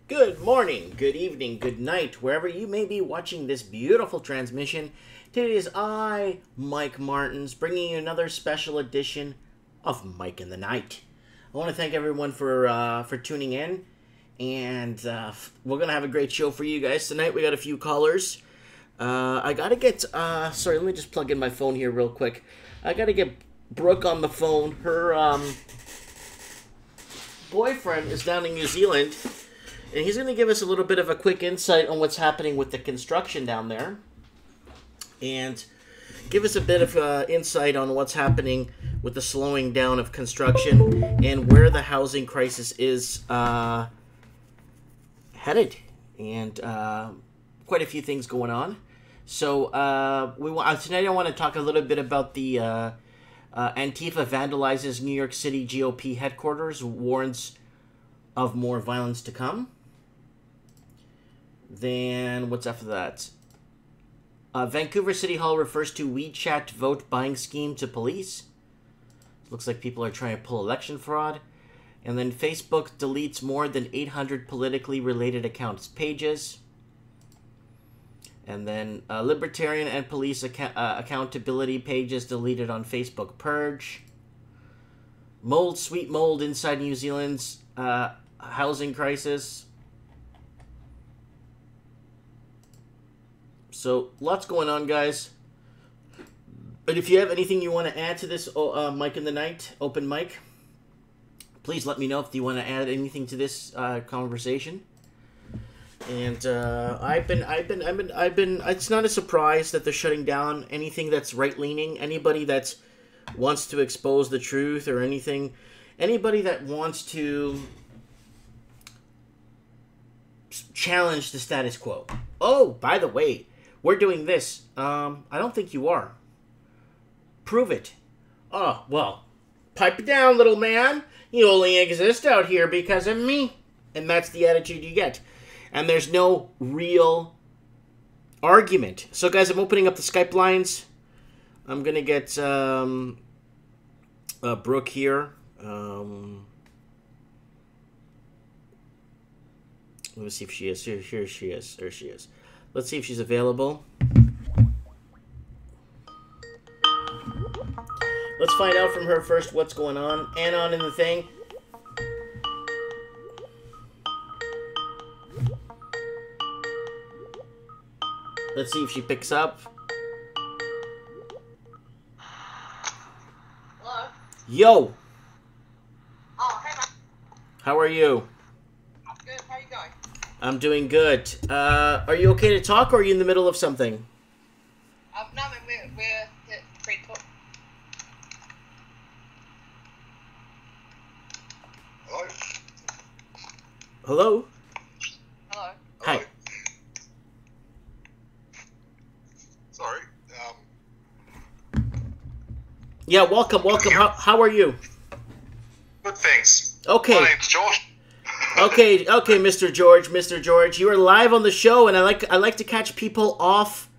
Good morning, good evening, good night, wherever you may be watching this beautiful transmission. Today is I, Mike Martins, bringing you another special edition of Mike in the Night. I want to thank everyone for tuning in, and we're going to have a great show for you guys tonight. We got a few callers. I got to get, sorry, let me just plug in my phone here real quick. I got to get Brooke on the phone. Her boyfriend is down in New Zealand, and he's going to give us a little bit of a quick insight on what's happening with the construction down there. And give us a bit of insight on what's happening with the slowing down of construction and where the housing crisis is headed. And quite a few things going on. So tonight I want to talk a little bit about the Antifa vandalizes New York City GOP headquarters, warns of more violence to come. Then, what's after that? Vancouver City Hall refers to WeChat vote buying scheme to police. Looks like people are trying to pull election fraud. And then Facebook deletes more than 800 politically related accounts pages. And then libertarian and police accountability pages deleted on Facebook Purge. Mold, sweet mold inside New Zealand's housing crisis. So, lots going on, guys. But if you have anything you want to add to this Mike in the Night, open mic, please let me know if you want to add anything to this conversation. And I've been. It's not a surprise that they're shutting down anything that's right-leaning. Anybody that wants to expose the truth or anything, anybody that wants to challenge the status quo. Oh, by the way, we're doing this. I don't think you are. Prove it. Oh, well, pipe it down, little man. You only exist out here because of me. And that's the attitude you get. And there's no real argument. So, guys, I'm opening up the Skype lines. I'm going to get Brooke here. Let me see if she is. Here she is. There she is. Let's see if she's available. Let's find out from her first what's going on. Anon in the thing. Let's see if she picks up. Hello? Yo! Oh, hey, man. How are you? I'm good. How you going? I'm doing good. Are you okay to talk, or are you in the middle of something? No, I mean, we're free to talk. Hello? Hello? Hello? Hi. Sorry. Yeah, welcome. How are you? Good, thanks. Okay. My name's Josh. Okay, Mr. George, you are live on the show, and I like to catch people off.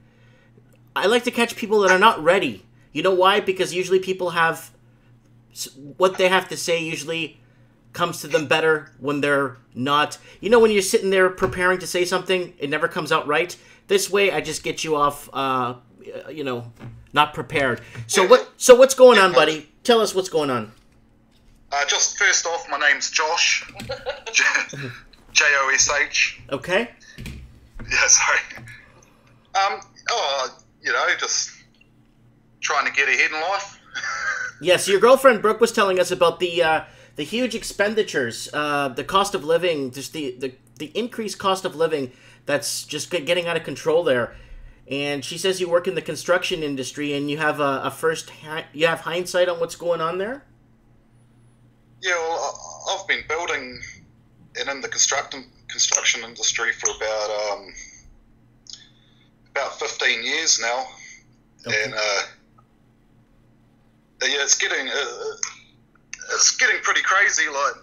I like to catch people that are not ready. You know why? Because usually people have what they have to say usually comes to them better when they're not. You know, when you're sitting there preparing to say something, it never comes out right. This way, I just get you off. Not prepared. So what's going on, buddy? Tell us what's going on. Just first off, my name's Josh. Josh. Okay. Yeah, sorry. Just trying to get ahead in life. Yes, your girlfriend Brooke was telling us about the huge expenditures, the cost of living, just the increased cost of living that's just getting out of control there. And she says you work in the construction industry and you have you have hindsight on what's going on there? Yeah, well, I've been building and in the construction industry for about 15 years now. Okay. And yeah, it's getting pretty crazy. Like,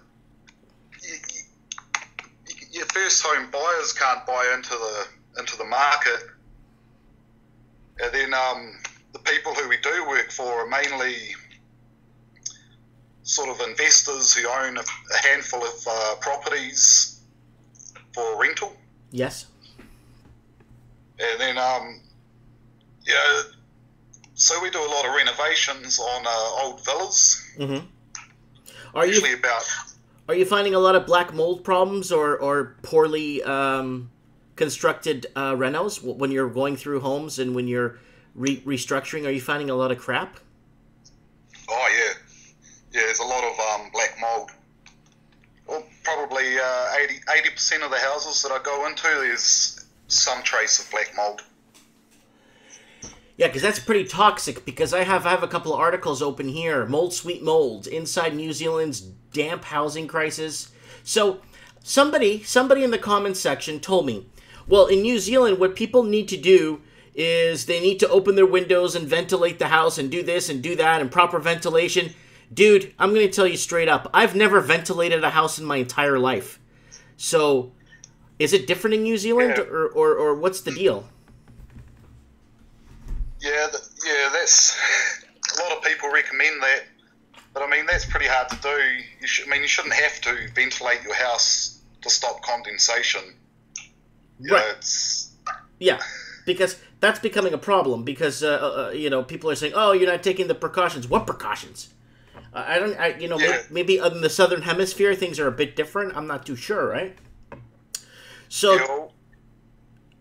your first home buyers can't buy into the market, and then the people who we do work for are mainly sort of investors who own a handful of properties for Yes. And then, so we do a lot of renovations on old villas. Mm-hmm. Are you finding a lot of black mold problems or poorly constructed renos when you're going through homes and when you're restructuring? Are you finding a lot of crap? Oh, yeah. Yeah, there's a lot of black mold. Well, probably 80% of the houses that I go into, there's some trace of black mold. Yeah, because that's pretty toxic, because I have a couple of articles open here. Mold, sweet mold, inside New Zealand's damp housing crisis. So somebody in the comments section told me, well, in New Zealand, what people need to do is they need to open their windows and ventilate the house and do this and do that and proper ventilation. Dude, I'm going to tell you straight up, I've never ventilated a house in my entire life. So, is it different in New Zealand, Yeah. or what's the deal? Yeah, that's a lot of people recommend that, but I mean that's pretty hard to do. You shouldn't have to ventilate your house to stop condensation. Right. It's... Yeah, because that's becoming a problem. Because people are saying, "Oh, you're not taking the precautions." What precautions? Maybe in the southern hemisphere things are a bit different. I'm not too sure, right? So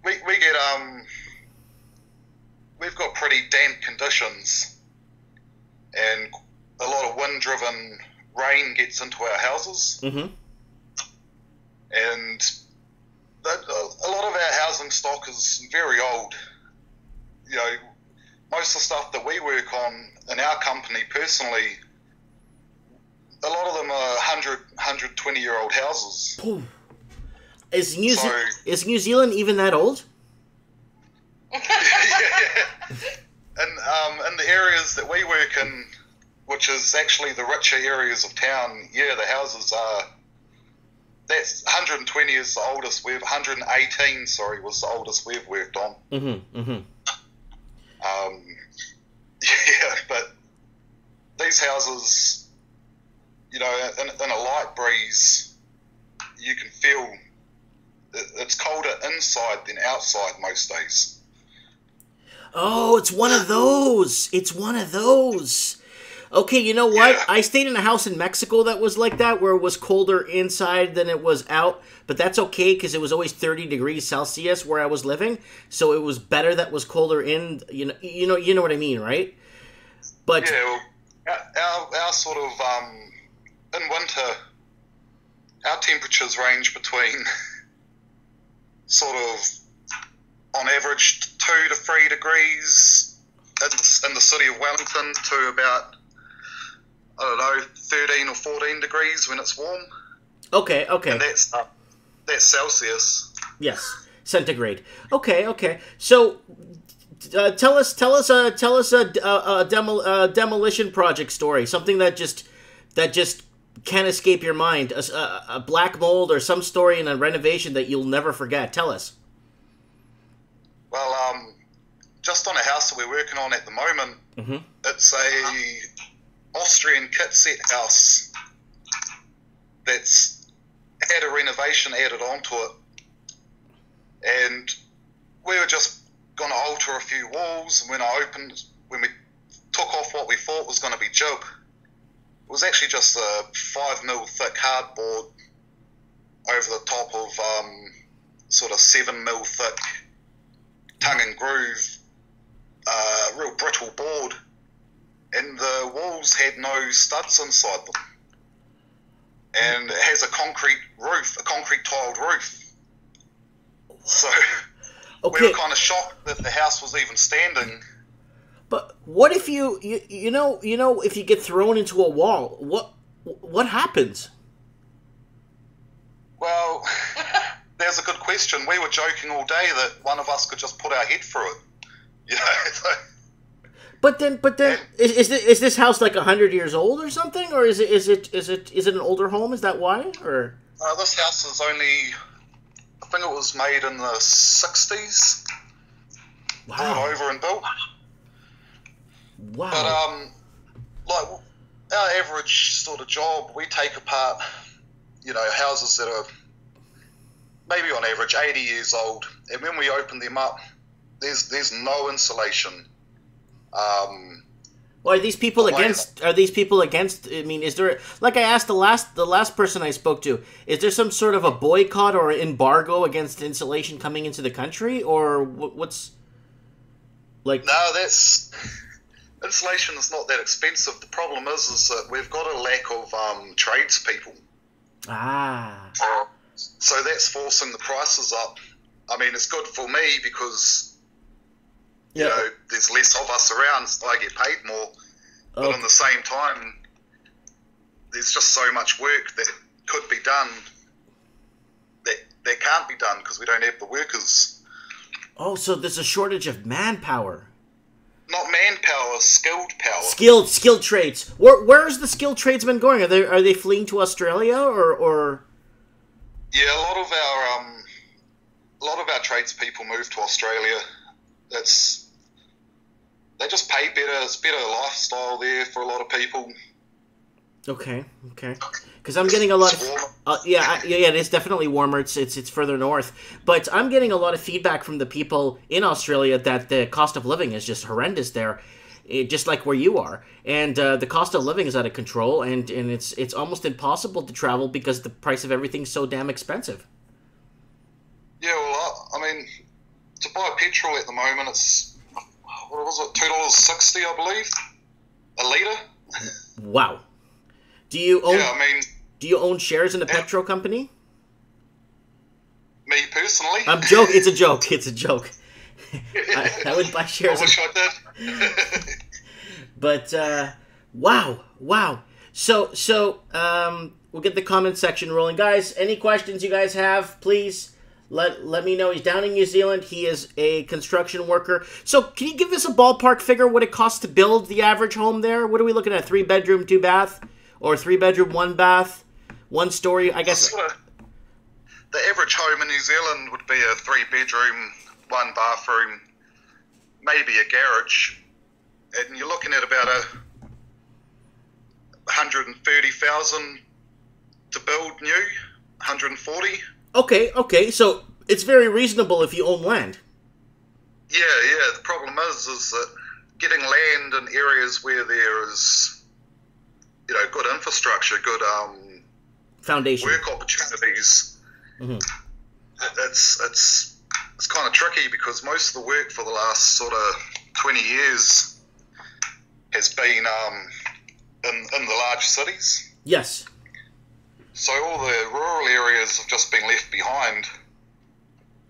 we get we've got pretty damp conditions, and a lot of wind-driven rain gets into our houses. Mm-hmm. And a lot of our housing stock is very old. Most of the stuff that we work on in our company personally, a lot of them are 120-year-old houses. Ooh. Is New Zealand even that old? Yeah. And in the areas that we work in, which is actually the richer areas of town, the houses are... That's 120 is the oldest 118, was the oldest we've worked on. Mm-hmm, mm-hmm. But these houses, in a light breeze, you can feel it's colder inside than outside most days. Oh, it's one of those. Okay, you know what? Yeah. I stayed in a house in Mexico that was like that, where it was colder inside than it was out. But that's okay, because it was always 30 degrees Celsius where I was living. So it was better that was colder in, you know what I mean, right? But yeah, well, our sort of, in winter, our temperatures range between sort of, on average, 2 to 3 degrees in the city of Wellington to about, 13 or 14 degrees when it's warm. Okay. And that's Celsius. Yes, centigrade. Okay. So, tell us a demolition project story. Something that just can't escape your mind. A black mold or some story in a renovation that you'll never forget. Tell us. Well, just on a house that we're working on at the moment, Mm-hmm. it's a Austrian kit set house that's had a renovation added onto it, and we were just going to alter a few walls. And when we took off what we thought was going to be jib, it was actually just a 5mm thick hardboard over the top of sort of 7mm thick tongue and groove, real brittle board, and the walls had no studs inside them. And it has a concrete tiled roof. So Okay. we were kind of shocked that the house was even standing. But what if you if you get thrown into a wall? What happens? Well, there's a good question. We were joking all day that one of us could just put our head through it. So, But then, is this house like 100 years old or something, or is it an older home? Is that why? Or this house is only, I think it was made in the 60s. wow, Brought over and built. wow. But like our average sort of job, we take apart, houses that are maybe on average 80 years old, and when we open them up, there's no insulation. Well, are these people against? Are these people against? I mean, is there, like I asked the last person I spoke to, is there some sort of a boycott or embargo against insulation coming into the country, or what's like? No, that's insulation is not that expensive. The problem is that we've got a lack of tradespeople. Ah. So that's forcing the prices up. I mean, it's good for me because. You know, there's less of us around, so I get paid more. But at the same time, there's just so much work that could be done that can't be done because we don't have the workers. Oh, so there's a shortage of manpower. Not manpower, skilled power. Skilled trades. Where's the skilled tradesmen going? Are they fleeing to Australia or? Yeah, a lot of our tradespeople move to Australia. They just pay better. It's better lifestyle there for a lot of people. Okay. Because I'm getting a lot of it is definitely warmer. It's further north, but I'm getting a lot of feedback from the people in Australia that the cost of living is just horrendous there, just like where you are, and the cost of living is out of control, and it's almost impossible to travel because the price of everything's so damn expensive. Yeah, well, I mean, to buy petrol at the moment, it's. What was it? $2.60, I believe, a litre. Wow. Do you own? Yeah, I mean. Do you own shares in a petrol company? Me personally. I'm joking. It's a joke. It's a joke. I would buy shares. I wish I did. But wow. So we'll get the comment section rolling, guys. Any questions you guys have, please. Let me know. He's down in New Zealand. He is a construction worker. So can you give us a ballpark figure what it costs to build the average home there? What are we looking at? 3-bedroom, 2-bath? Or 3-bedroom, 1-bath? 1-story, I guess. The average home in New Zealand would be a 3-bedroom, 1-bathroom, maybe a garage. And you're looking at about 130,000 to build new, 140. Okay, so it's very reasonable if you own land. Yeah, the problem is that getting land in areas where there is, good infrastructure, good foundation, work opportunities, it's kind of tricky because most of the work for the last sort of 20 years has been in the large cities. Yes. So all the rural areas have just been left behind.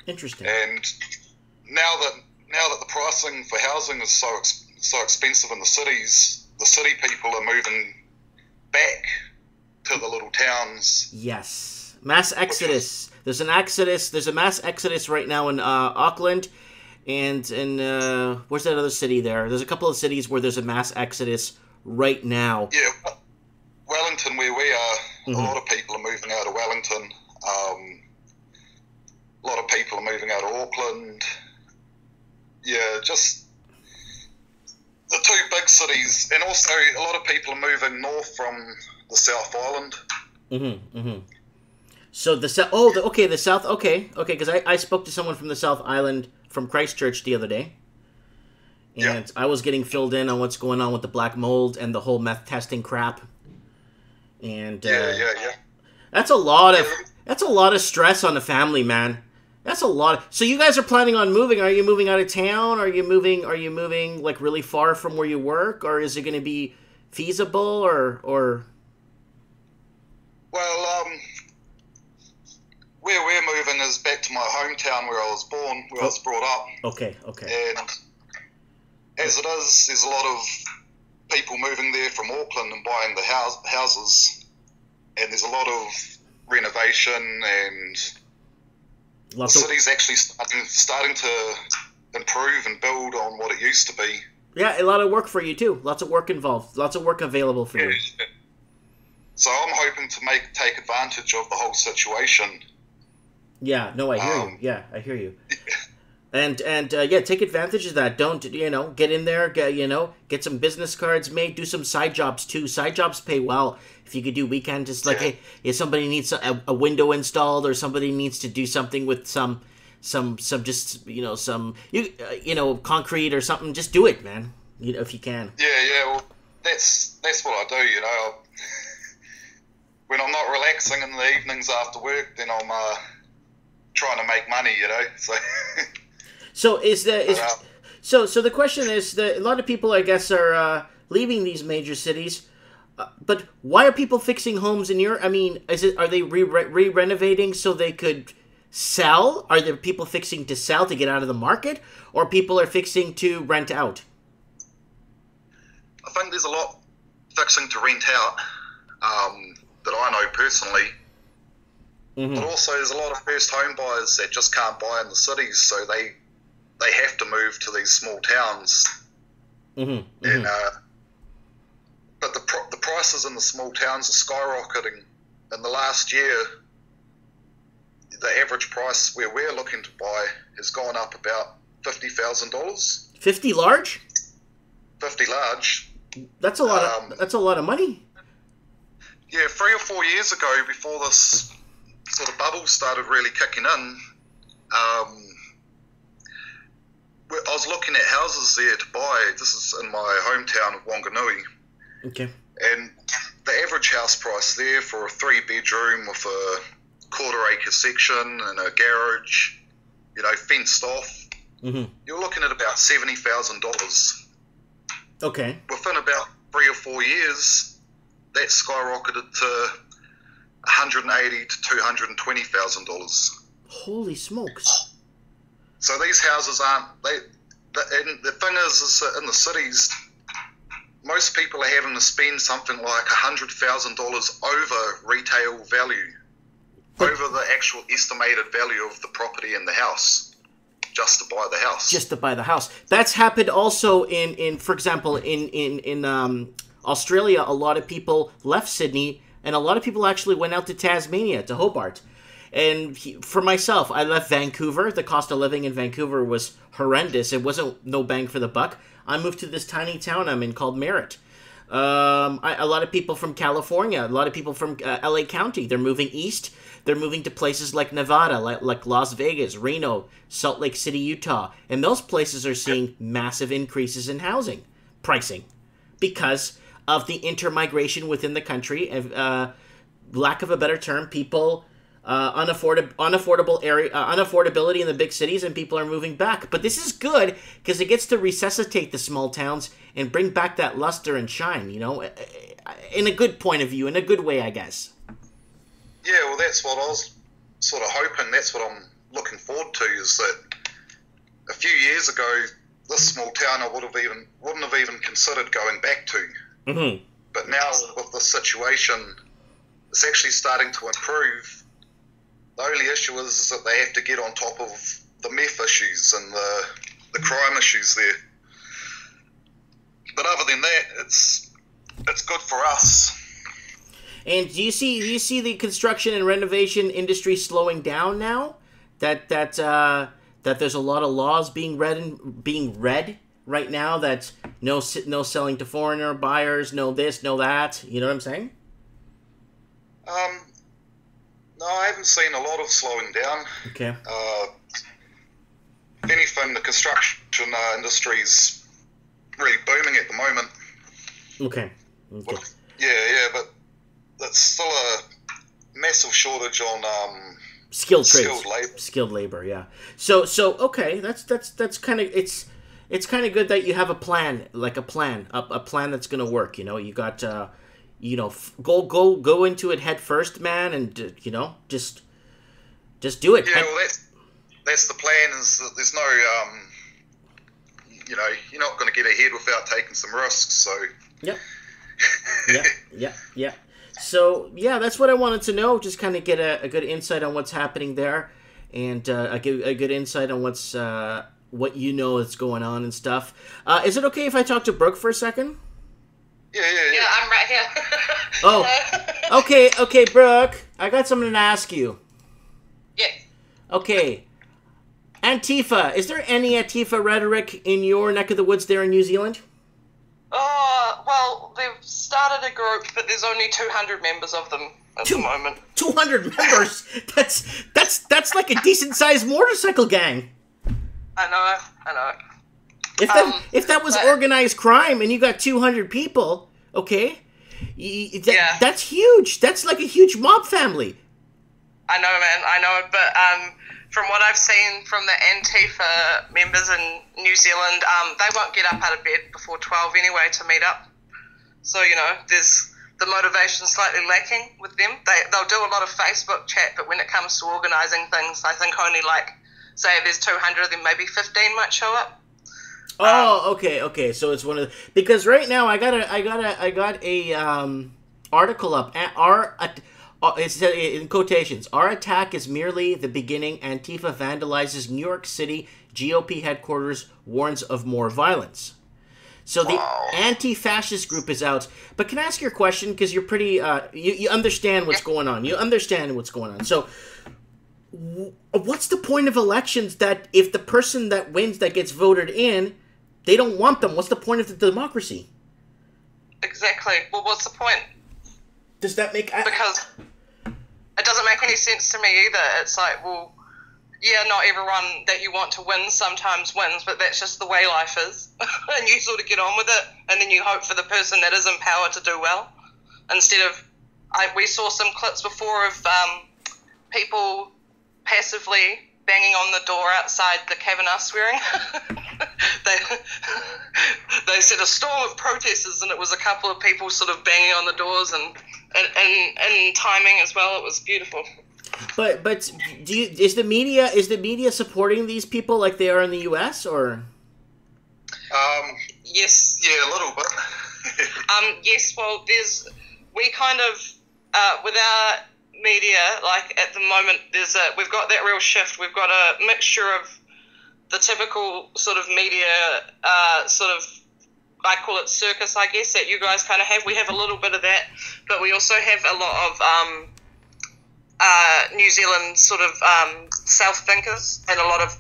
Interesting. And now that the pricing for housing is so expensive in the cities, the city people are moving back to the little towns. Yes. Mass exodus. There's a mass exodus right now in Auckland, and in where's that other city there? There's a couple of cities where there's a mass exodus right now. Yeah. Wellington, where we are, a lot of people are moving out of Wellington. A lot of people are moving out of Auckland. Yeah, just the two big cities. And also a lot of people are moving north from the South Island. So the South, the South, because I spoke to someone from the South Island from Christchurch the other day. And I was getting filled in on what's going on with the black mold and the whole meth testing crap. And that's a lot of stress on the family, man. That's a lot. So you guys are planning on moving? Are you moving out of town? Are you moving like really far from where you work, or is it going to be feasible, or? Well, where we're moving is back to my hometown where I was born, where I was brought up. Okay. And as it is, there's a lot of people moving there from Auckland and buying the houses, and there's a lot of renovation, and the city's actually starting to improve and build on what it used to be. Yeah, a lot of work for you too. Lots of work involved. Lots of work available for you. So I'm hoping to take advantage of the whole situation. Yeah, no, I hear you. Yeah, I hear you. And yeah, take advantage of that. Don't, get in there, get some business cards made, do some side jobs too. Side jobs pay well. If you could do weekend, just like, hey, if somebody needs a window installed, or somebody needs to do something with some just, concrete or something, just do it, man. If you can. Yeah, well, that's what I do, when I'm not relaxing in the evenings after work, then I'm trying to make money, so... So so the question is that a lot of people, I guess, are leaving these major cities, but why are people fixing homes in your? I mean, are they re-renovating so they could sell? Are there people fixing to sell to get out of the market, or people are fixing to rent out? I think there's a lot fixing to rent out that I know personally. Mm-hmm. But also there's a lot of first home buyers that just can't buy in the cities, so they have to move to these small towns. Mm-hmm. And but the prices in the small towns are skyrocketing. In the last year, the average price where we're looking to buy has gone up about $50,000. 50 large? 50 large. That's a lot. That's a lot of money. Yeah, 3 or 4 years ago, before this sort of bubble started really kicking in, I was looking at houses there to buy. This is in my hometown of Wanganui. Okay. And the average house price there for a 3-bedroom with a quarter-acre section and a garage, fenced off, you're looking at about $70,000. Okay. Within about 3 or 4 years, that skyrocketed to $180,000 to $220,000. Holy smokes! So these houses aren't. And the thing is in the cities, most people are having to spend something like $100,000 over retail value, over the actual estimated value of the property in the house, just to buy the house. Just to buy the house. That's happened also in for example, in Australia. A lot of people left Sydney, and a lot of people actually went out to Tasmania, to Hobart. And for myself, I left Vancouver. The cost of living in Vancouver was horrendous. It wasn't no bang for the buck. I moved to this tiny town I'm in called Merritt. A lot of people from California, a lot of people from LA County, they're moving east. They're moving to places like Nevada, like Las Vegas, Reno, Salt Lake City, Utah. And those places are seeing massive increases in housing pricing because of the intermigration within the country. Lack of a better term, people... unaffordability in the big cities, and people are moving back. But this is good because it gets to resuscitate the small towns and bring back that luster and shine, in a good point of view, in a good way, I guess. Yeah, well, that's what I was sort of hoping. That's what I'm looking forward to, is that a few years ago, this small town I wouldn't have even considered going back to. Mm-hmm. But now with the situation, it's actually starting to improve. The only issue is that they have to get on top of the meth issues and the crime issues there. But other than that, it's good for us. And do you see the construction and renovation industry slowing down now? That there's a lot of laws being read right now. That no selling to foreigner buyers, no this, no that. You know what I'm saying? No, I haven't seen a lot of slowing down. Okay. If anything, the construction industry's really booming at the moment. Okay. Well, yeah, but there's still a massive shortage on skilled labor. Yeah. So okay, that's kind of it's kind of good that you have a plan, like a plan that's gonna work. You got. Go into it head first, man, and just do it. Yeah, well, that's the plan. Is that there's no, you're not going to get ahead without taking some risks. So. Yep. Yeah. So yeah, that's what I wanted to know. Just kind of get a good insight on what's happening there, and a good insight on what is going on and stuff. Is it okay if I talk to Brooke for a second? Yeah, I'm right here. Oh, okay, Brooke. I got something to ask you. Yeah. Okay. Antifa. Is there any Antifa rhetoric in your neck of the woods there in New Zealand? Well, they've started a group, but there's only 200 members of them at the moment. 200 members? That's like a decent-sized motorcycle gang. I know. If that was organized crime and you got 200 people, okay, that's huge. That's like a huge mob family. I know, man. I know, but from what I've seen from the Antifa members in New Zealand, they won't get up out of bed before 12 anyway to meet up. So, there's the motivation slightly lacking with them. They'll do a lot of Facebook chat, but when it comes to organising things, I think only say if there's 200, then maybe 15 might show up. Oh, okay. So it's one of the, because right now I got a article up. It's in quotations. Our attack is merely the beginning. Antifa vandalizes New York City GOP headquarters, warns of more violence. So the anti-fascist group is out. But can I ask you a question? Because you're pretty, you understand what's going on. You understand what's going on. So what's the point of elections that if the person that wins, that gets voted in, they don't want them? What's the point of the democracy? Exactly. Well, what's the point? Does that make... Because it doesn't make any sense to me either. It's like, well, yeah, not everyone that you want to win sometimes wins, but that's just the way life is. And you sort of get on with it, and then you hope for the person that is in power to do well. Instead of... we saw some clips before of people passively banging on the door outside the Kavanaugh swearing. They said a storm of protesters, and it was a couple of people sort of banging on the doors and timing as well. It was beautiful. But is the media supporting these people like they are in the U.S. or? Yes. Yeah, a little bit. Yes. Well, we kind of with our media, like at the moment, we've got that real shift. We've got a mixture of the typical sort of media, I call it circus, I guess, that you guys kind of have. We have a little bit of that, but we also have a lot of New Zealand sort of self-thinkers and a lot of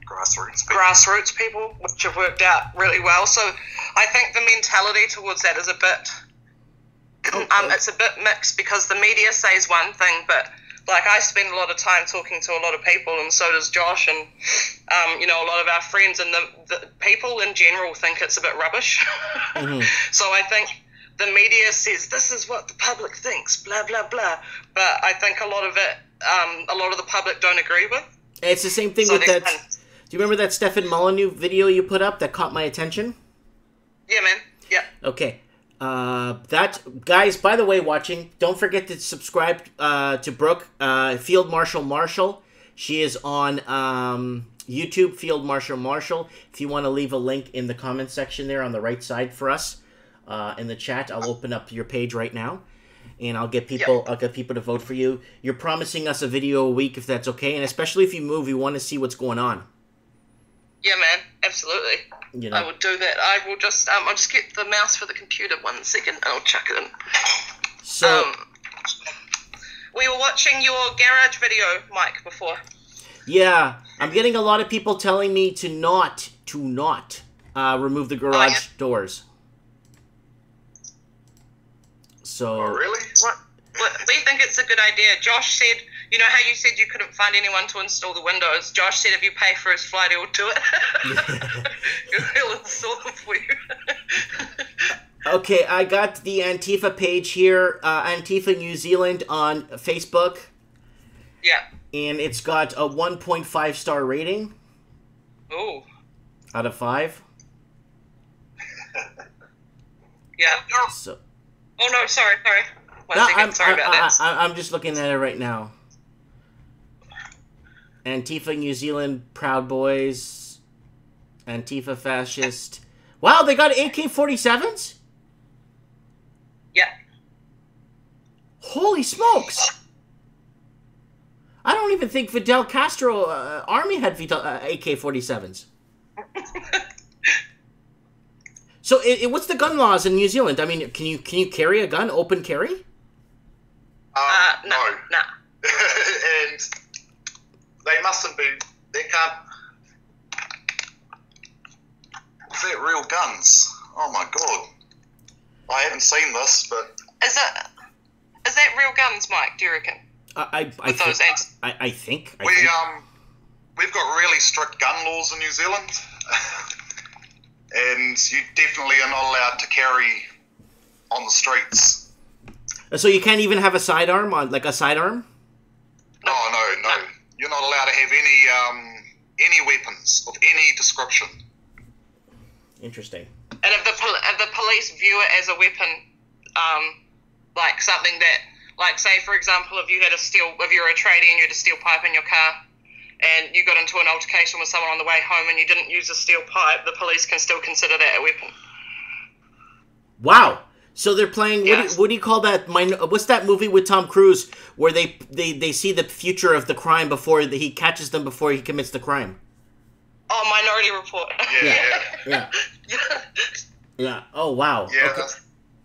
grassroots people, which have worked out really well. So I think the mentality towards that is a bit... it's a bit mixed because the media says one thing, but like I spend a lot of time talking to a lot of people, and so does Josh, and a lot of our friends, and the people in general think it's a bit rubbish. Mm-hmm. So I think the media says this is what the public thinks, blah blah blah, but I think a lot of the public don't agree with. It's the same thing with that. Do you remember that Stefan Molyneux video you put up that caught my attention? Yeah, man. Yeah. Okay. Guys, by the way, watching, don't forget to subscribe to Brooke, Field Marshal Marshall. She is on YouTube, Field Marshal Marshall. If you want to leave a link in the comment section there on the right side for us in the chat, I'll open up your page right now, and I'll get people. I'll get people to vote for you. You're promising us a video a week if that's okay, and especially if you move, we want to see what's going on. Yeah, man, absolutely. I will do that. I will just, I'll just get the mouse for the computer 1 second, and I'll chuck it in. So, we were watching your garage video, Mike, before. Yeah, I'm getting a lot of people telling me to not remove the garage doors. So. Oh, really? What? We think it's a good idea. Josh said, you know how you said you couldn't find anyone to install the windows? Josh said if you pay for his flight, he'll do it. He'll install them for you. Okay, I got the Antifa page here, Antifa New Zealand on Facebook. Yeah. And it's got a 1.5 star rating. Ooh. Out of 5. Yeah. So. Oh, no, sorry. Sorry about that. I'm just looking at it right now. Antifa New Zealand, Proud Boys, Antifa Fascist. Wow, they got AK-47s? Yeah. Holy smokes! I don't even think Fidel Castro army had AK-47s. So, what's the gun laws in New Zealand? I mean, can you carry a gun, open carry? No. And they mustn't be. They can't. Is that real guns? Oh my god. I haven't seen this, but... Is that real guns, Mike, do you reckon? I think. We've got really strict gun laws in New Zealand. And you definitely are not allowed to carry on the streets. So you can't even have a sidearm, like a sidearm? No. You're not allowed to have any weapons of any description. Interesting. And if the police view it as a weapon, like something that, like say for example, if you're a tradie and you had a steel pipe in your car, and you got into an altercation with someone on the way home and you didn't use a steel pipe, the police can still consider that a weapon. Wow. So they're playing, what do you call that? What's that movie with Tom Cruise where they see the future of the crime before he catches them before he commits the crime? Oh, Minority Report. Yeah. Oh, wow. Yeah.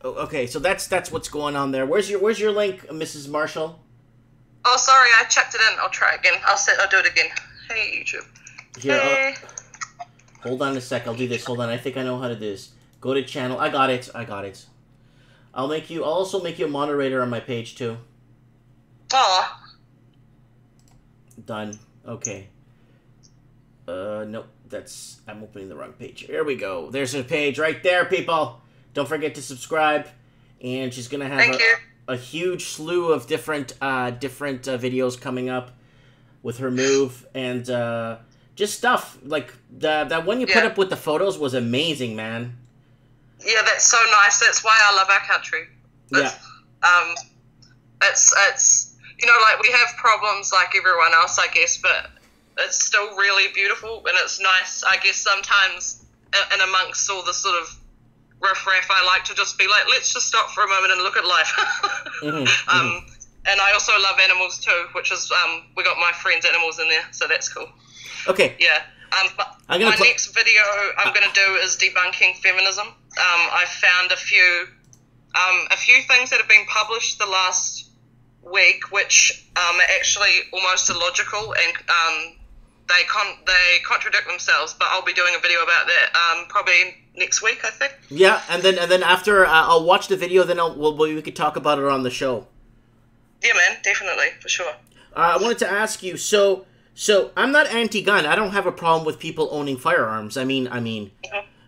Okay, so that's what's going on there. Where's your link, Mrs. Marshall? Oh, sorry, I checked it in. I'll try again. I'll do it again. Hey, YouTube. Here, hey. Hold on a sec. I'll do this. Hold on. I think I know how to do this. Go to channel. I got it. I'll also make you a moderator on my page too. Oh. Done. Okay. Nope. I'm opening the wrong page. Here we go. There's her page right there, people. Don't forget to subscribe. And she's gonna have a huge slew of different videos coming up with her move and just stuff like that one you put up with the photos was amazing, man. Yeah, that's so nice. That's why I love our country. It's like we have problems like everyone else, I guess, but it's still really beautiful and it's nice. I guess sometimes in amongst all the sort of riff-raff, I like to just be like, let's just stop for a moment and look at life. And I also love animals too, which is we got my friend's animals in there, so that's cool. Okay. Yeah. But my next video I'm going to do is debunking feminism. I found a few things that have been published the last week, which are actually almost illogical and they contradict themselves. But I'll be doing a video about that probably next week, I think. Yeah, and then after I'll watch the video, then we could talk about it on the show. Yeah, man, definitely, for sure. I wanted to ask you, so I'm not anti-gun. I don't have a problem with people owning firearms. I mean,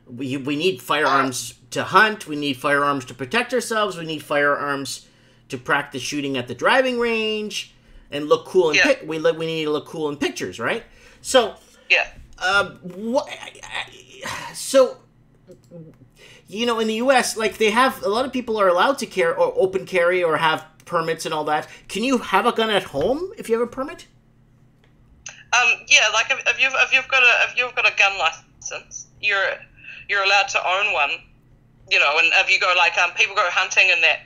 we need firearms to hunt. We need firearms to protect ourselves. We need firearms to practice shooting at the driving range and look cool. We need to look cool in pictures, right? So in the U.S., like they have a lot of people are allowed to carry or open carry or have permits and all that. Can you have a gun at home if you have a permit? Yeah, like if you've got a gun license, you're allowed to own one. And if you go people go hunting and that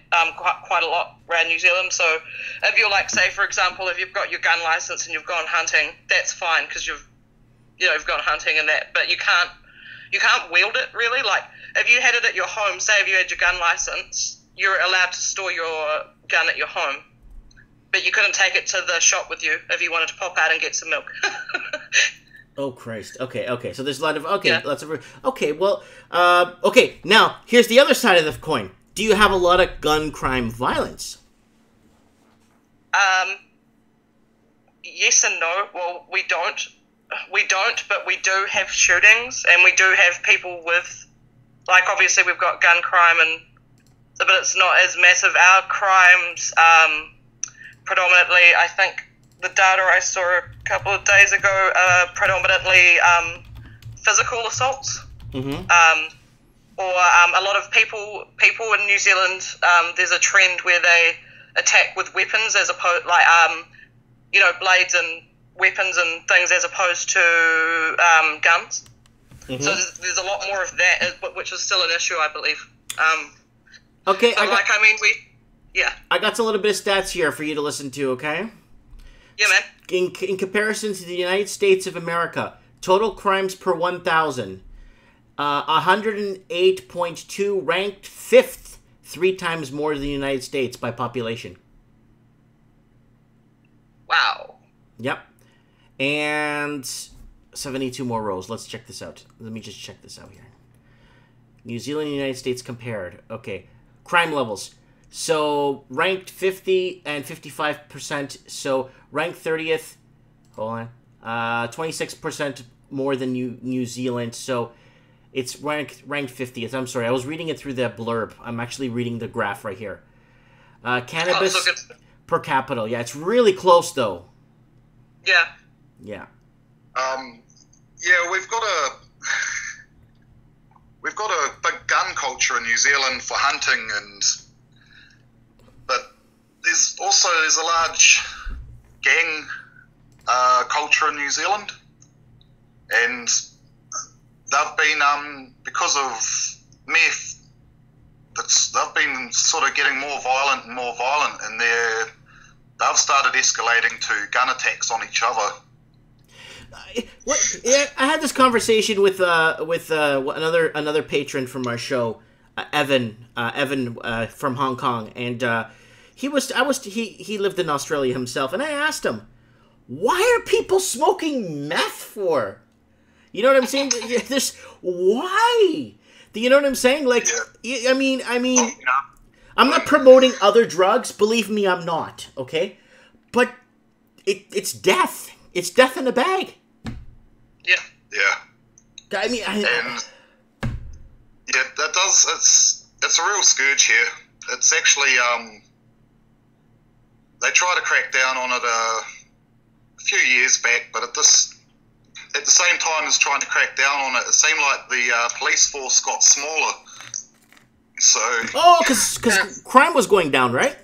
quite a lot around New Zealand. So if you're say for example, if you've got your gun license and you've gone hunting, that's fine because you've gone hunting and that. But you can't wield it really. Like if you had it at your home, say if you had your gun license, you're allowed to store your gun at your home. But you couldn't take it to the shop with you if you wanted to pop out and get some milk. Oh, Christ. Okay. So there's a lot of... lots of... Okay, well... okay, now, here's the other side of the coin. Do you have a lot of gun crime violence? Yes and no. Well, we don't. But we do have shootings, and we do have people with... obviously we've got gun crime, but it's not as massive. Our crimes... predominantly, I think the data I saw a couple of days ago, predominantly physical assaults. Mm-hmm. Or a lot of people in New Zealand, there's a trend where they attack with weapons as opposed, blades and weapons and things as opposed to guns. Mm-hmm. So there's a lot more of that, which is still an issue, I believe. Okay, so I got a little bit of stats here for you to listen to, okay? Yeah, man. In comparison to the United States of America, total crimes per 1,000, 108.2 ranked 5th, 3 times more than the United States by population. Wow. Yep. And 72 more rows. Let's check this out. Let me just check this out here. New Zealand and United States compared. Okay. Crime levels. So, ranked 50 and 55%. So, ranked 30th. Hold on. 26% more than New Zealand. So, it's ranked 50th. I'm sorry. I was reading it through the blurb. I'm actually reading the graph right here. Cannabis per capita. Yeah, it's really close, though. Yeah. Yeah. Yeah, we've got a big gun culture in New Zealand for hunting, but there's a large gang culture in New Zealand, and they've been because of meth. They've been sort of getting more violent, and they've started escalating to gun attacks on each other. I had this conversation with another patron from our show, Evan from Hong Kong, and he lived in Australia himself, and I asked him, why are people smoking meth for? You know what I'm saying? Why? Do you know what I'm saying? Like, yeah. I mean, I'm not promoting other drugs. Believe me, I'm not. Okay, but it's death. It's death in a bag. Yeah. Yeah. I mean, yeah, that does. It's a real scourge here. It's actually they tried to crack down on it a few years back, but at the same time as trying to crack down on it, it seemed like the police force got smaller. So. Because crime was going down, right?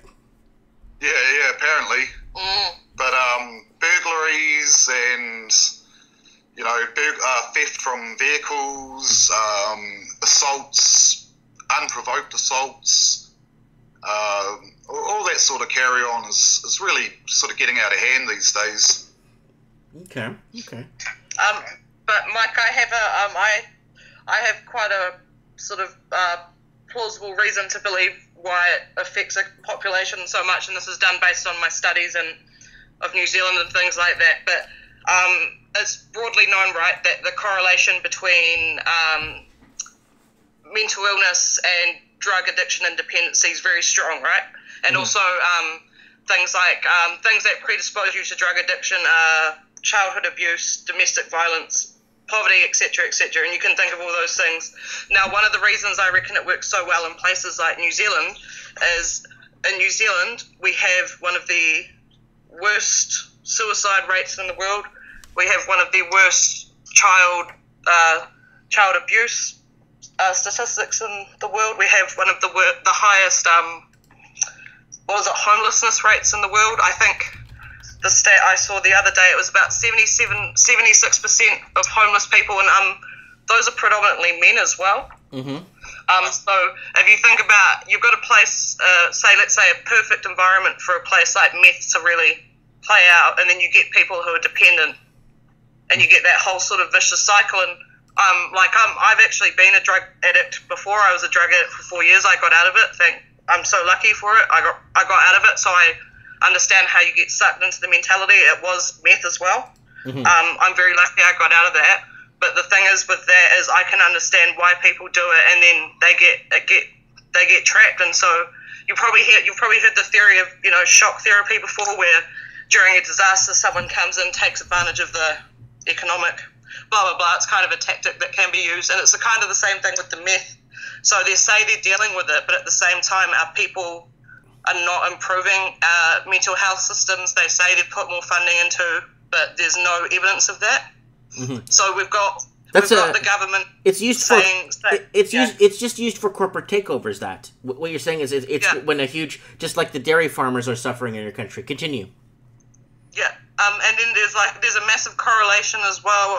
Yeah, apparently. But burglaries and theft from vehicles, assaults, unprovoked assaults, all that sort of carry on is really sort of getting out of hand these days. Okay. But Mike, I have quite a sort of plausible reason to believe why it affects a population so much, and this is done based on my studies of New Zealand and things like that. But it's broadly known, right, that the correlation between mental illness and drug addiction and dependency is very strong, right? And also things that predispose you to drug addiction are childhood abuse, domestic violence, poverty, etc., etc., and you can think of all those things. Now, one of the reasons I reckon it works so well in places like New Zealand is in New Zealand we have one of the worst suicide rates in the world. We have one of the worst child abuse statistics in the world. We have one of the highest homelessness rates in the world. I think the stat I saw the other day, it was about 76% of homeless people, and those are predominantly men as well. So if you think about, you've got a place, let's say a perfect environment for a place like meth to really play out, and then you get people who are dependent, and you get that whole sort of vicious cycle. And I've actually been a drug addict before. I was a drug addict for 4 years. I got out of it. I'm so lucky for it. I got out of it, so I understand how you get sucked into the mentality. It was meth as well. I'm very lucky I got out of that. But the thing is with that is I can understand why people do it, and then they get trapped. And so you've probably heard the theory of shock therapy before, where during a disaster someone comes in, takes advantage of the economic blah blah blah. It's kind of a tactic that can be used, and it's kind of the same thing with the meth. So they say they're dealing with it, but at the same time our people are not improving mental health systems. They say they've put more funding into, but there's no evidence of that. So we've got the government. It's used it's just used for corporate takeovers. That what you're saying is it's when a huge, just like the dairy farmers are suffering in your country. Continue. Yeah, and then there's a massive correlation as well.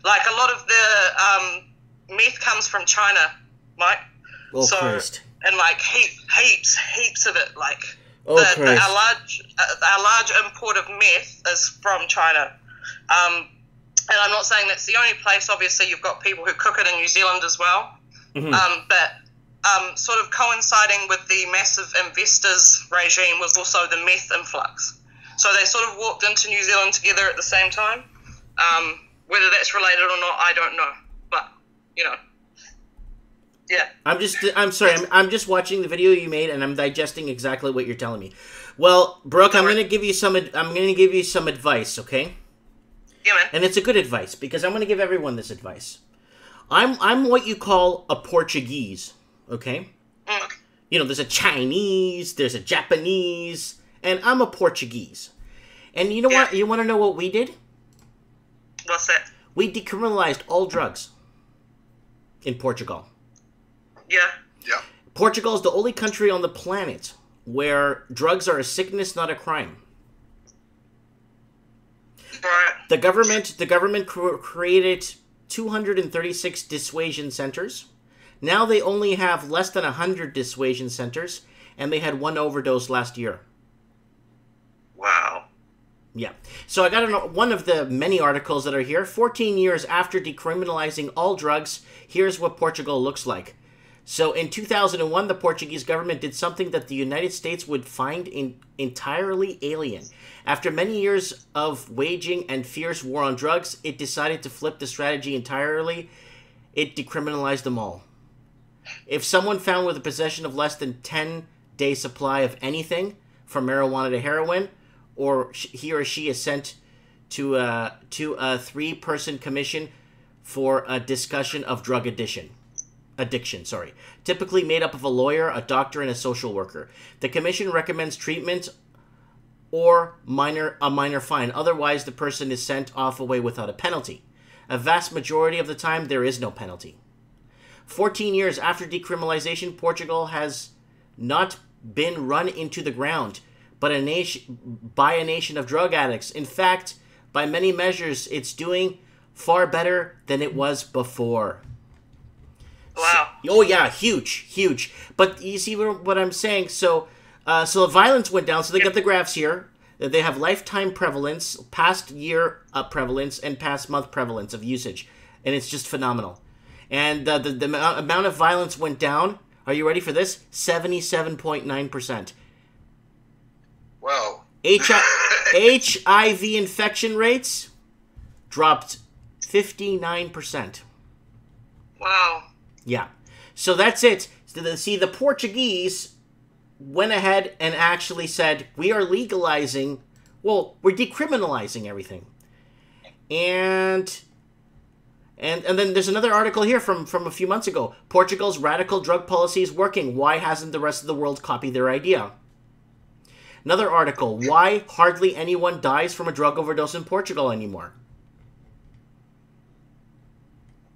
Like a lot of the meth comes from China, Mike. Oh, Christ. And like heaps of it. Like our large import of meth is from China. And I'm not saying that's the only place. Obviously, you've got people who cook it in New Zealand as well. But sort of coinciding with the massive investors regime was also the meth influx. So they sort of walked into New Zealand together at the same time. Whether that's related or not, I don't know. But, Yeah. I'm sorry. I'm just watching the video you made, and I'm digesting exactly what you're telling me. Well, Brooke, I'm going to give you some advice, okay? Yeah, man. And it's a good advice because I'm going to give everyone this advice. I'm what you call a Portuguese, okay? Mm. You know, there's a Chinese, there's a Japanese, and I'm a Portuguese. And you know what? You want to know what we did? What's that? We decriminalized all drugs in Portugal. Yeah. Yeah. Portugal is the only country on the planet where drugs are a sickness, not a crime. Right. The government created 236 dissuasion centers. Now they only have less than 100 dissuasion centers, and they had one overdose last year. Wow. Yeah. So I got one of the many articles that are here. 14 years after decriminalizing all drugs, here's what Portugal looks like. So in 2001, the Portuguese government did something that the United States would find entirely alien. After many years of waging and fierce war on drugs, it decided to flip the strategy entirely. It decriminalized them all. If someone found with a possession of less than 10-day supply of anything, from marijuana to heroin, or he or she is sent to a 3-person commission for a discussion of drug addiction, typically made up of a lawyer, a doctor, and a social worker. The commission recommends treatment or a minor fine. Otherwise, the person is sent off away without a penalty. A vast majority of the time, there is no penalty. 14 years after decriminalization, Portugal has not been run into the ground, but by a nation of drug addicts. In fact, by many measures, it's doing far better than it was before. Wow. Oh yeah, huge. But you see what I'm saying? So the violence went down. So they got the graphs here. They have lifetime prevalence, past year prevalence, and past month prevalence of usage, and it's just phenomenal. And the amount of violence went down. Are you ready for this? 77.9%. Wow. HIV infection rates dropped 59%. Wow. Yeah. So that's it. See, the Portuguese went ahead and actually said, we're decriminalizing everything. And then there's another article here from a few months ago. Portugal's radical drug policy is working. Why hasn't the rest of the world copied their idea? Another article. Why hardly anyone dies from a drug overdose in Portugal anymore?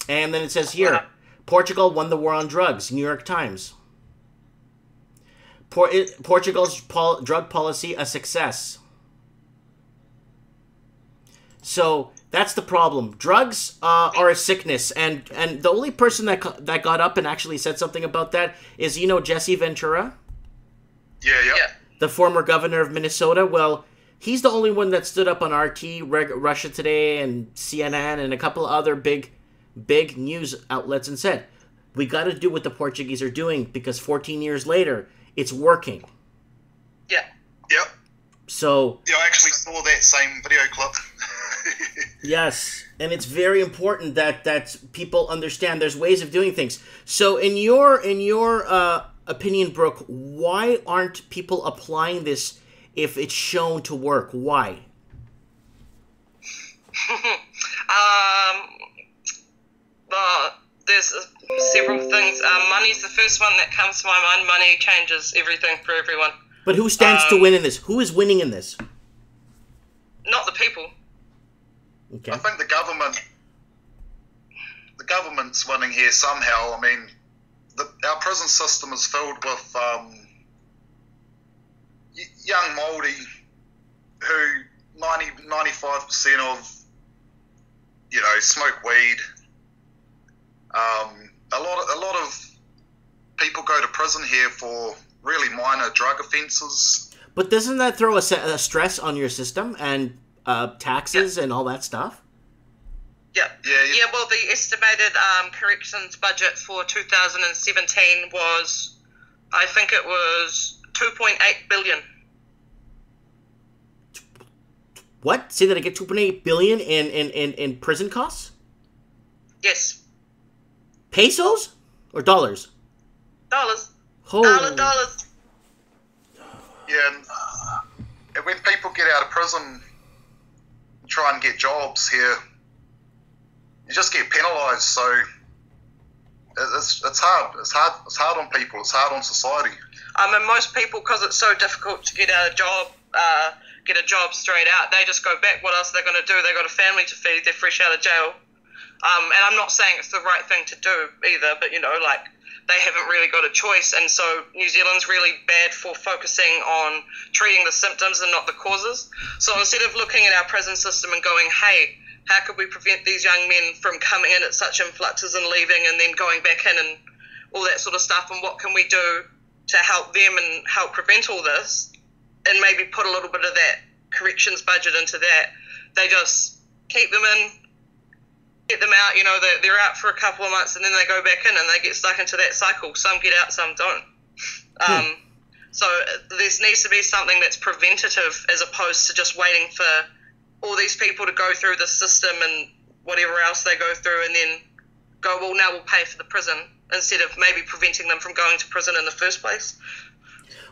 And then it says here, Portugal won the war on drugs. New York Times. Portugal's drug policy a success. So that's the problem. Drugs are a sickness, and the only person that got up and actually said something about that is, Jesse Ventura? Yeah. The former governor of Minnesota. Well, he's the only one that stood up on RT, Russia Today, and CNN, and a couple of other big news outlets and said, we got to do what the Portuguese are doing because 14 years later, it's working. Yeah. Yep. So... Yeah, I actually saw that same video clip. Yes, and it's very important that people understand there's ways of doing things. So in your opinion, Brooke, why aren't people applying this if it's shown to work? Why? Well, there's several things. Money's the first one that comes to my mind. Money changes everything for everyone. But who stands to win in this? Who is winning in this? Not the people. Okay. I think the government's winning here somehow. I mean, our prison system is filled with young Māori who 95% of, smoke weed. A lot of people go to prison here for really minor drug offences. But doesn't that throw a stress on your system and taxes and all that stuff? Yeah. Well, the estimated corrections budget for 2017 was, I think it was 2.8 billion. What? Say that again? 2.8 billion in prison costs? Yes. Pesos? Or dollars? Dollars. Oh. Dollars. Yeah, and when people get out of prison and try and get jobs here, you just get penalised. So it's hard. It's hard on people. It's hard on society. And most people, because it's so difficult to get a job straight out, they just go back. What else are they going to do? They got a family to feed. They're fresh out of jail. And I'm not saying it's the right thing to do either, but like they haven't really got a choice. And so New Zealand's really bad for focusing on treating the symptoms and not the causes. So instead of looking at our prison system and going, hey, how could we prevent these young men from coming in at such influxes and leaving and then going back in and all that sort of stuff, and what can we do to help them and help prevent all this, and maybe put a little bit of that corrections budget into that, they just keep them in, get them out. They're out for a couple of months and then they go back in and they get stuck into that cycle. Some get out, some don't. So there needs to be something that's preventative as opposed to just waiting for all these people to go through the system and whatever else they go through and then go, well, now we'll pay for the prison, instead of maybe preventing them from going to prison in the first place.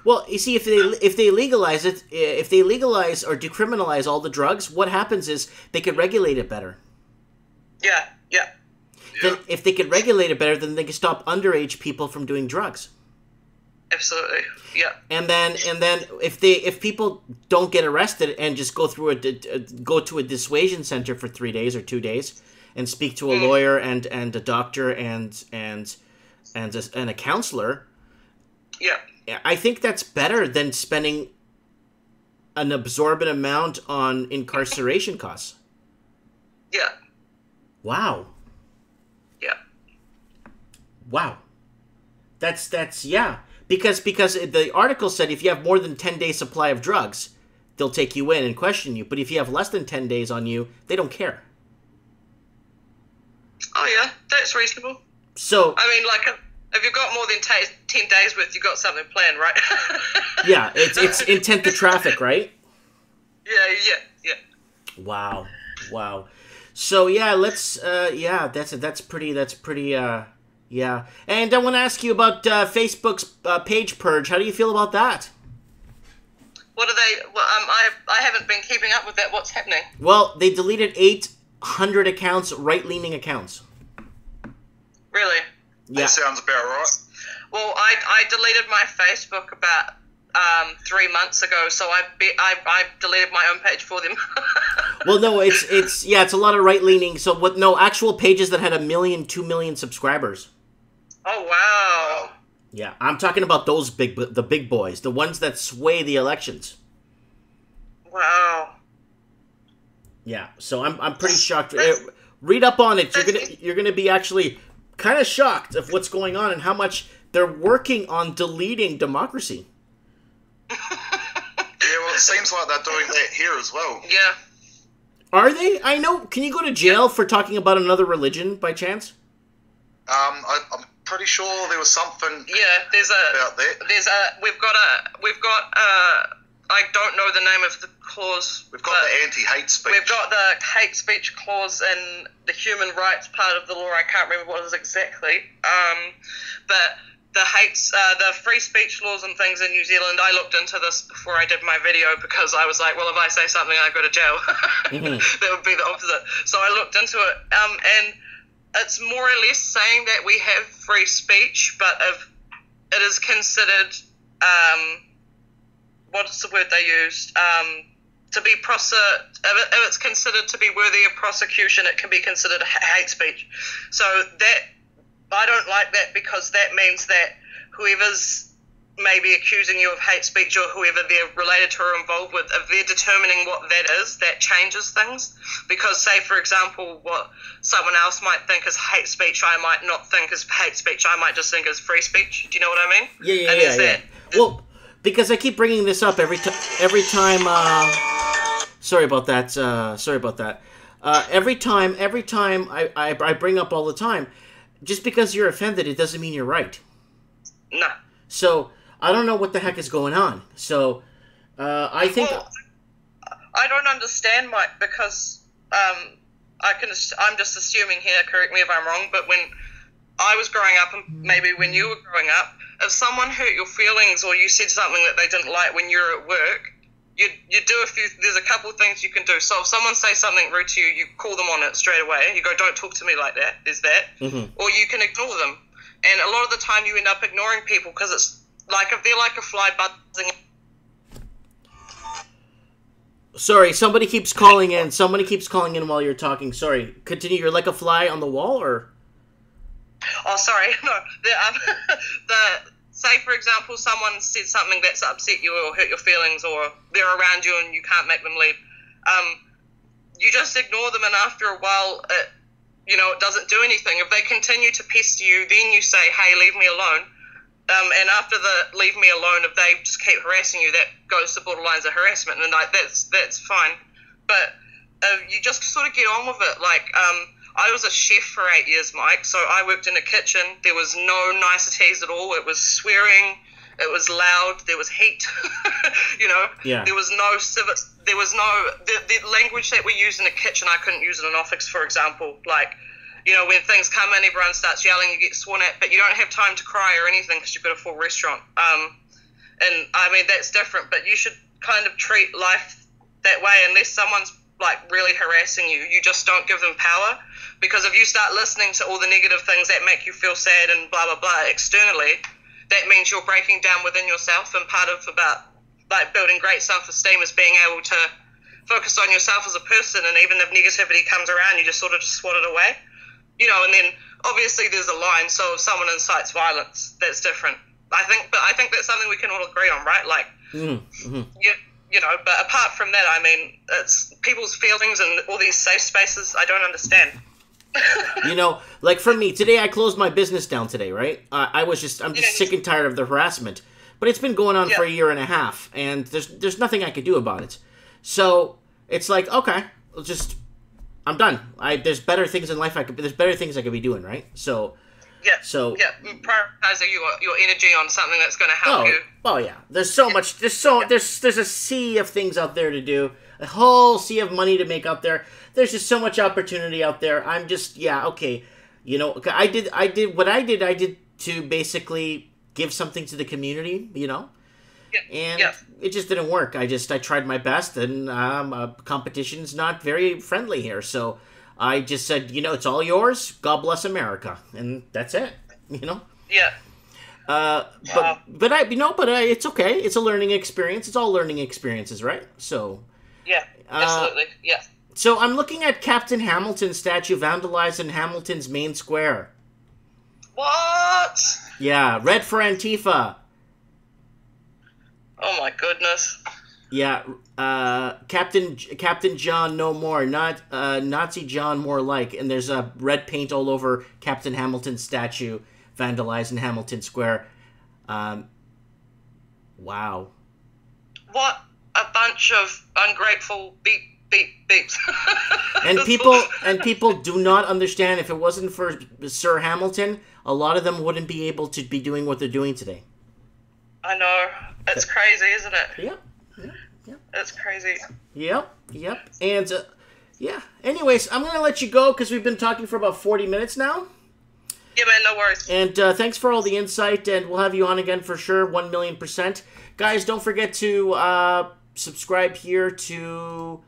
Well, you see, if they legalize it, if they legalize or decriminalize all the drugs, what happens is they could regulate it better. Yeah. Then if they could regulate it better, then they could stop underage people from doing drugs. Absolutely, yeah. And then if people don't get arrested and just go through go to a dissuasion center for 3 days or 2 days and speak to a lawyer and a doctor and a counselor. Yeah. I think that's better than spending an absorbent amount on incarceration costs. Yeah. Wow. Yeah. Wow. That's yeah. Because the article said if you have more than 10 days supply of drugs, they'll take you in and question you. But if you have less than 10 days on you, they don't care. Oh yeah, that's reasonable. So I mean, like, if you've got more than 10 days worth, you've got something planned, right? yeah, it's intent to traffic, right? Yeah. Wow. So yeah, let's that's pretty yeah. And I want to ask you about Facebook's page Purge. How do you feel about that? What are they? Well, I haven't been keeping up with that. What's happening? Well, they deleted 800 accounts, right-leaning accounts. Really? Yeah. That sounds about right. Well, I deleted my Facebook about 3 months ago, so I deleted my own page for them. Well, no, it's a lot of right-leaning. So actual pages that had 1 million, 2 million subscribers. Oh wow. Yeah, I'm talking about the big boys, the ones that sway the elections. Wow. Yeah, so I'm pretty shocked. Read up on it. You're gonna be actually kind of shocked of what's going on and how much they're working on deleting democracy. Yeah, well, it seems like they're doing that here as well. Yeah. Are they? I know. Can you go to jail for talking about another religion by chance? I'm pretty sure there was something. Yeah, about that. We've got I don't know the name of the clause. We've got the anti-hate speech. We've got the hate speech clause in the human rights part of the law. I can't remember what it is exactly. But the free speech laws and things in New Zealand, I looked into this before I did my video because I was like, well, if I say something, I go to jail. That would be the opposite. So I looked into it, and it's more or less saying that we have free speech, but if it is considered, what's the word they used? To be if it's considered to be worthy of prosecution, it can be considered hate speech. So that, I don't like that, because that means that whoever's maybe accusing you of hate speech, or whoever they're related to or involved with, if they're determining what that is, that changes things. Because, say, for example, what someone else might think is hate speech, I might not think is hate speech. I might just think is free speach. Do you know what I mean? Yeah. Well, because I keep bringing this up every time. Sorry about that. Every time I bring up all the time. Just because you're offended, it doesn't mean you're right. No. So I don't know what the heck is going on. So I think I don't understand, Mike, because I'm just assuming here. Correct me if I'm wrong, but when I was growing up, and maybe when you were growing up, if someone hurt your feelings or you said something that they didn't like when you were at work, you do there's a couple of things you can do. So if someone says something rude to you, you call them on it straight away. You go, don't talk to me like that. There's that. Or you can ignore them. And a lot of the time you end up ignoring people because it's like if they're like a fly buzzing. Sorry, somebody keeps calling in. Somebody keeps calling in while you're talking. Sorry. Continue. You're like a fly on the wall, or? Oh, sorry. No. Say, for example, someone said something that's upset you or hurt your feelings, or they're around you and you can't make them leave. You just ignore them, and after a while, it doesn't do anything. If they continue to pester you, then you say, hey, leave me alone. And after the leave me alone, if they just keep harassing you, that goes to borderlines of harassment, and that's fine. But you just sort of get on with it. Like, I was a chef for 8 years, Mike, so I worked in a kitchen. There was no niceties at all. It was swearing. It was loud. There was heat. Yeah. There was no civics. There was no the language that we use in a kitchen. I couldn't use in an office, for example. Like, when things come in, everyone starts yelling. You get sworn at, but you don't have time to cry or anything because you've got a full restaurant. And I mean that's different. But you should kind of treat life that way, unless someone's like really harassing you. You just don't give them power. Because if you start listening to all the negative things that make you feel sad and blah, blah, blah externally, that means you're breaking down within yourself. And part of about like building great self-esteem is being able to focus on yourself as a person. And even if negativity comes around, you just sort of just swat it away. And then obviously there's a line. So if someone incites violence, that's different. I think that's something we can all agree on, right? Like, but apart from that, I mean, it's people's feelings and all these safe spaces I don't understand. Like for me, today I closed my business down today, right? I'm just sick and tired of the harassment. But it's been going on for a year and a half, and there's nothing I could do about it. So it's like, okay, I'm done. There's better things in life there's better things I could be doing, right? So prioritizing your energy on something that's going to help you. Oh yeah, there's so much. There's a sea of things out there to do. A whole sea of money to make out there. There's just so much opportunity out there. I'm just okay. I did what I did to basically give something to the community. And it just didn't work. I tried my best, and competition's not very friendly here. So I just said, it's all yours. God bless America, and that's it. Yeah. But it's okay. It's a learning experience. It's all learning experiences, right? So. Yeah. Absolutely. Yeah. So I'm looking at Captain Hamilton's statue vandalized in Hamilton's main square. What? Yeah, red for Antifa. Oh my goodness. Yeah, Captain John no more, not Nazi John more like. And there's a red paint all over Captain Hamilton's statue vandalized in Hamilton Square. Wow. What a bunch of ungrateful beeps. and people do not understand. If it wasn't for Sir Hamilton, a lot of them wouldn't be able to be doing what they're doing today. I know. It's crazy, isn't it? Yep. It's crazy. Yep. And, anyways, I'm going to let you go because we've been talking for about 40 minutes now. Yeah, man, no worries. And thanks for all the insight, and we'll have you on again for sure, 1,000,000%. Guys, don't forget to subscribe here to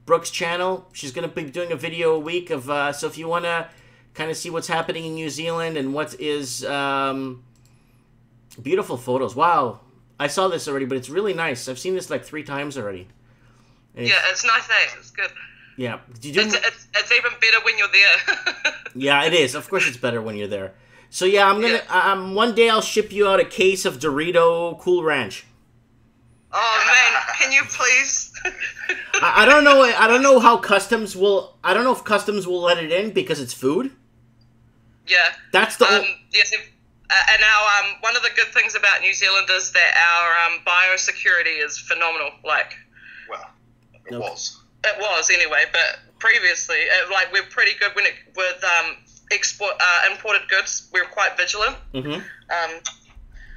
Brooke's channel. She's going to be doing a video a week of, so if you want to kind of see what's happening in New Zealand and what is beautiful photos. Wow. I saw this already, but it's really nice. I've seen this like 3 times already. It's nice, eh? It's good. Yeah. It's even better when you're there. Yeah, it is. Of course it's better when you're there. So yeah, I'm going to, one day I'll ship you out a case of Dorito Cool Ranch. Oh man, can you please? I don't know. I don't know how customs will. I don't know if customs will let it in because it's food. Yeah. That's the. Yes. And our one of the good things about New Zealand is that our biosecurity is phenomenal. Like. Well, it was. It was anyway, but previously, we're pretty good with imported goods. We're quite vigilant. Mm-hmm.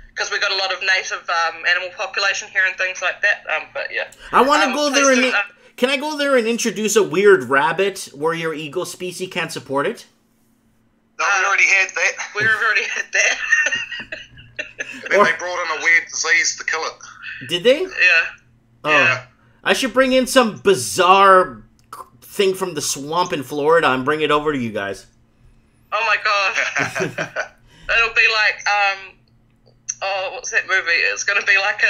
Because we've got a lot of native animal population here and things like that. But yeah. I want to go there and... can I go there and introduce a weird rabbit where your eagle species can't support it? No, we already had that. We've already had that. And then they brought in a weird disease to kill it. Did they? Yeah. Oh. Yeah. I should bring in some bizarre thing from the swamp in Florida and bring it over to you guys. Oh my gosh. It'll be like, oh, what's that movie? It's going to be like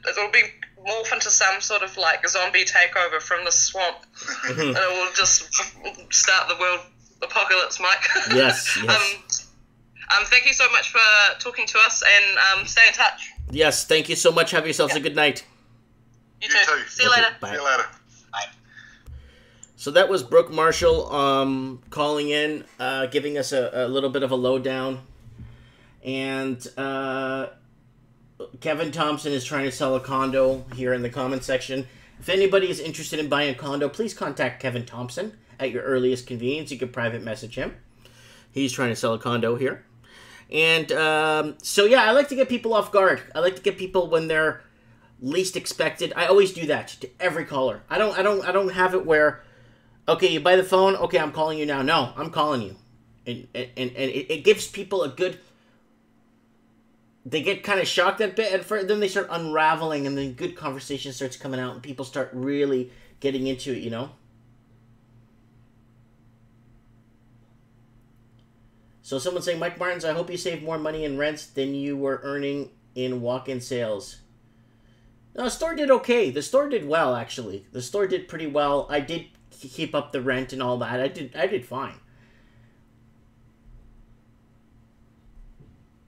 it'll be morph into some sort of like zombie takeover from the swamp. And it will just start the world apocalypse, Mike. Yes, yes. Thank you so much for talking to us, and stay in touch. Yes, thank you so much. Have yourselves a good night. You too. See you later. Bye. See you later. Bye. So that was Brooke Marshall calling in, giving us a little bit of a lowdown. And Kevin Thompson is trying to sell a condo here in the comment section. If anybody is interested in buying a condo, please contact Kevin Thompson at your earliest convenience. You can private message him. He's trying to sell a condo here. And so yeah, I like to get people off guard. I like to get people when they're least expected. I always do that to every caller. I don't have it where, okay, you buy the phone, okay, I'm calling you now. No, I'm calling you. And it gives people a good, they get kind of shocked at bit, and then they start unraveling, and then good conversation starts coming out, and people start really getting into it, you know? So someone's saying, Mike Martins, I hope you saved more money in rents than you were earning in walk-in sales. No, the store did okay. The store did well, actually. The store did pretty well. I did keep up the rent and all that. I did fine.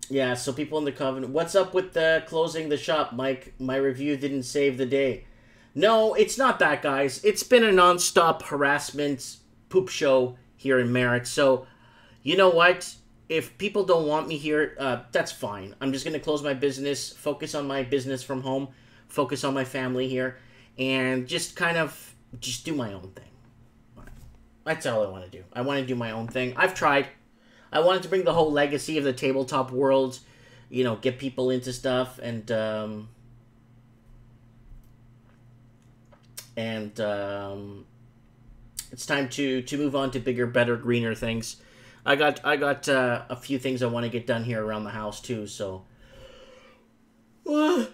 Yeah, so people in the Covenant. What's up with the closing the shop, Mike? My review didn't save the day. No, it's not that, guys. It's been a non-stop harassment poop show here in Merritt. So, you know what? If people don't want me here, that's fine. I'm just going to close my business, focus on my business from home, focus on my family here, and just kind of just do my own thing. That's all I want to do. I want to do my own thing. I've tried. I wanted to bring the whole legacy of the tabletop world, you know, get people into stuff, and it's time to move on to bigger, better, greener things. I got a few things I want to get done here around the house too. So, some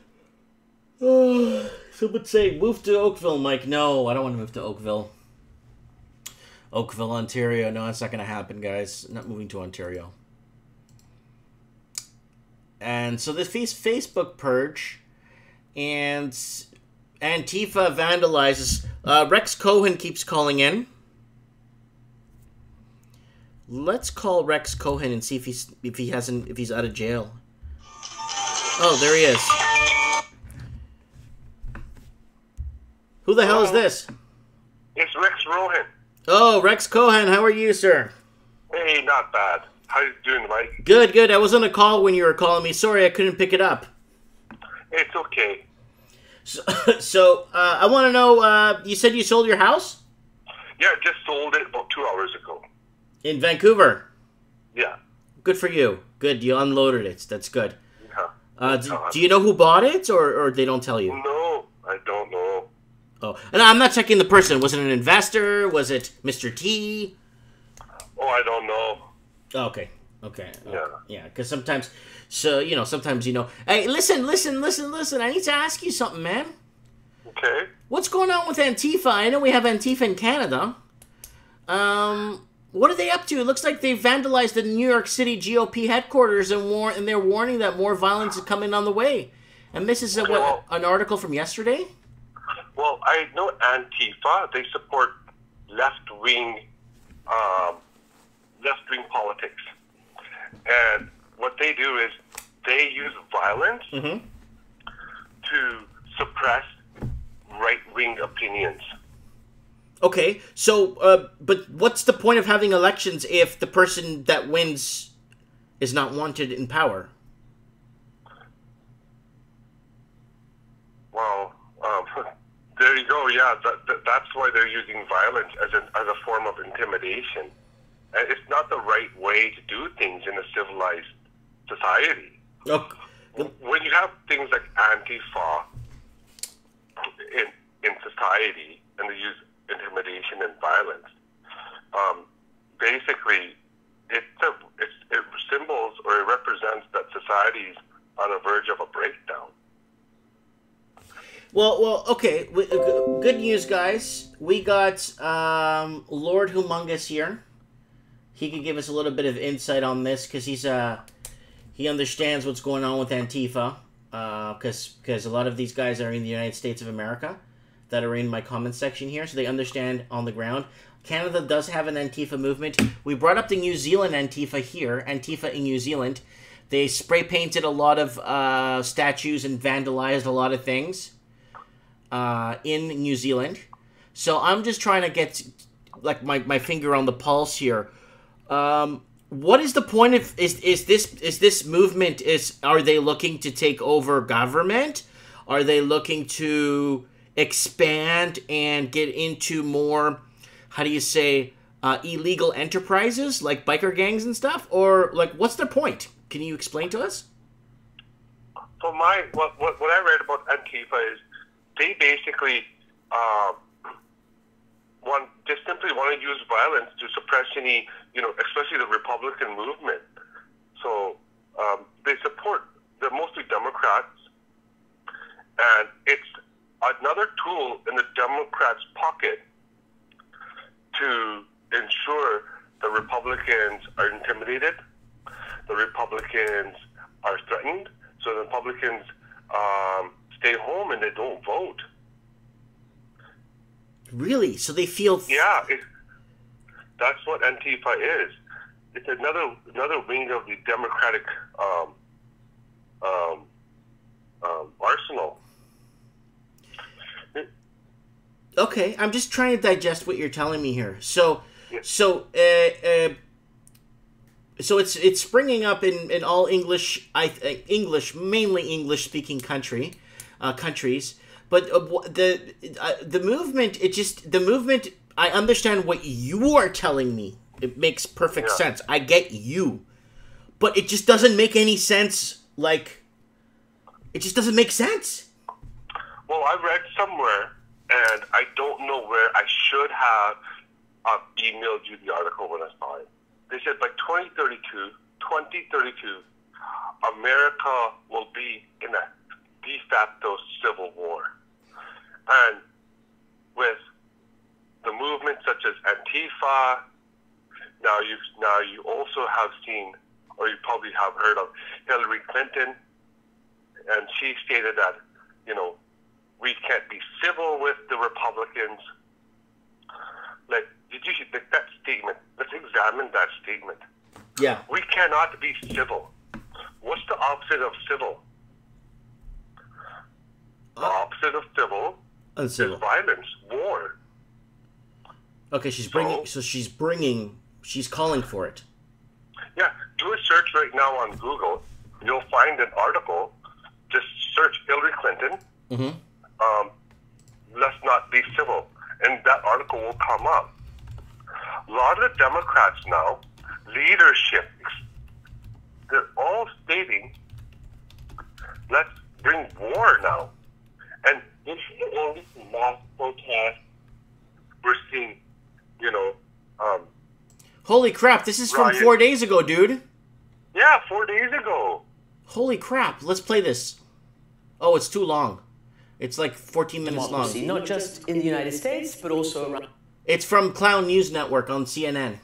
would say move to Oakville, Mike. No, I don't want to move to Oakville. Oakville, Ontario. No, that's not going to happen, guys. I'm not moving to Ontario. And so this Facebook purge, and Antifa vandalizes. Rex Cohen keeps calling in. Let's call Rex Cohen and see if he's out of jail. Oh, there he is. Who the hell is this? It's Rex Rohan. Oh, Rex Cohen, how are you, sir? Hey, not bad. How you doing, Mike? Good, good. I was on a call when you were calling me. Sorry, I couldn't pick it up. It's okay. So I want to know, you said you sold your house? Yeah, just sold it about 2 hours ago. In Vancouver? Yeah. Good for you. Good, you unloaded it. That's good. Yeah. Do you know who bought it, or they don't tell you? No, I don't know. Oh, and I'm not checking the person. Was it an investor? Was it Mr. T? Oh, I don't know. Okay. Yeah. Yeah, because sometimes, hey, listen, I need to ask you something, man. Okay. What's going on with Antifa? I know we have Antifa in Canada. What are they up to? It looks like they vandalized the New York City GOP headquarters and they're warning that more violence is coming on the way. And this is an article from yesterday? Well, I know Antifa. They support left-wing politics. And what they do is they use violence to suppress right-wing opinions. Okay, so, but what's the point of having elections if the person that wins is not wanted in power? Well, there you go. Yeah, that's why they're using violence as a form of intimidation. And it's not the right way to do things in a civilized society. Okay. When you have things like Antifa in society, and they use intimidation and violence, basically, it's societies on the verge of a breakdown. Well, okay. Good news, guys. We got Lord Humongous here. He could give us a little bit of insight on this because he understands what's going on with Antifa. Because a lot of these guys are in the United States of America that are in my comment section here, so they understand on the ground. Canada does have an Antifa movement. We brought up the New Zealand Antifa here, Antifa in New Zealand. They spray painted a lot of statues and vandalized a lot of things in New Zealand. So I'm just trying to get like my finger on the pulse here. What is the point of is this movement? Are they looking to take over government? Are they looking to expand and get into more, how do you say, illegal enterprises like biker gangs and stuff? Or like, what's their point? Can you explain to us? So what I read about Antifa is they basically just simply want to use violence to suppress any, especially the Republican movement. So they support, they're mostly Democrats, and it's another tool in the Democrats' pocket to ensure the Republicans are intimidated, the Republicans are threatened, so the Republicans stay home and they don't vote. Really? So they feel... Yeah, that's what Antifa is. It's another wing of the Democratic arsenal. Okay, I'm just trying to digest what you're telling me here. So it's springing up in all English, mainly English speaking countries. But the movement. I understand what you are telling me. It makes perfect sense. I get you, but it just doesn't make any sense. Like, it just doesn't make sense. Well, I read somewhere, and I don't know where. I should have emailed you the article when I saw it. They said by 2032, America will be in a de facto civil war. And with the movements such as Antifa, now you also have seen, or you probably have heard of Hillary Clinton, and she stated that, we can't be civil with the Republicans. Like, did you see that statement? Let's examine that statement. Yeah. We cannot be civil. What's the opposite of civil? The opposite of civil Uncivil. is violence, war. Okay, she's calling for it. Yeah, do a search right now on Google. You'll find an article. Just search Hillary Clinton. Mm-hmm. Let's not be civil. And that article will come up. A lot of the Democrats now, leadership, they're all stating, let's bring war now. And this is the only mass protest we're seeing, Holy crap, this is from Ryan. 4 days ago, dude. Yeah, 4 days ago. Holy crap, let's play this. Oh, it's too long. It's like 14 minutes long. Democracy, not just in the United States, but also around. It's from Clown News Network on CNN.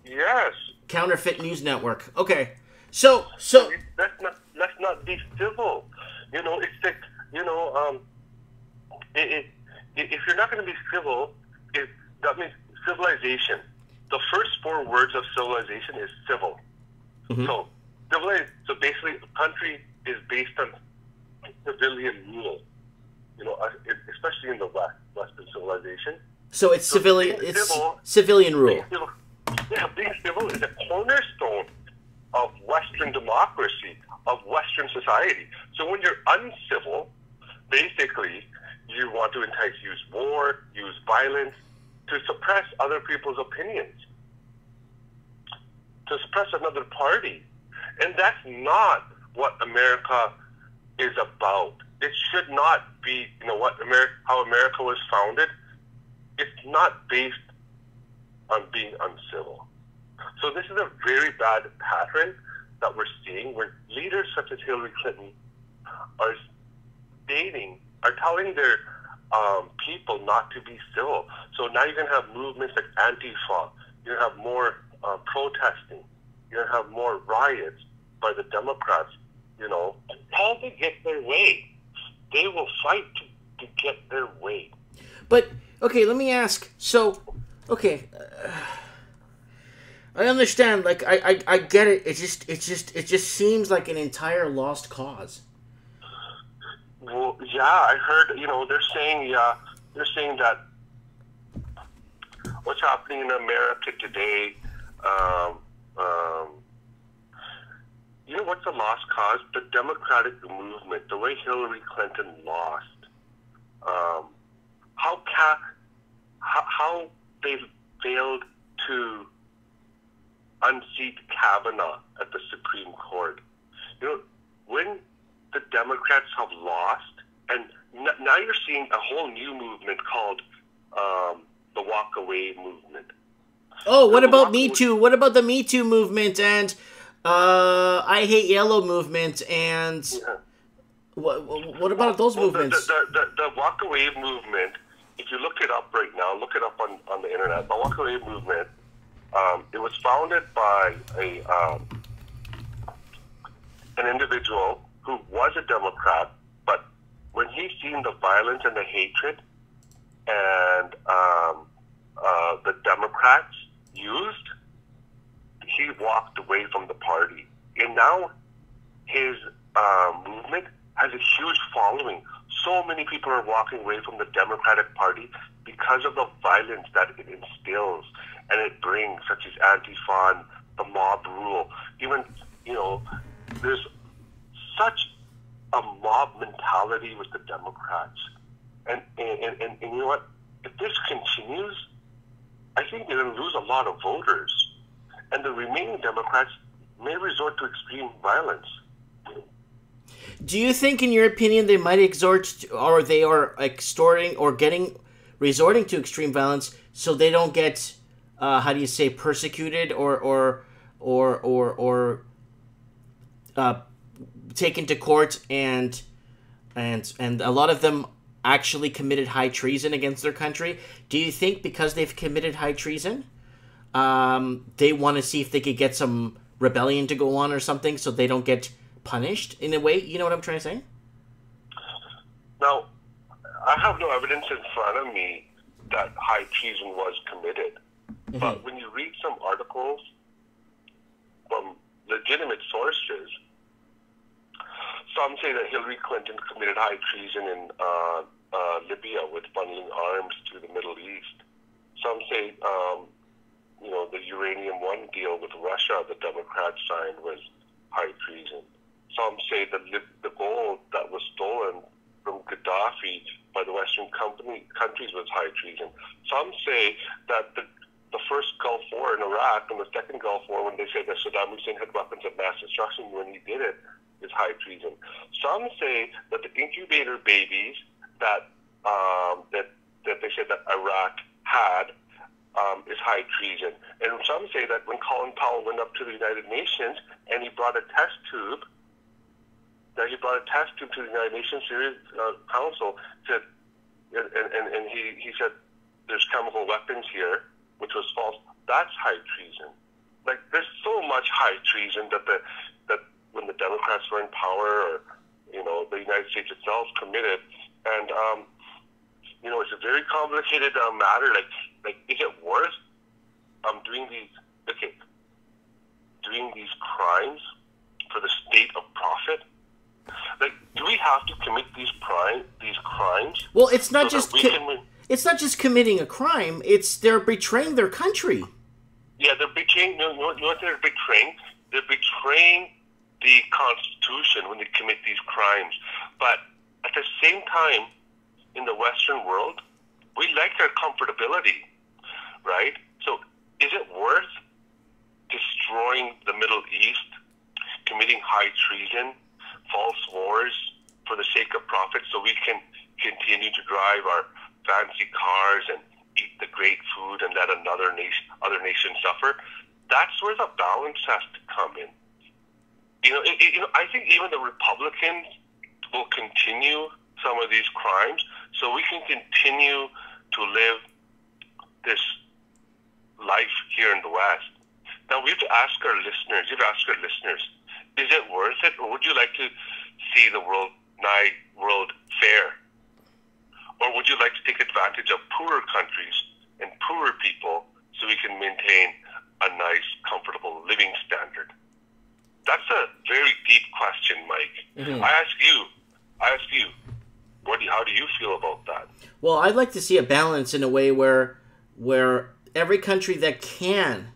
Yes. Counterfeit News Network. Okay. So let's not be civil. It's like, if you're not going to be civil, that means civilization. The first 4 words of civilization is civil. Mm-hmm. So basically, a country is based on civilian rule. Especially in the Western civilization. So it's civilian. It's civilian rule. Being civil is a cornerstone of Western democracy, of Western society. So when you're uncivil, basically, you want to use war, use violence to suppress other people's opinions, to suppress another party. And that's not what America is about. It should not be, how America was founded. It's not based on being uncivil. So this is a very bad pattern that we're seeing where leaders such as Hillary Clinton are telling their people not to be civil. So now you're going to have movements like ANTIFA. You're going to have more protesting. You're going to have more riots by the Democrats. How they get their way. They will fight to get their way. But, okay, let me ask. So, okay, I understand. Like, I get it. It just seems like an entire lost cause. Well, yeah, I heard. They're saying that what's happening in America today. What's a lost cause? The Democratic movement, the way Hillary Clinton lost. How they failed to unseat Kavanaugh at the Supreme Court. When the Democrats have lost, and now you're seeing a whole new movement called the Walk Away movement. Oh, what about Me Too? What about the Me Too movement and I Hate Yellow movement and what about those movements? The Walk Away movement, if you look it up right now, look it up on the internet. The Walk Away movement, it was founded by an individual who was a Democrat, but when he seen the violence and the hatred and the Democrats used, he walked away from the party. And now his movement has a huge following. So many people are walking away from the Democratic Party because of the violence that it instills and it brings, such as Antifa and the mob rule. Even, there's such a mob mentality with the Democrats. And you know what? If this continues, I think they're going to lose a lot of voters. And the remaining Democrats may resort to extreme violence. Do you think, in your opinion, they might they are extorting or resorting to extreme violence so they don't get, persecuted or taken to court and a lot of them actually committed high treason against their country? Do you think because they've committed high treason, they want to see if they could get some rebellion to go on or something so they don't get punished in a way? You know what I'm trying to say? Now, I have no evidence in front of me that high treason was committed. Mm-hmm. But when you read some articles from legitimate sources, some say that Hillary Clinton committed high treason in Libya with funneling arms to the Middle East. Some say, the Uranium One deal with Russia the Democrats signed was high treason. Some say that the gold that was stolen from Gaddafi by the Western countries was high treason. Some say that the first Gulf War in Iraq and the second Gulf War, when they say that Saddam Hussein had weapons of mass destruction when he did it, is high treason. Some say that the incubator babies that they said that Iraq had is high treason. And some say that when Colin Powell went up to the United Nations and he brought a test tube, to the United Nations Council, and he said there's chemical weapons here, which was false. That's high treason. Like, there's so much high treason that when the Democrats were in power, or the United States itself committed, and it's a very complicated matter. Like, is it worth doing these crimes for the state of profit? Like, do we have to commit these crimes? Well, it's not it's not just committing a crime. It's they're betraying their country. Yeah, they're betraying. What they're betraying? They're betraying the Constitution when they commit these crimes. But at the same time, in the Western world, we like our comfortability, right? So, is it worth destroying the Middle East, committing high treason, false wars for the sake of profit, so we can continue to drive our fancy cars and eat the great food and let other nations suffer? That's where the balance has to come in. I think even the Republicans will continue some of these crimes, so we can continue to live this life here in the West. Now we have to ask our listeners. Is it worth it, or would you like to see the world fair, or would you like to take advantage of poorer countries and poorer people so we can maintain a nice, comfortable living standard? That's a very deep question, Mike. Mm-hmm. I ask you, how do you feel about that? Well, I'd like to see a balance in a way where every country that can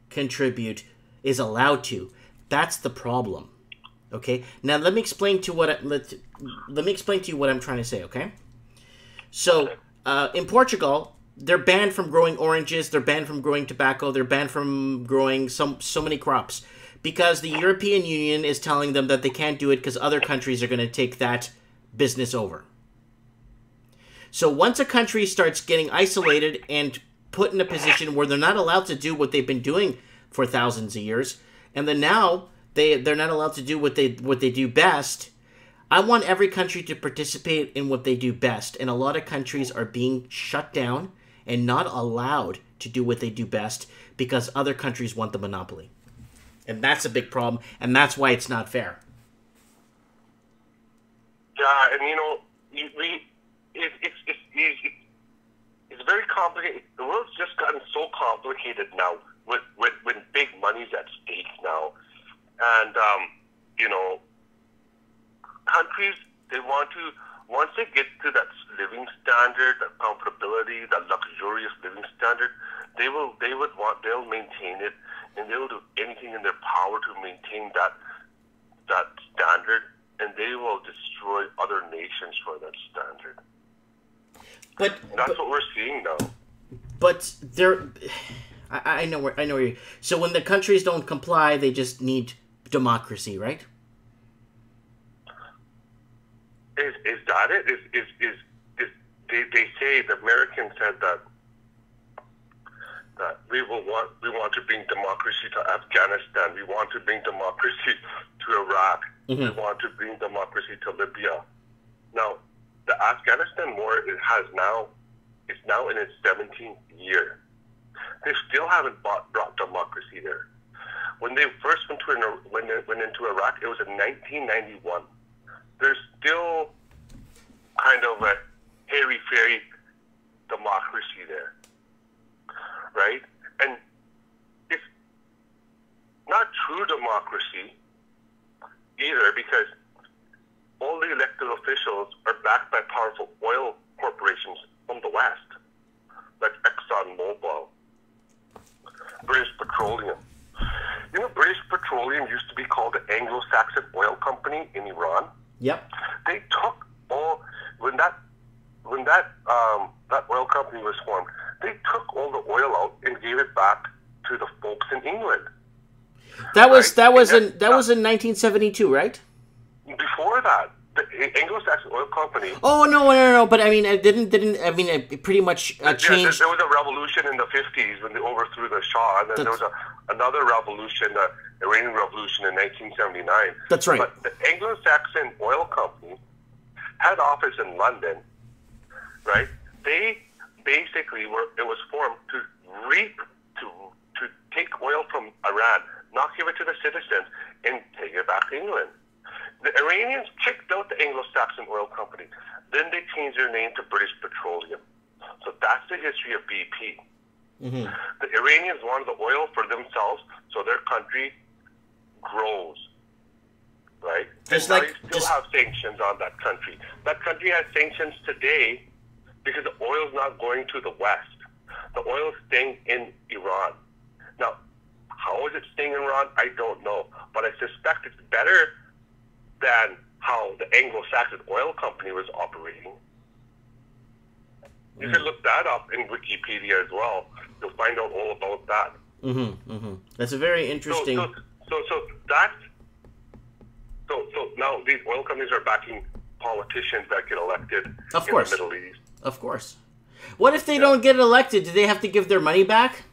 contribute is allowed to. That's the problem. Okay. Now let me explain to you what I'm trying to say. Okay. So in Portugal, they're banned from growing oranges. They're banned from growing tobacco. They're banned from growing so many crops because the European Union is telling them that they can't do it because other countries are going to take that business over. So once a country starts getting isolated and put in a position where they're not allowed to do what they've been doing for thousands of years, and then now they're not allowed to do what they do best, I want every country to participate in what they do best. And a lot of countries are being shut down and not allowed to do what they do best because other countries want the monopoly. And that's a big problem, and that's why it's not fair. Yeah, and it's very complicated. The world's just gotten so complicated now with big money's at stake now. And, countries, they want to, once they get to that living standard, that comfortability, that luxurious living standard, they'll maintain it, and they'll do anything in their power to maintain that standard, and they will destroy other nations for that standard. And that's what we're seeing now. But I know where you. So when the countries don't comply, they just need democracy, right? Is that it? They say the Americans said that we want to bring democracy to Afghanistan. We want to bring democracy to Iraq. Mm-hmm. We want to bring democracy to Libya. Now, the Afghanistan war is now in its 17th year. They still haven't brought democracy there. When they first went into Iraq, it was in 1991. There's still kind of a hairy-fairy democracy there, right? And it's not true democracy either, because all the elected officials are backed by powerful oil corporations from the West, like ExxonMobil, British Petroleum. British Petroleum used to be called the Anglo-Saxon Oil Company in Iran. Yep. They took when that oil company was formed, they took all the oil out and gave it back to the folks in England. That was in 1972, right? Before that, the Anglo-Saxon Oil Company. Oh no! But I mean, it pretty much changed. There was a revolution in the 50s when they overthrew the Shah, and then there was another revolution, the Iranian Revolution in 1979. That's right. But the Anglo-Saxon Oil Company had office in London, right? They basically it was formed to take oil from Iran, not give it to the citizens, and take it back to England. The Iranians kicked out the Anglo-Saxon Oil Company. Then they changed their name to British Petroleum. So that's the history of BP. Mm-hmm. The Iranians wanted the oil for themselves, so their country grows, right? And now you still have sanctions on that country. That country has sanctions today because the oil is not going to the West. The oil is staying in Iran. Now, how is it staying in Iran? I don't know. But I suspect it's better than how the Anglo-Saxon Oil Company was operating. You can look that up in Wikipedia as well. You'll find out all about that. That's a very interesting. So now these oil companies are backing politicians that get elected in the Middle East. Of course. What if they don't get elected? Do they have to give their money back?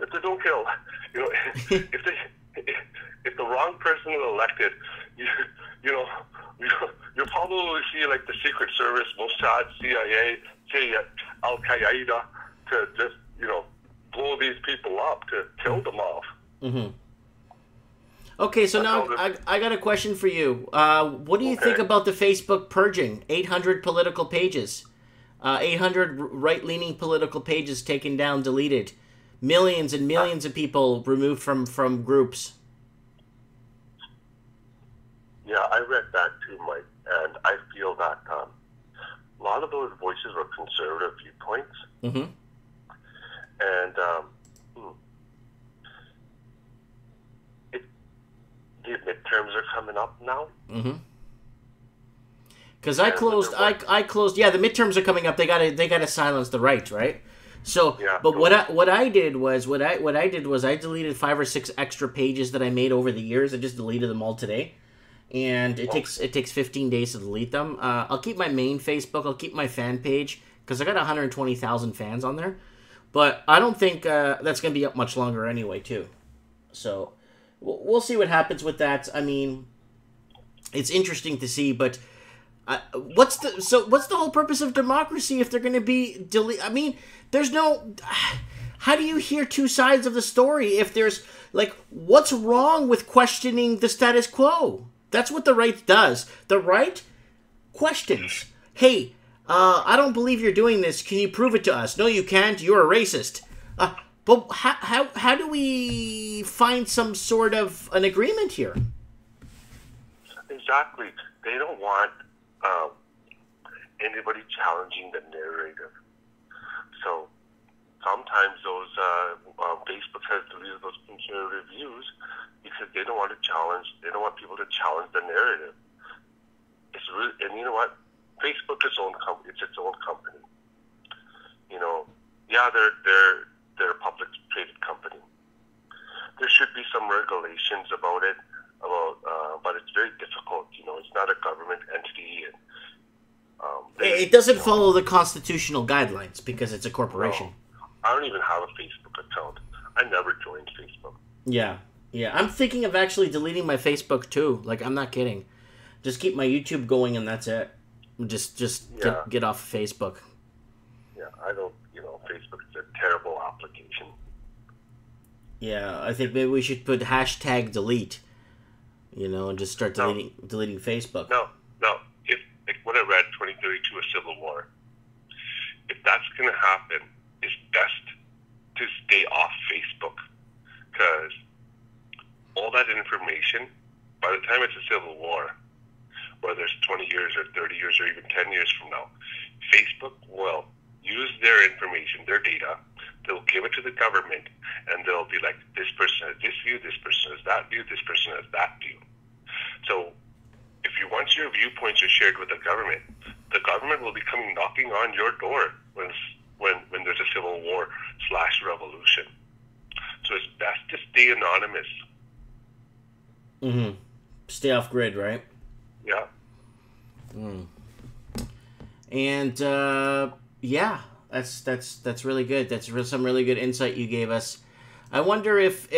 If they don't kill, if if the wrong person is elected, you know, you'll probably see like the Secret Service, Mossad, CIA, Al Qaeda to just blow these people up, to kill them off. Mm-hmm. Okay, so now I got a question for you. What do you think about the Facebook purging? 800 political pages. 800 right-leaning political pages taken down, deleted. Millions and millions of people removed from groups. Yeah, I read that too, Mike, and I feel that a lot of those voices were conservative viewpoints. Mm-hmm. And the midterms are coming up now. Mm-hmm. Because I closed. Yeah, the midterms are coming up. They gotta silence the right? So, yeah, but what I did was I deleted 5 or 6 extra pages that I made over the years. I just deleted them all today, and it takes 15 days to delete them. I'll keep my main Facebook. I'll keep my fan page because I got 120,000 fans on there, but I don't think that's gonna be up much longer anyway, too. So we'll see what happens with that. I mean, it's interesting to see, but. What's the whole purpose of democracy if they're going to be I mean, there's no. How do you hear two sides of the story if there's what's wrong with questioning the status quo? That's what the right does. The right questions. Hey, I don't believe you're doing this. Can you prove it to us? No, you can't. You're a racist. But how do we find some sort of an agreement here? Exactly. They don't want anybody challenging the narrative. So sometimes those Facebook has deleted those conservative views because they don't want to challenge. They don't want people to challenge the narrative. It's really, and you know what? Facebook is its own company. It's its own company. Yeah, they're a public traded company. There should be some regulations about it. But it's very difficult. It's not a government entity, and it doesn't follow the constitutional guidelines because it's a corporation. No, I don't even have a Facebook account. I never joined Facebook. Yeah. I'm thinking of actually deleting my Facebook too. I'm not kidding. Just keep my YouTube going, and that's it. Just get off of Facebook. Yeah, I don't. Facebook is a terrible application. Yeah, I think maybe we should put #delete. And just start deleting Facebook. No. If what I read, 2032, a civil war. If that's going to happen, it's best to stay off Facebook, because all that information, by the time it's a civil war, whether it's 20 years or 30 years or even 10 years from now, Facebook will use their information, their data. They'll give it to the government, and they'll be like, this person has this view, this person has that view, this person has that view. So once your viewpoints are shared with the government will be coming knocking on your door when there's a civil war / revolution. So it's best to stay anonymous. Mm-hmm. Stay off grid, right? Yeah. And yeah, that's really good. That's some really good insight you gave us. I wonder if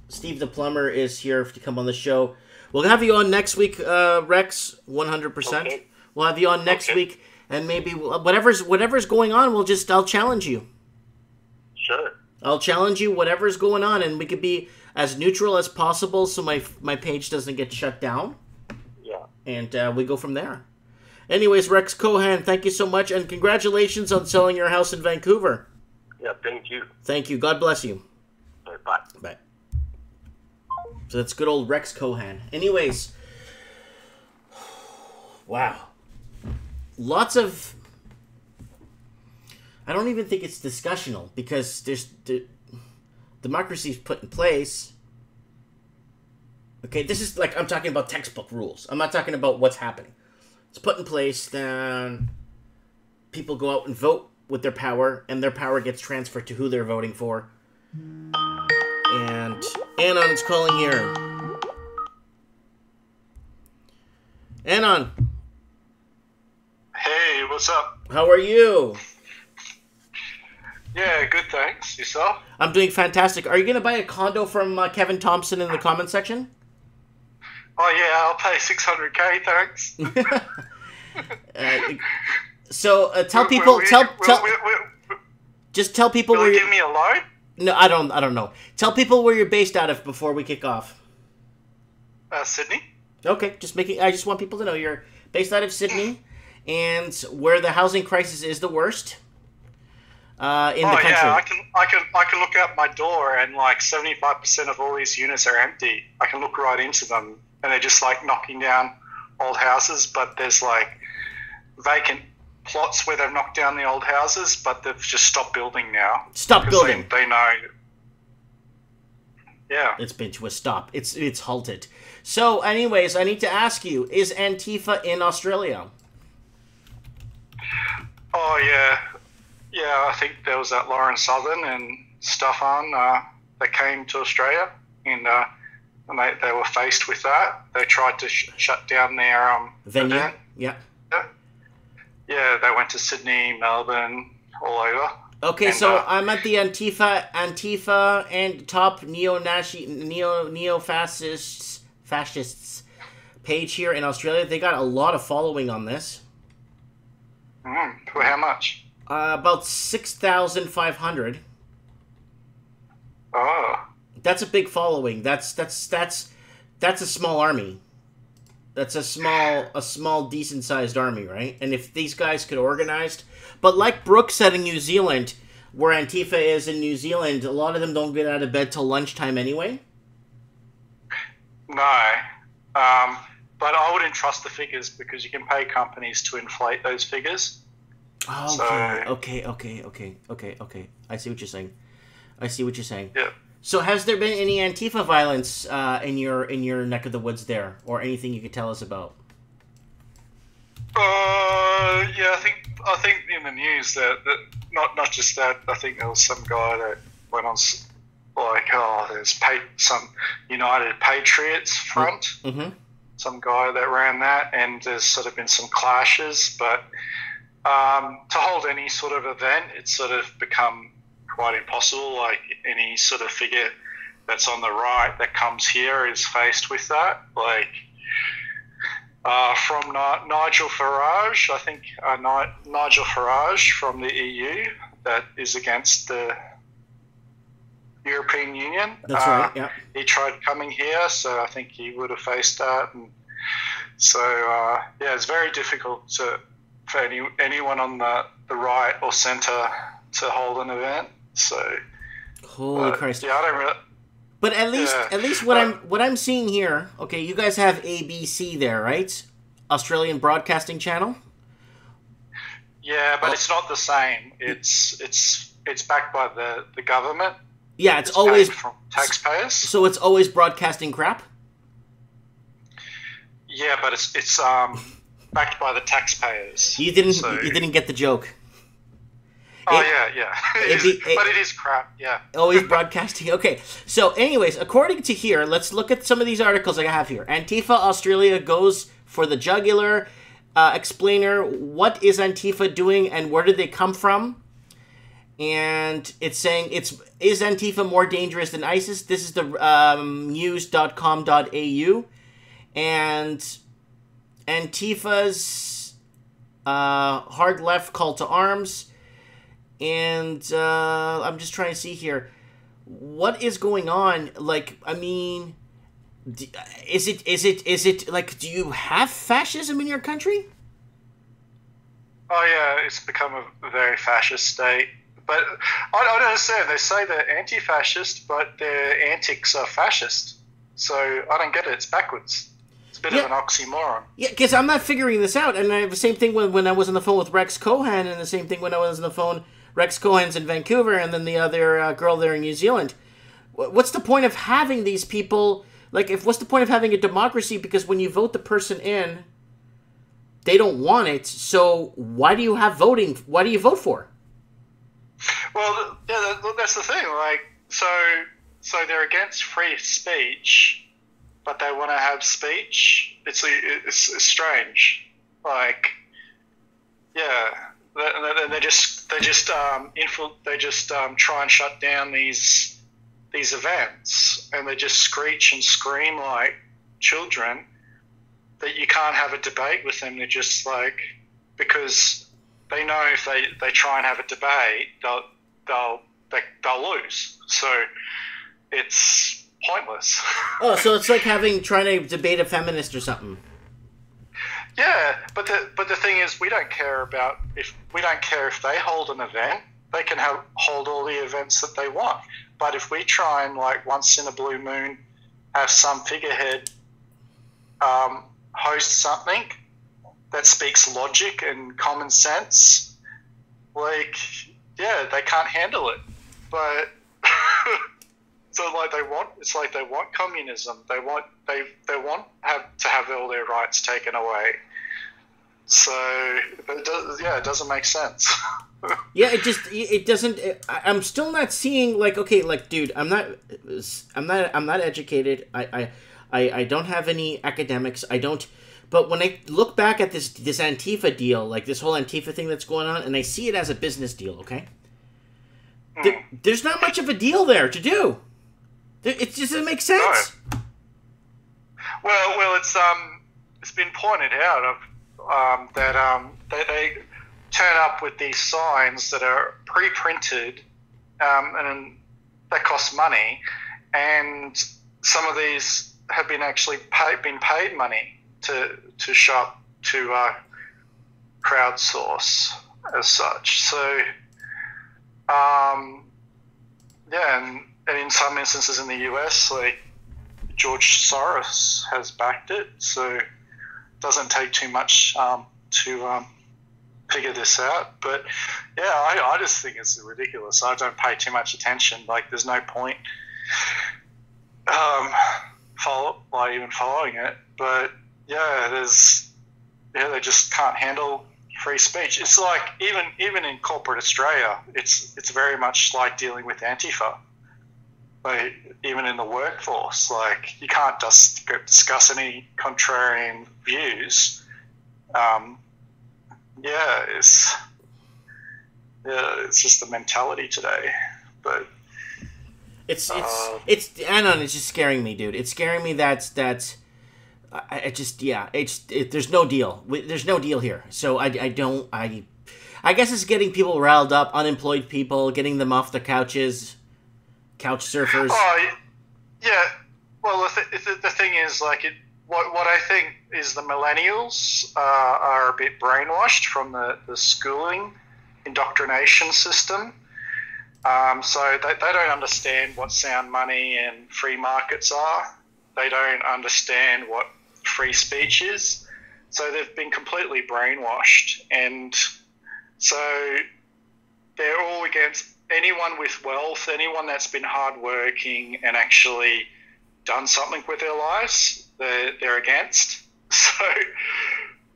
Steve the Plumber is here to come on the show. We'll have you on next week, Rex, 100%. Okay. We'll have you on next week, and maybe whatever's going on, I'll challenge you. Sure. I'll challenge you, whatever's going on, and we could be as neutral as possible so my page doesn't get shut down. Yeah. And we go from there. Anyways, Rex Cohan, thank you so much, and congratulations on selling your house in Vancouver. Yeah, thank you. Thank you. God bless you. Bye. Bye. So that's good old Rex Cohan. Anyways, wow. Lots of... I don't even think it's discussional because democracy is put in place. Okay, this is I'm talking about textbook rules. I'm not talking about what's happening. It's put in place, then people go out and vote with their power, and their power gets transferred to who they're voting for. And Anon is calling here. Anon. Hey, what's up? How are you? Yeah, good, thanks. Yourself? I'm doing fantastic. Are you going to buy a condo from Kevin Thompson in the comment section? Oh, yeah, I'll pay 600K, thanks. Tell people, just tell people will where you you give me a loan? No, I don't know. Tell people where you're based out of before we kick off. Sydney. Okay, I just want people to know you're based out of Sydney, and where the housing crisis is the worst in the country. Yeah, I can look out my door and like 75% of all these units are empty. I can look right into them, and they're just like knocking down old houses, but there's like vacant plots where they've knocked down the old houses, but they've just stopped building now. Stop building. They know. Yeah. It's been to a stop. It's halted. So, anyways, I need to ask you: is Antifa in Australia? Oh yeah. I think there was that Lauren Southern and Stefan that came to Australia, and they were faced with that. They tried to shut down their venue. Event. Yeah. Yeah, they went to Sydney, Melbourne, all over. Okay, and, so I'm at the Antifa and top fascists page here in Australia. They got a lot of following on this. For how much? About 6,500. Oh. That's a big following. That's a small army. That's a small decent sized army, right? And if these guys could organize, but like Brooke said in New Zealand, where Antifa is in New Zealand, a lot of them don't get out of bed till lunchtime anyway. No, but I wouldn't trust the figures because you can pay companies to inflate those figures. Okay. I see what you're saying. Yeah. So has there been any Antifa violence in your neck of the woods there, or anything you could tell us about? Yeah, I think in the news that not just that. I think there was some guy that went on there's some United Patriots Front. Mm-hmm. Some guy that ran that, and there's sort of been some clashes, but to hold any sort of event, it's sort of become quite impossible. Like any sort of figure that's on the right that comes here is faced with that. Like from Nigel Farage, I think Nigel Farage from the EU that is against the European Union. That's right. Yeah. He tried coming here, so I think he would have faced that. And so it's very difficult for anyone on the right or centre to hold an event. So, holy Christ! Yeah, I don't really. But at least what I'm seeing here. Okay, you guys have ABC there, right? Australian Broadcasting Channel. Yeah, but it's not the same. It's backed by the government. Yeah, it's always from taxpayers. So it's always broadcasting crap. Yeah, but it's backed by the taxpayers. You didn't get the joke. Oh, yeah. But it is crap, yeah. Always broadcasting. Okay, so anyways, according to here, let's look at some of these articles I have here. Antifa Australia goes for the jugular. Explainer, what is Antifa doing and where did they come from? And it's saying, is Antifa more dangerous than ISIS? This is the news.com.au. And Antifa's hard left call to arms. And I'm just trying to see here, what is going on? Like, I mean, is it like, do you have fascism in your country? Oh yeah, it's become a very fascist state. But I don't understand. They say they're anti-fascist, but their antics are fascist. So I don't get it. It's backwards. It's a bit of an oxymoron. Yeah, because I'm not figuring this out. And the same thing when I was on the phone with Rex Cohen, and the same thing when I was on the phone. Rex Cohen's in Vancouver, and then the other girl there in New Zealand. What's the point of having these people? Like, what's the point of having a democracy? Because when you vote the person in, they don't want it. So why do you have voting? Why do you vote for? Well, yeah, that's the thing. Like, so they're against free speech, but they want to have speech. It's strange. Like, yeah. and they just try and shut down these events, and they just screech and scream like children that you can't have a debate with them. They're just like, because they know if they try and have a debate, they'll lose. So it's pointless. Oh, so it's like trying to debate a feminist or something. Yeah, but the thing is, we don't care if they hold an event. They can hold all the events that they want. But if we try and, like, once in a blue moon have some figurehead host something that speaks logic and common sense, like, yeah, they can't handle it. But so, like, they want communism. They want to have all their rights taken away. So, it doesn't make sense. Yeah, it doesn't. I'm still not seeing, like, okay, like, dude, I'm not educated. I don't have any academics. I don't. But when I look back at this Antifa deal, like this whole Antifa thing that's going on, and I see it as a business deal, okay? There's not much of a deal there to do. It just doesn't make sense. No. Well, it's been pointed out that they turn up with these signs that are pre-printed, and that cost money, and some of these have been paid money to shop to crowdsource as such. So and in some instances in the US, like George Soros has backed it, so it doesn't take too much to figure this out. But yeah, I just think it's ridiculous. I don't pay too much attention. Like, there's no point even following it. But yeah, they just can't handle free speech. It's like even in corporate Australia, it's very much like dealing with Antifa. Like, even in the workforce, like, you can't just discuss any contrarian views. It's just the mentality today. But it's Anon. It's just scaring me, dude. It's scaring me that there's no deal. There's no deal here. So I guess it's getting people riled up, unemployed people, getting them off their couches, couch surfers. Oh, yeah. Well, the thing is, like, what I think is the millennials are a bit brainwashed from the schooling indoctrination system. So they don't understand what sound money and free markets are. They don't understand what free speech is. So they've been completely brainwashed. And so they're all against anyone with wealth, anyone that's been hardworking and actually done something with their lives, they're against. So,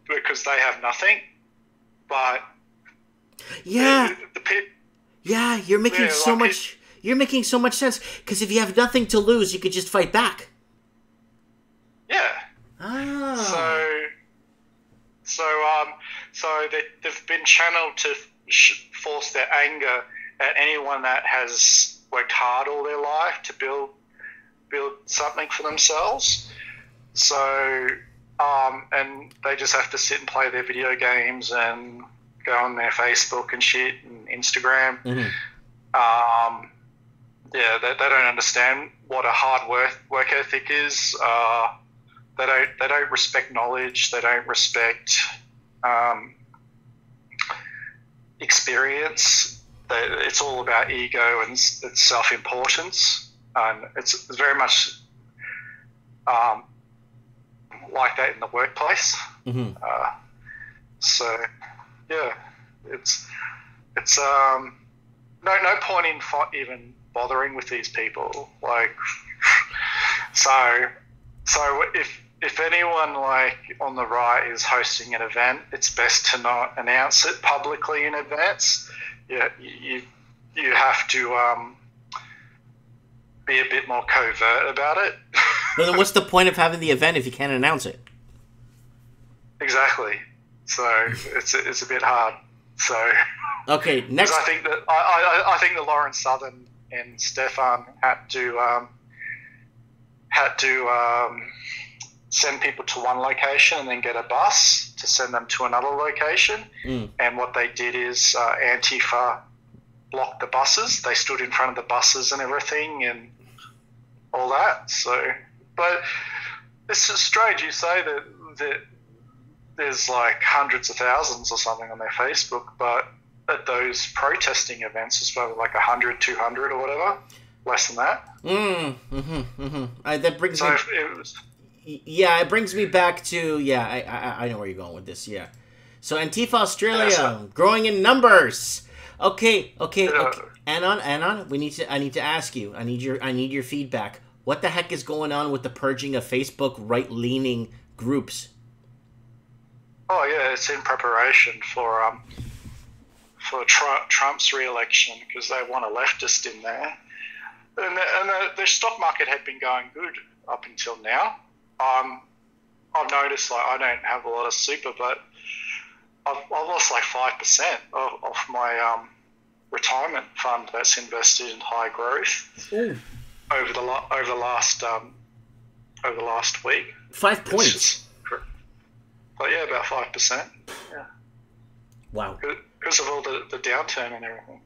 because they have nothing. But yeah, you're making so much. You're making so much sense, because if you have nothing to lose, you could just fight back. Yeah. Oh. So they've been channeled to force their anger at anyone that has worked hard all their life to build something for themselves. So, and they just have to sit and play their video games and go on their Facebook and shit and Instagram. Mm-hmm. They don't understand what a hard work ethic is. They don't respect knowledge. They don't respect experience. It's all about ego and it's self-importance. And it's very much like that in the workplace. Mm-hmm. So yeah, it's no point in even bothering with these people. Like, so if anyone, like, on the right is hosting an event, it's best to not announce it publicly in advance. Yeah, you have to be a bit more covert about it. But then what's the point of having the event if you can't announce it? Exactly. So it's a bit hard. So Okay, next. I think that I think that Lauren Southern and Stefan had to send people to one location and then get a bus to send them to another location. And what they did is Antifa blocked the buses. They stood in front of the buses and everything and all that. So, but it's just strange. You say that there's like hundreds of thousands or something on their Facebook, but at those protesting events, it's probably like 100, 200 or whatever, less than that. That brings So me. it was, Yeah, it brings me back to I know where you're going with this. Yeah, so Antifa Australia growing in numbers. Okay. Anon, I need to ask you. I need your feedback. What the heck is going on with the purging of Facebook right-leaning groups? oh yeah, it's in preparation for Trump's re-election because they want a leftist in there, and the stock market had been going good up until now. I've noticed like I don't have a lot of super, but I've lost like 5% of my retirement fund that's invested in high growth over the last week. 5 points. But yeah, about 5%. Yeah. Wow. Because of all the downturn and everything.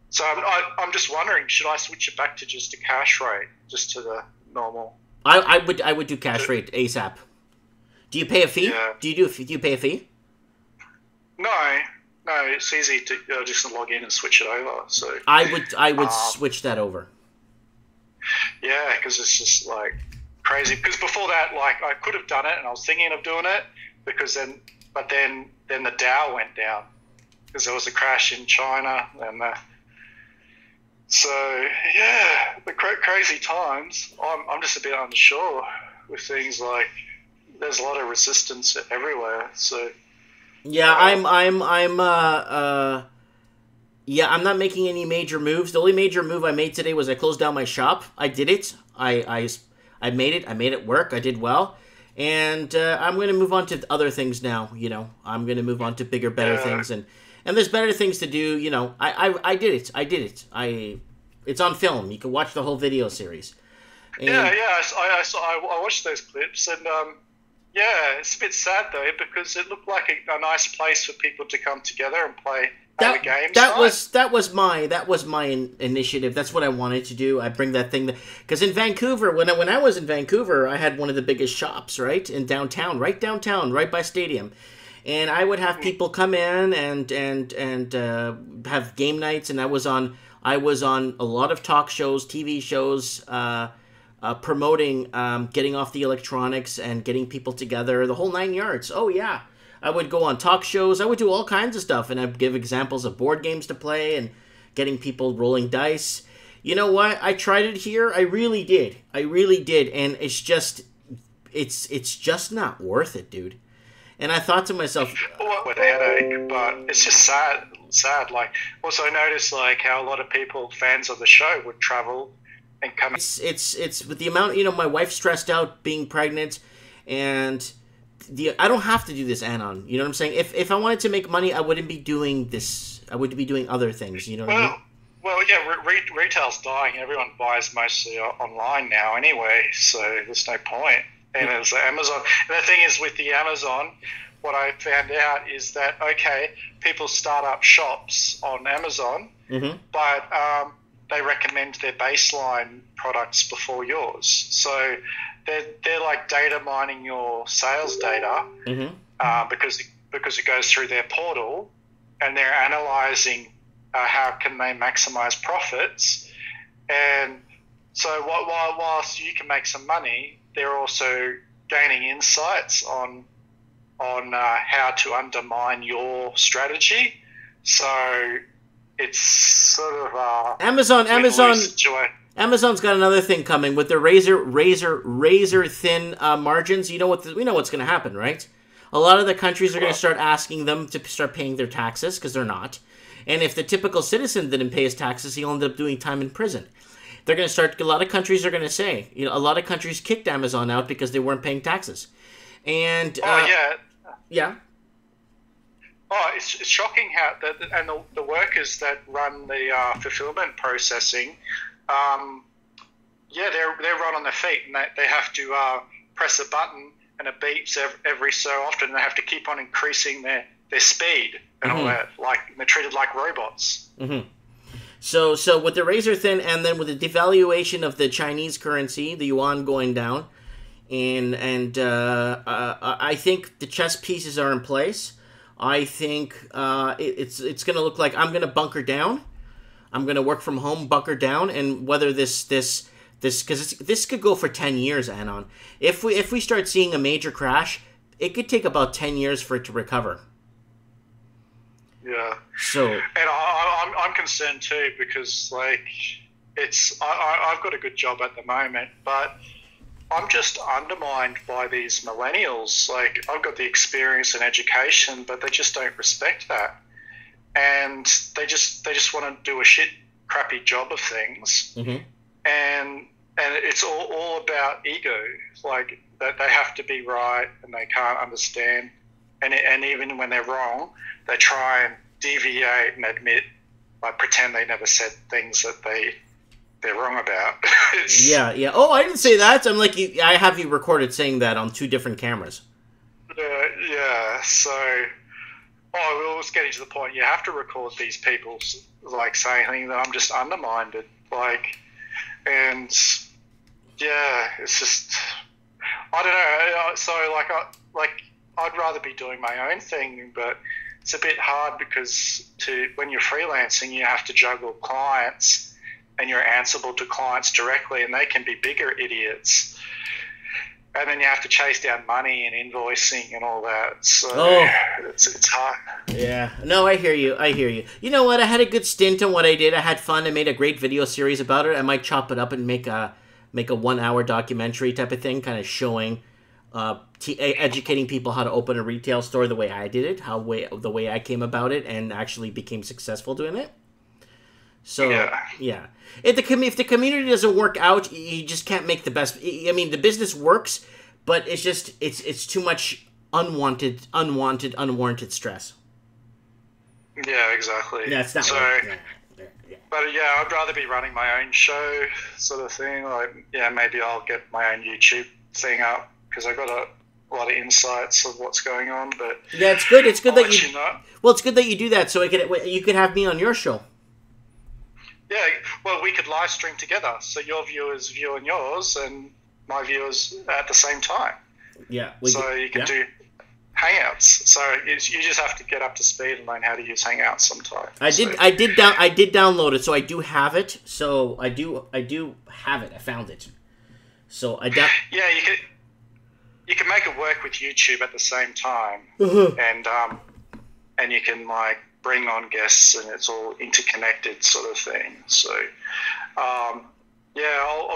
So I'm just wondering, should I switch it back to just a cash rate, just to the normal? I would do cash rate ASAP. Do you pay a fee? Yeah. Do you pay a fee? No, it's easy to just log in and switch it over. So I would switch that over. yeah, because it's just like crazy. Because before that, like I could have done it, and I was thinking of doing it, because then the Dow went down because there was a crash in China, and so yeah, the crazy times. I'm just a bit unsure with things like there's a lot of resistance everywhere. So yeah, I'm not making any major moves. The only major move I made today was I closed down my shop. I did it. I made it. I made it work. I did well. And I'm going to move on to other things now, you know. I'm going to move on to bigger, better things. And there's better things to do, you know. I did it. It's on film. You can watch the whole video series. And I watched those clips, and yeah, it's a bit sad though, because it looked like a nice place for people to come together and play games. That was my initiative. That's what I wanted to do. I bring that thing because in Vancouver, when I was in Vancouver, I had one of the biggest shops right downtown, right by Stadium, and I would have people come in and have game nights, and I was on a lot of talk shows, TV shows, promoting getting off the electronics and getting people together, the whole 9 yards. Oh yeah. I would go on talk shows. I would do all kinds of stuff, and I'd give examples of board games to play and getting people rolling dice. You know what? I tried it here. I really did, and it's just not worth it, dude. And I thought to myself, with a headache, but it's just sad. Like, also I noticed like how a lot of people, fans of the show, would travel and come. It's with the amount, you know, my wife's stressed out being pregnant, and I don't have to do this anon. You know what I'm saying? If I wanted to make money, I wouldn't be doing this. I would be doing other things. You know what I mean? Well, yeah, retail's dying. Everyone buys mostly online now anyway, so there's no point. And it's Amazon. And the thing is, with the Amazon, what I found out is that, okay, people start up shops on Amazon, but they recommend their baseline products before yours. So they're like data mining your sales data because it goes through their portal, and they're analyzing how can they maximize profits. And so whilst you can make some money, they're also gaining insights on how to undermine your strategy. So it's sort of Amazon's got another thing coming with the razor thin margins. We know what's going to happen, right? A lot of the countries are going to start asking them to start paying their taxes because they're not. And if the typical citizen didn't pay his taxes, he'll end up doing time in prison. They're going to start. A lot of countries are going to say, a lot of countries kicked Amazon out because they weren't paying taxes. And yeah. Oh, it's shocking how the workers that run the fulfillment processing, they're right on their feet, and they have to press a button and it beeps every so often, and they have to keep on increasing their speed and all that. Like they're treated like robots. Mm-hmm. So with the razor thin, and then with the devaluation of the Chinese currency, the yuan going down, and I think the chess pieces are in place. I think it's going to look like I'm going to bunker down. I'm going to work from home, bunker down, and whether this because this could go for 10 years, Anon. If we start seeing a major crash, it could take about 10 years for it to recover. Yeah. So. And I'm concerned too, because like I've got a good job at the moment, but I'm just undermined by these millennials. Like, I've got the experience and education, but they just don't respect that, and they just want to do a crappy job of things, and it's all about ego. Like that they have to be right, and they can't understand, and even when they're wrong, they try and deviate and admit, like pretend they never said things that they're wrong about. Yeah. Oh, I didn't say that. I'm like, I have you recorded saying that on 2 different cameras. Yeah. So, we're always getting to the point. You have to record these people like saying that I'm just undermined. Like, and yeah, it's just, I don't know. So I'd rather be doing my own thing, but it's a bit hard because when you're freelancing, you have to juggle clients. And you're answerable to clients directly, and they can be bigger idiots. And then you have to chase down money and invoicing and all that. So it's hard. Yeah. No, I hear you. You know what? I had a good stint on what I did. I had fun. I made a great video series about it. I might chop it up and make a 1-hour documentary type of thing, kind of showing, educating people how to open a retail store the way I did it, the way I came about it, and actually became successful doing it. So yeah. If the community doesn't work out, you just can't make the best. I mean, the business works, but it's just it's too much unwarranted stress. Yeah, exactly. Yeah, it's not. So, yeah. But yeah, I'd rather be running my own show, sort of thing. Like, yeah, maybe I'll get my own YouTube thing up because I got a lot of insights of what's going on. But yeah, it's good. It's good that you. Know. Well, it's good that you do that, so you could have me on your show. Yeah, well, we could live stream together, so your viewers view on yours and my viewers at the same time. Yeah. You can do Hangouts. So you just have to get up to speed and learn how to use Hangouts sometime. I did download it, so I do have it. So I do have it. I found it. So yeah, you can make it work with YouTube at the same time, and you can like bring on guests, and it's all interconnected sort of thing. So, I'll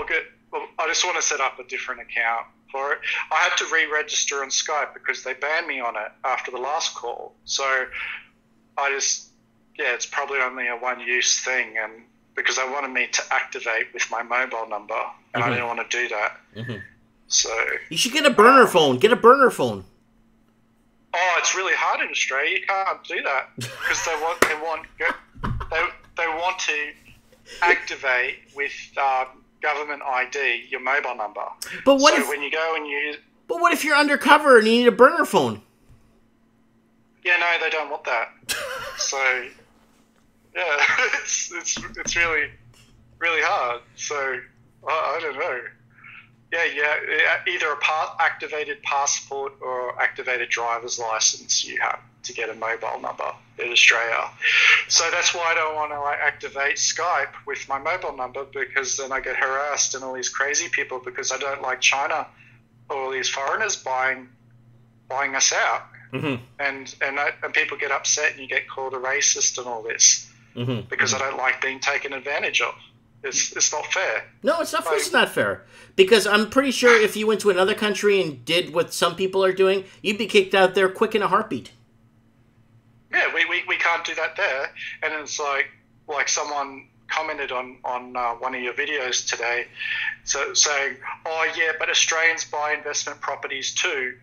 get. Well, I just want to set up a different account for it. I had to re-register on Skype because they banned me on it after the last call. So, it's probably only a one-use thing, and because they wanted me to activate with my mobile number, and I didn't want to do that. So you should get a burner phone. Get a burner phone. Oh, it's really hard in Australia. You can't do that because they want to activate with government ID your mobile number. But what when you go and use? But what if you're undercover and you need a burner phone? Yeah, no, they don't want that. So yeah, it's really really hard. So I don't know. Yeah, either a activated passport or activated driver's license. You have to get a mobile number in Australia. So that's why I don't want to activate Skype with my mobile number, because then I get harassed and all these crazy people, because I don't like China or all these foreigners buying us out. And people get upset and you get called a racist and all this because I don't like being taken advantage of. It's not fair. No, it's not. It's not fair, because I'm pretty sure if you went to another country and did what some people are doing, you'd be kicked out there quick in a heartbeat. Yeah, we can't do that there. And it's like someone commented on one of your videos today, so saying, "Oh yeah, but Australians buy investment properties too."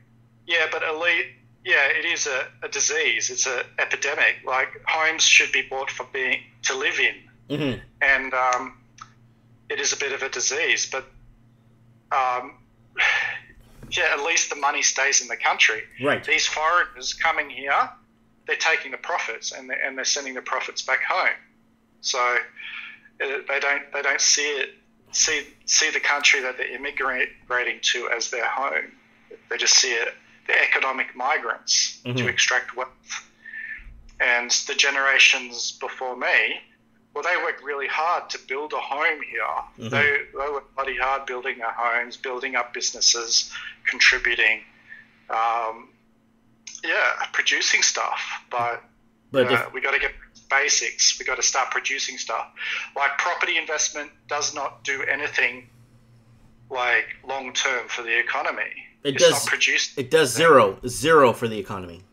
Yeah, but elite yeah, it is a disease. It's an epidemic. Like, homes should be bought to live in, Mm-hmm. and it is a bit of a disease. But yeah, at least the money stays in the country. Right. These foreigners coming here, they're taking the profits and they're sending the profits back home. So they don't see the country that they're immigrating to as their home. They just see it. They're economic migrants Mm-hmm. to extract wealth. And the generations before me, well, they worked really hard to build a home here. Mm-hmm. They worked bloody hard building their homes, building up businesses, contributing, producing stuff. But we got to get basics. We got to start producing stuff. Like, property investment does not do anything like long term for the economy. It's not produced. It does zero for the economy.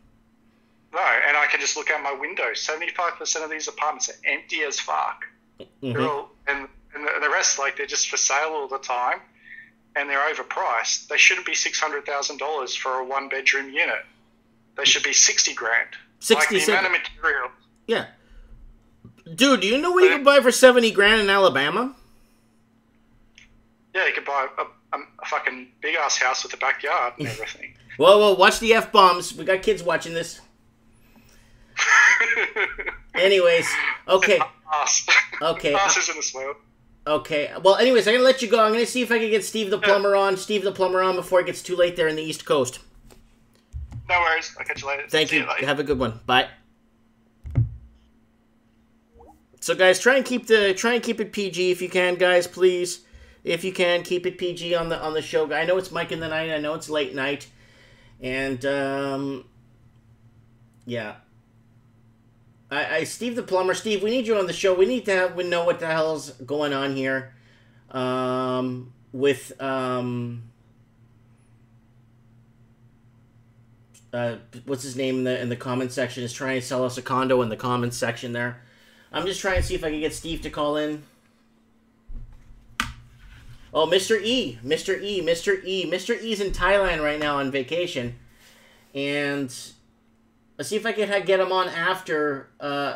No, and I can just look out my window. 75% of these apartments are empty as fuck. Mm-hmm. They're all, and the rest, like, they're just for sale all the time, and they're overpriced. They shouldn't be $600,000 for a one-bedroom unit. They should be $60,000. 60, like, the amount of material. Yeah. Dude, do you know what you can buy for $70,000 in Alabama? Yeah, you could buy a fucking big-ass house with a backyard and everything. Well, watch the F-bombs. We got kids watching this. Anyways, okay. Okay. Asses in the world. Okay. Well, anyways, I'm going to let you go. I'm going to see if I can get Steve the plumber on. Steve the plumber on before it gets too late there in the East Coast. No worries. I'll catch you later. Thank you. Have a good one. Bye. So, guys, try and keep it PG if you can, guys, please. If you can, keep it PG on the show. I know it's Mike in the night. I know it's late night. And, yeah. Steve the plumber. Steve, we need you on the show. We need to know what the hell's going on here. With, what's his name in the comment section is trying to sell us a condo in the comments section there. I'm just trying to see if I can get Steve to call in. Oh, Mr. E. Mr. E's in Thailand right now on vacation. And let's see if I can get him on after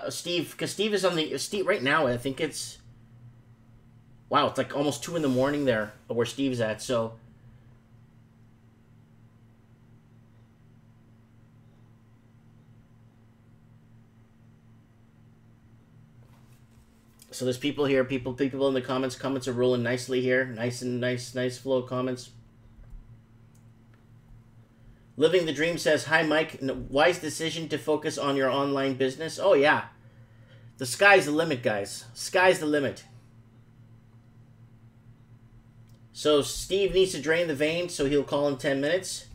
Steve, because Steve is on the right now. I think it's it's like almost 2 a.m. there where Steve's at. So there's people here, people in the comments. Comments are rolling nicely here, nice flow of comments. Living the Dream says, "Hi, Mike. Wise decision to focus on your online business." Oh, yeah. The sky's the limit, guys. Sky's the limit. So Steve needs to drain the vein, so he'll call in 10 minutes.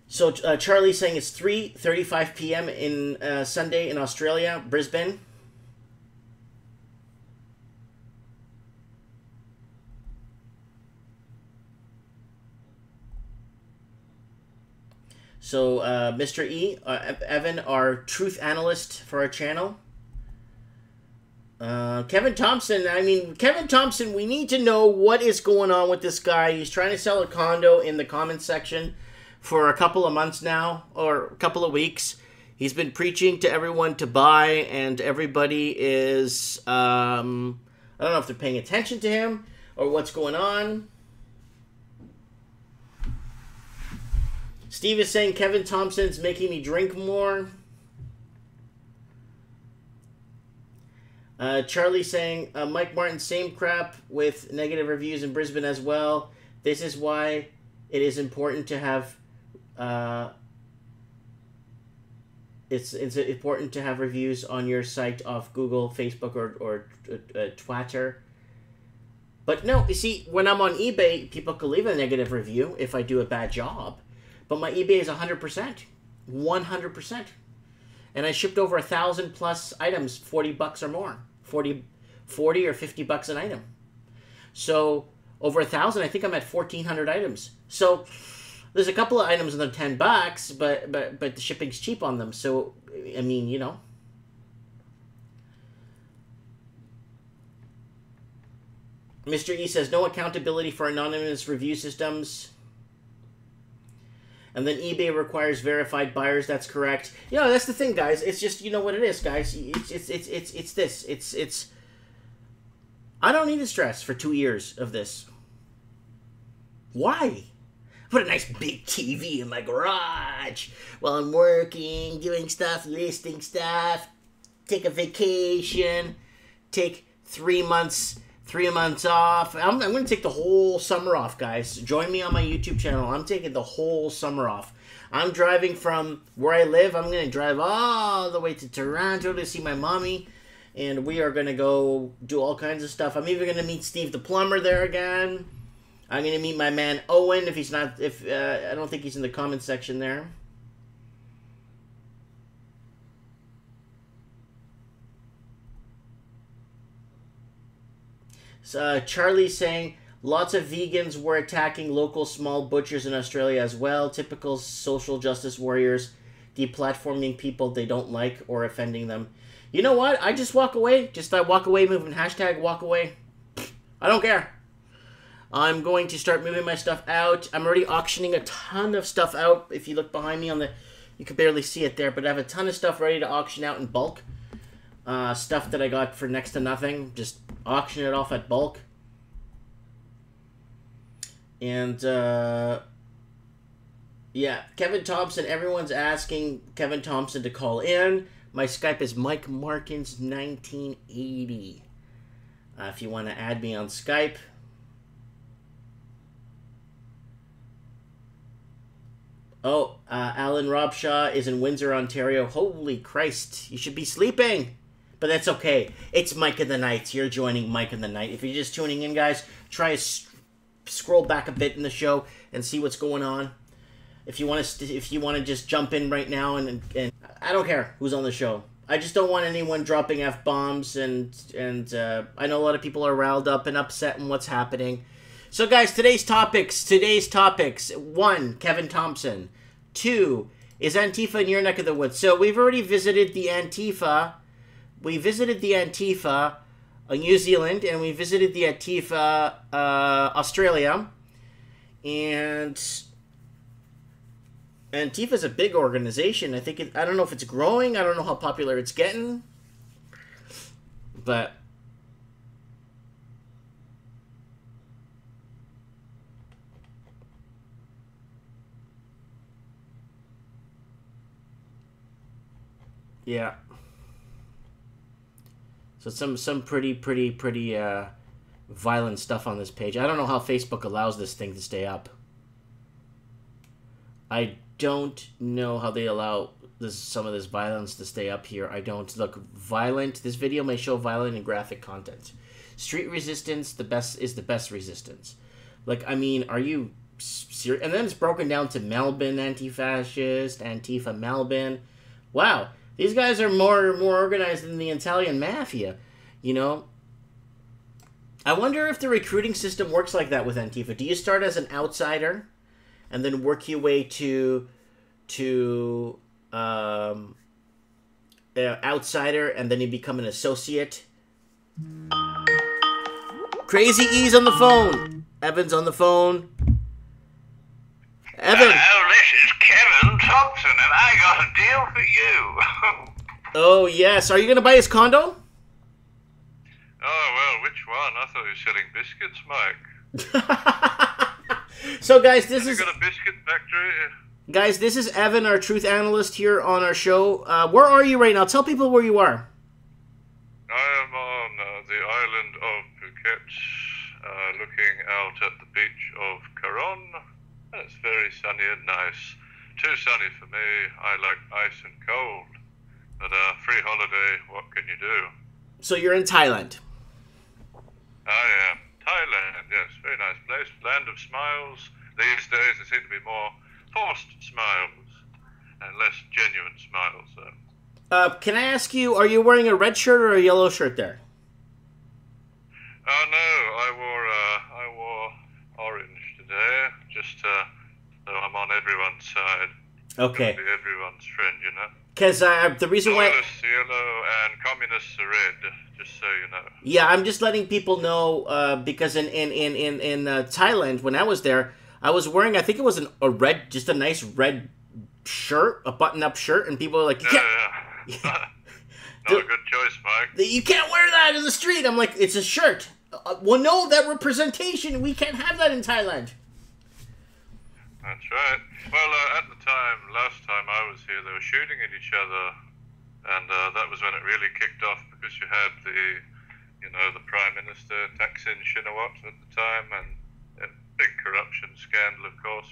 So Charlie's saying it's 3:35 p.m. in Sunday in Australia, Brisbane. So, Mr. E, Evan, our truth analyst for our channel. Kevin Thompson, we need to know what is going on with this guy. He's trying to sell a condo in the comments section for a couple of months now, or a couple of weeks. He's been preaching to everyone to buy, and everybody is, I don't know if they're paying attention to him or what's going on. Steve is saying Kevin Thompson's making me drink more. Charlie saying Mike Martin, same crap with negative reviews in Brisbane as well. This is why it is important to have it's important to have reviews on your site off Google, Facebook, or Twitter. But no, you see, when I'm on eBay, people can leave a negative review if I do a bad job. But my eBay is 100%. 100%. And I shipped over 1,000 plus items, $40 or more. 40 or $50 an item. So over 1,000, I think I'm at 1,400 items. So there's a couple of items that are $10, but the shipping's cheap on them. So I mean, you know. Mr. E says no accountability for anonymous review systems. And then eBay requires verified buyers. That's correct. You know, that's the thing, guys. It's just, you know what it is, guys. It's this. I don't need to stress for 2 years of this. Why? Put a nice big TV in my garage while I'm working, doing stuff, listing stuff, take a vacation, take 3 months off. I'm going to take the whole summer off, guys. Join me on my YouTube channel. I'm taking the whole summer off. I'm driving from where I live. I'm going to drive all the way to Toronto to see my mommy. And we are going to go do all kinds of stuff. I'm even going to meet Steve the plumber there again. I'm going to meet my man Owen if he's not, I don't think he's in the comment section there. So, Charlie's saying, lots of vegans were attacking local small butchers in Australia as well. Typical social justice warriors, deplatforming people they don't like or offending them. You know what? I just walk away. I walk away movement. Hashtag walk away. I don't care. I'm going to start moving my stuff out. I'm already auctioning a ton of stuff out. If you look behind me on the... You can barely see it there, but I have a ton of stuff ready to auction out in bulk. Stuff that I got for next to nothing. Just auction it off at bulk. And, yeah, Kevin Thompson. Everyone's asking Kevin Thompson to call in. My Skype is Mike Markins 1980. If you want to add me on Skype... Oh, Alan Robshaw is in Windsor, Ontario. Holy Christ, you should be sleeping. But that's okay. It's Mike in the Night. You're joining Mike in the Night. If you're just tuning in, guys, try to scroll back a bit in the show and see what's going on. If you want to just jump in right now, and I don't care who's on the show. I just don't want anyone dropping F-bombs, and I know a lot of people are riled up and upset in what's happening. So, guys, today's topics. 1, Kevin Thompson. 2, is Antifa in your neck of the woods? So, we've already visited the Antifa. We visited the Antifa New Zealand, and we visited the Antifa Australia. And Antifa's a big organization. I don't know if it's growing. I don't know how popular it's getting. But... yeah. So some pretty violent stuff on this page. I don't know how Facebook allows this thing to stay up. I don't know how they allow some of this violence to stay up here. I don't. Look, violent. This video may show violent and graphic content. Street resistance, the best resistance. Like, I mean, are you serious? And then it's broken down to Melbourne anti-fascist, Antifa Melbourne. Wow. These guys are more organized than the Italian mafia, you know? I wonder if the recruiting system works like that with Antifa. Do you start as an outsider and then work your way to outsider, and then you become an associate? Crazy E's on the phone. Evan's on the phone. Evan. Hello, this is Kevin Thompson, and I got a deal for you. Oh, yes. Are you going to buy his condo? Oh, well, which one? I thought you were selling biscuits, Mike. So, guys, this is... You got a biscuit factory? Guys, this is Evan, our truth analyst here on our show. Where are you right now? Tell people where you are. I am on the island of Phuket, looking out at the beach of Caron. It's very sunny and nice. Too sunny for me. I like ice and cold. But free holiday, what can you do? So you're in Thailand. I am. Thailand, yes. Very nice place. Land of smiles. These days there seem to be more forced smiles and less genuine smiles. Can I ask you, are you wearing a red shirt or a yellow shirt there? Oh, no. I wore orange today, just so I'm on everyone's side. Okay. Be everyone's friend, you know. Because the reason why... Loyalists yellow and communists are red, just so you know. Yeah, I'm just letting people know, because in Thailand, when I was there, I was wearing, I think it was a red, just a nice red shirt, a button-up shirt, and people are like, you can't, Not a good choice, Mike. you can't wear that in the street. I'm like, it's a shirt. Well, no, that representation, we can't have that in Thailand. That's right. Well, at the time, last time I was here, they were shooting at each other, and that was when it really kicked off, because you had the Prime Minister, Thaksin Shinawatra at the time, and a big corruption scandal, of course,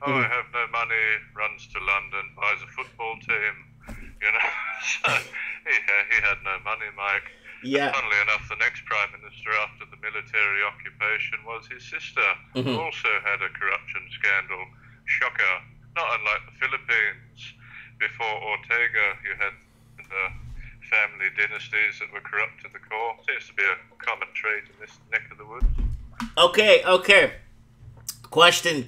Oh, I have no money, runs to London, buys a football team, So he had no money, Mike. Yeah. And funnily enough, the next Prime Minister after the military occupation was his sister, who also had a corruption scandal. Shocker. Not unlike the Philippines. Before Ortega, you had the family dynasties that were corrupt to the core. Seems to be a common trait in this neck of the woods. Okay. Question.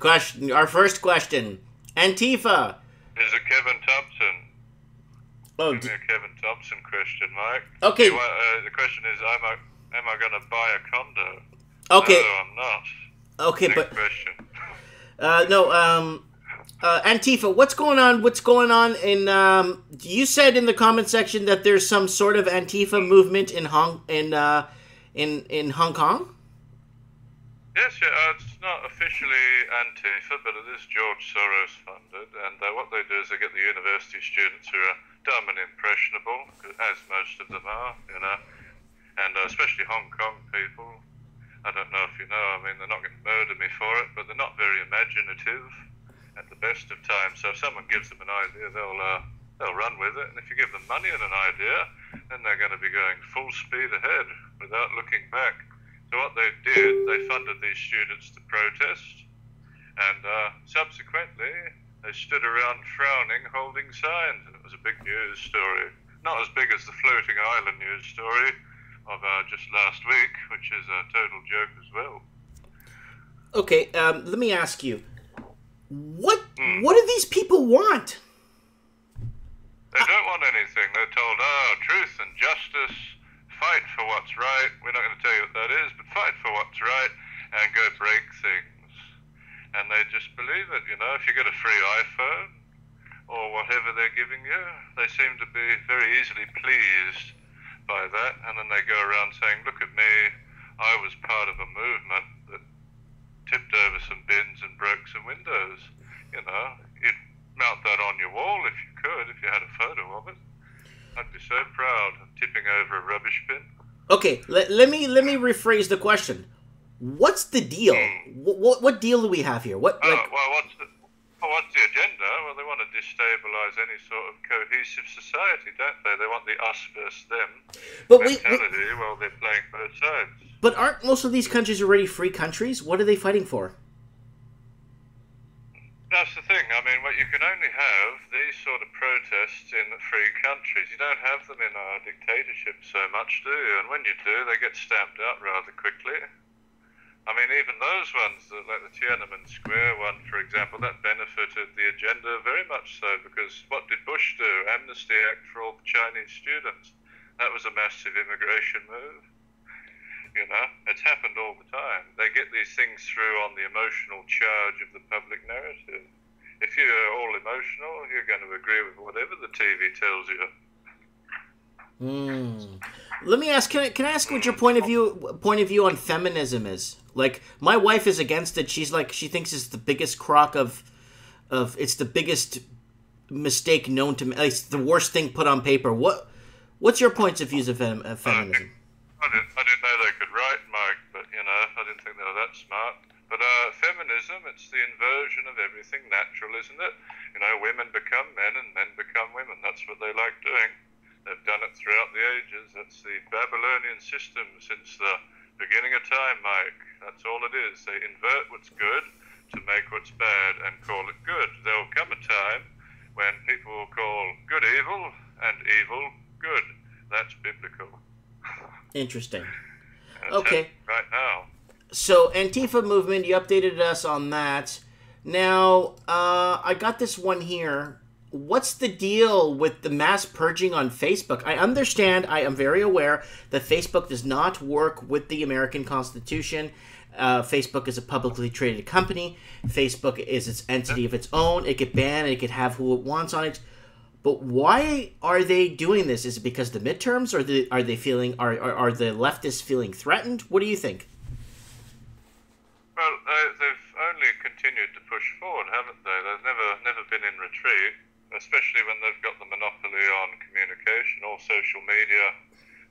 Our first question. Antifa. Is it Kevin Thompson? Oh, Give me a Kevin Thompson question, Mike. Okay. The question is, am I going to buy a condo? Okay. No, I'm not. Okay, Next but question. Antifa, what's going on? What's going on in? You said in the comment section that there's some sort of Antifa movement in Hong Kong. Yes, it's not officially Antifa, but it is George Soros funded, and what they do is they get the university students who are dumb and impressionable, as most of them are, and especially Hong Kong people. I don't know if you know, they're not going to murder me for it, but they're not very imaginative at the best of times. So if someone gives them an idea, they'll run with it, and if you give them money and an idea, then they're going to be going full speed ahead without looking back. So what they did, they funded these students to protest, and subsequently they stood around frowning, holding signs, and it was a big news story. Not as big as the floating island news story of just last week, which is a total joke as well. Okay, let me ask you, what do these people want? They don't want anything. They're told, truth and justice, fight for what's right. We're not going to tell you what that is, but fight for what's right and go break things. And they just believe it, If you get a free iPhone or whatever they're giving you, they seem to be very easily pleased by that. And then they go around saying, look at me, I was part of a movement that tipped over some bins and broke some windows. You'd mount that on your wall if you could, if you had a photo of it. I'd be so proud of tipping over a rubbish bin. Okay, let me rephrase the question. What's the deal? What deal do we have here? What's the agenda? Well, they want to destabilize any sort of cohesive society, don't they? They want the us versus them mentality. Well, they're playing both sides. But aren't most of these countries already free countries? What are they fighting for? That's the thing. You can only have these sort of protests in free countries. You don't have them in our dictatorship so much, do you? And when you do, they get stamped out rather quickly. Even those ones, like the Tiananmen Square one, for example, that benefited the agenda very much so, because what did Bush do? Amnesty Act for all the Chinese students. That was a massive immigration move. It's happened all the time. They get these things through on the emotional charge of the public narrative. If you're all emotional, you're going to agree with whatever the TV tells you. Let me ask. Can I ask what your point of view on feminism is? Like, my wife is against it. She thinks it's the biggest crock of it's the biggest mistake known to me. It's the worst thing put on paper. What's your points of views of feminism? I didn't know they could write, Mike, but I didn't think they were that smart. But feminism, it's the inversion of everything natural, isn't it? Women become men and men become women. That's what they like doing. They've done it throughout the ages. That's the Babylonian system since the beginning of time, Mike. That's all it is. They invert what's good to make what's bad and call it good. There will come a time when people will call good evil and evil good. That's biblical. Interesting. Okay. Right now. So, Antifa movement, you updated us on that. Now, I got this one here. what's the deal with the mass purging on Facebook? I understand, I am very aware that Facebook does not work with the American Constitution. Facebook is a publicly traded company. Facebook is its entity of its own. It could ban, it could have who it wants on it. But why are they doing this? Is it because of the midterms, or are the leftists feeling threatened? What do you think? Well, they've only continued to push forward, haven't they? They've never been in retreat, especially when they've got the monopoly on communication. All social media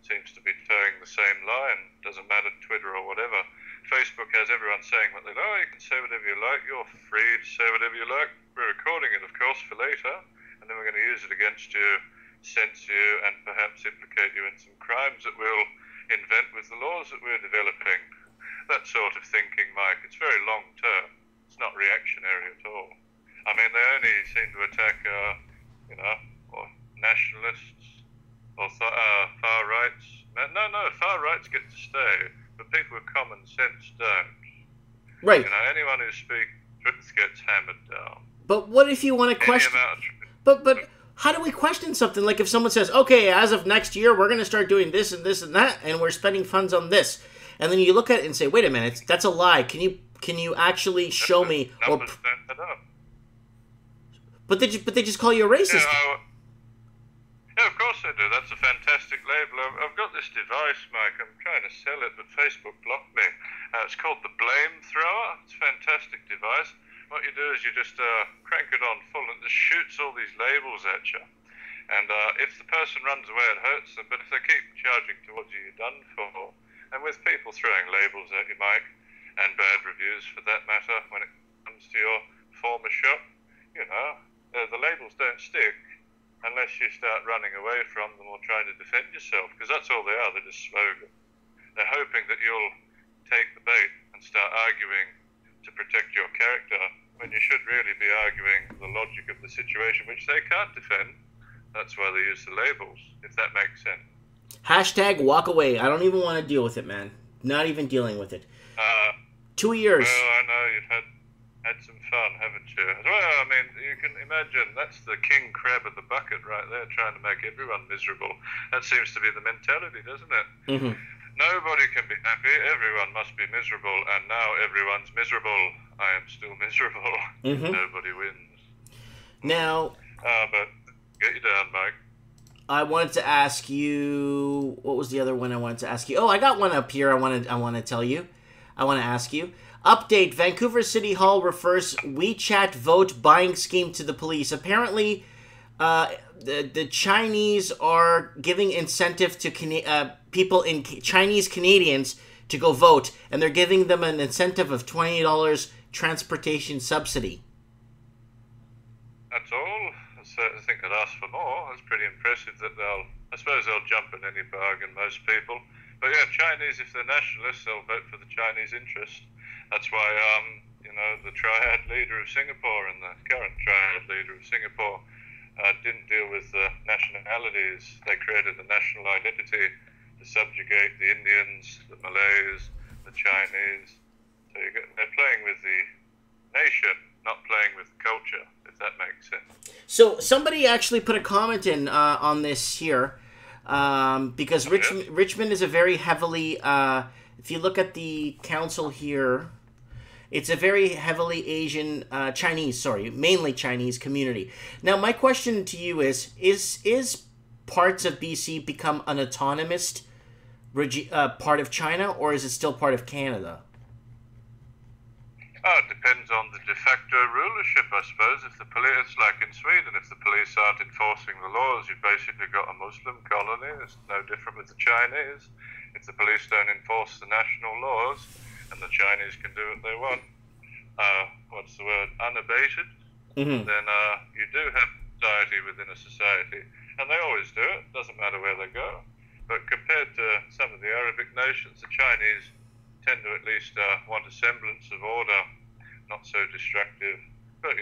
seems to be towing the same line. Doesn't matter, Twitter or whatever. Facebook has everyone saying what they like. Oh, you can say whatever you like. You're free to say whatever you like. We're recording it, of course, for later. And then we're going to use it against you, censor you, and perhaps implicate you in some crimes that we'll invent with the laws that we're developing. That sort of thinking, Mike, it's very long term. It's not reactionary at all. I mean, they only seem to attack, or nationalists or far rights. No, far rights get to stay, but people with common sense don't. Right. Anyone who speaks truth gets hammered down. But what if you want to question? But how do we question something like if someone says, okay, as of next year, we're going to start doing this and this and that, and we're spending funds on this. And then you look at it and say, "Wait a minute, that's a lie. Can you actually show me?" Or, but they just call you a racist. Yeah, of course they do. That's a fantastic label. I've got this device, Mike. I'm trying to sell it, but Facebook blocked me. It's called the Blame Thrower. It's a fantastic device. What you do is you just crank it on full and it just shoots all these labels at you. And if the person runs away, it hurts them. But if they keep charging towards you, you're done for. And with people throwing labels at you, Mike, and bad reviews for that matter, when it comes to your former shop, the labels don't stick unless you start running away from them or trying to defend yourself, because that's all they are. They're just slogan. They're hoping that you'll take the bait and start arguing to protect your character, when you should really be arguing the logic of the situation, which they can't defend. That's why they use the labels, if that makes sense. Hashtag walk away. I don't even want to deal with it, man. Not even dealing with it. 2 years. Well, I know you've had some fun, haven't you? Well, I mean, you can imagine that's the king crab of the bucket right there, trying to make everyone miserable. That seems to be the mentality, doesn't it? Mm-hmm. Nobody can be happy. Everyone must be miserable, and now everyone's miserable. I am still miserable. Mm-hmm. Nobody wins. Now, but get you down, Mike. I wanted to ask you, what was the other one I wanted to ask you? Oh, I got one up here I want to tell you. I want to ask you. Update, Vancouver City Hall refers WeChat vote buying scheme to the police. Apparently, the Chinese are giving incentive to people in Chinese Canadians to go vote, and they're giving them an incentive of $20 transportation subsidy. That's all? I think I'd ask for more. It's pretty impressive that I suppose they'll jump at any bargain, most people. But yeah, Chinese, if they're nationalists, they'll vote for the Chinese interest. That's why, the triad leader of Singapore and the current triad leader of Singapore didn't deal with nationalities. They created a national identity to subjugate the Indians, the Malays, the Chinese. So they're playing with the nation, not playing with the culture, if that makes sense. So somebody actually put a comment in on this here, because Richmond is a very heavily, if you look at the council here, it's a very heavily Asian, mainly Chinese community. Now, my question to you is parts of BC become an autonomous part of China, or is it still part of Canada? Oh, it depends on the de facto rulership, I suppose. If the police, it's like in Sweden, if the police aren't enforcing the laws, you've basically got a Muslim colony. It's no different with the Chinese. If the police don't enforce the national laws, and the Chinese can do what they want, unabated, mm-hmm. then you do have society within a society. And they always do it. Doesn't matter where they go. But compared to some of the Arabic nations, the Chinese tend to at least want a semblance of order, not so destructive. But,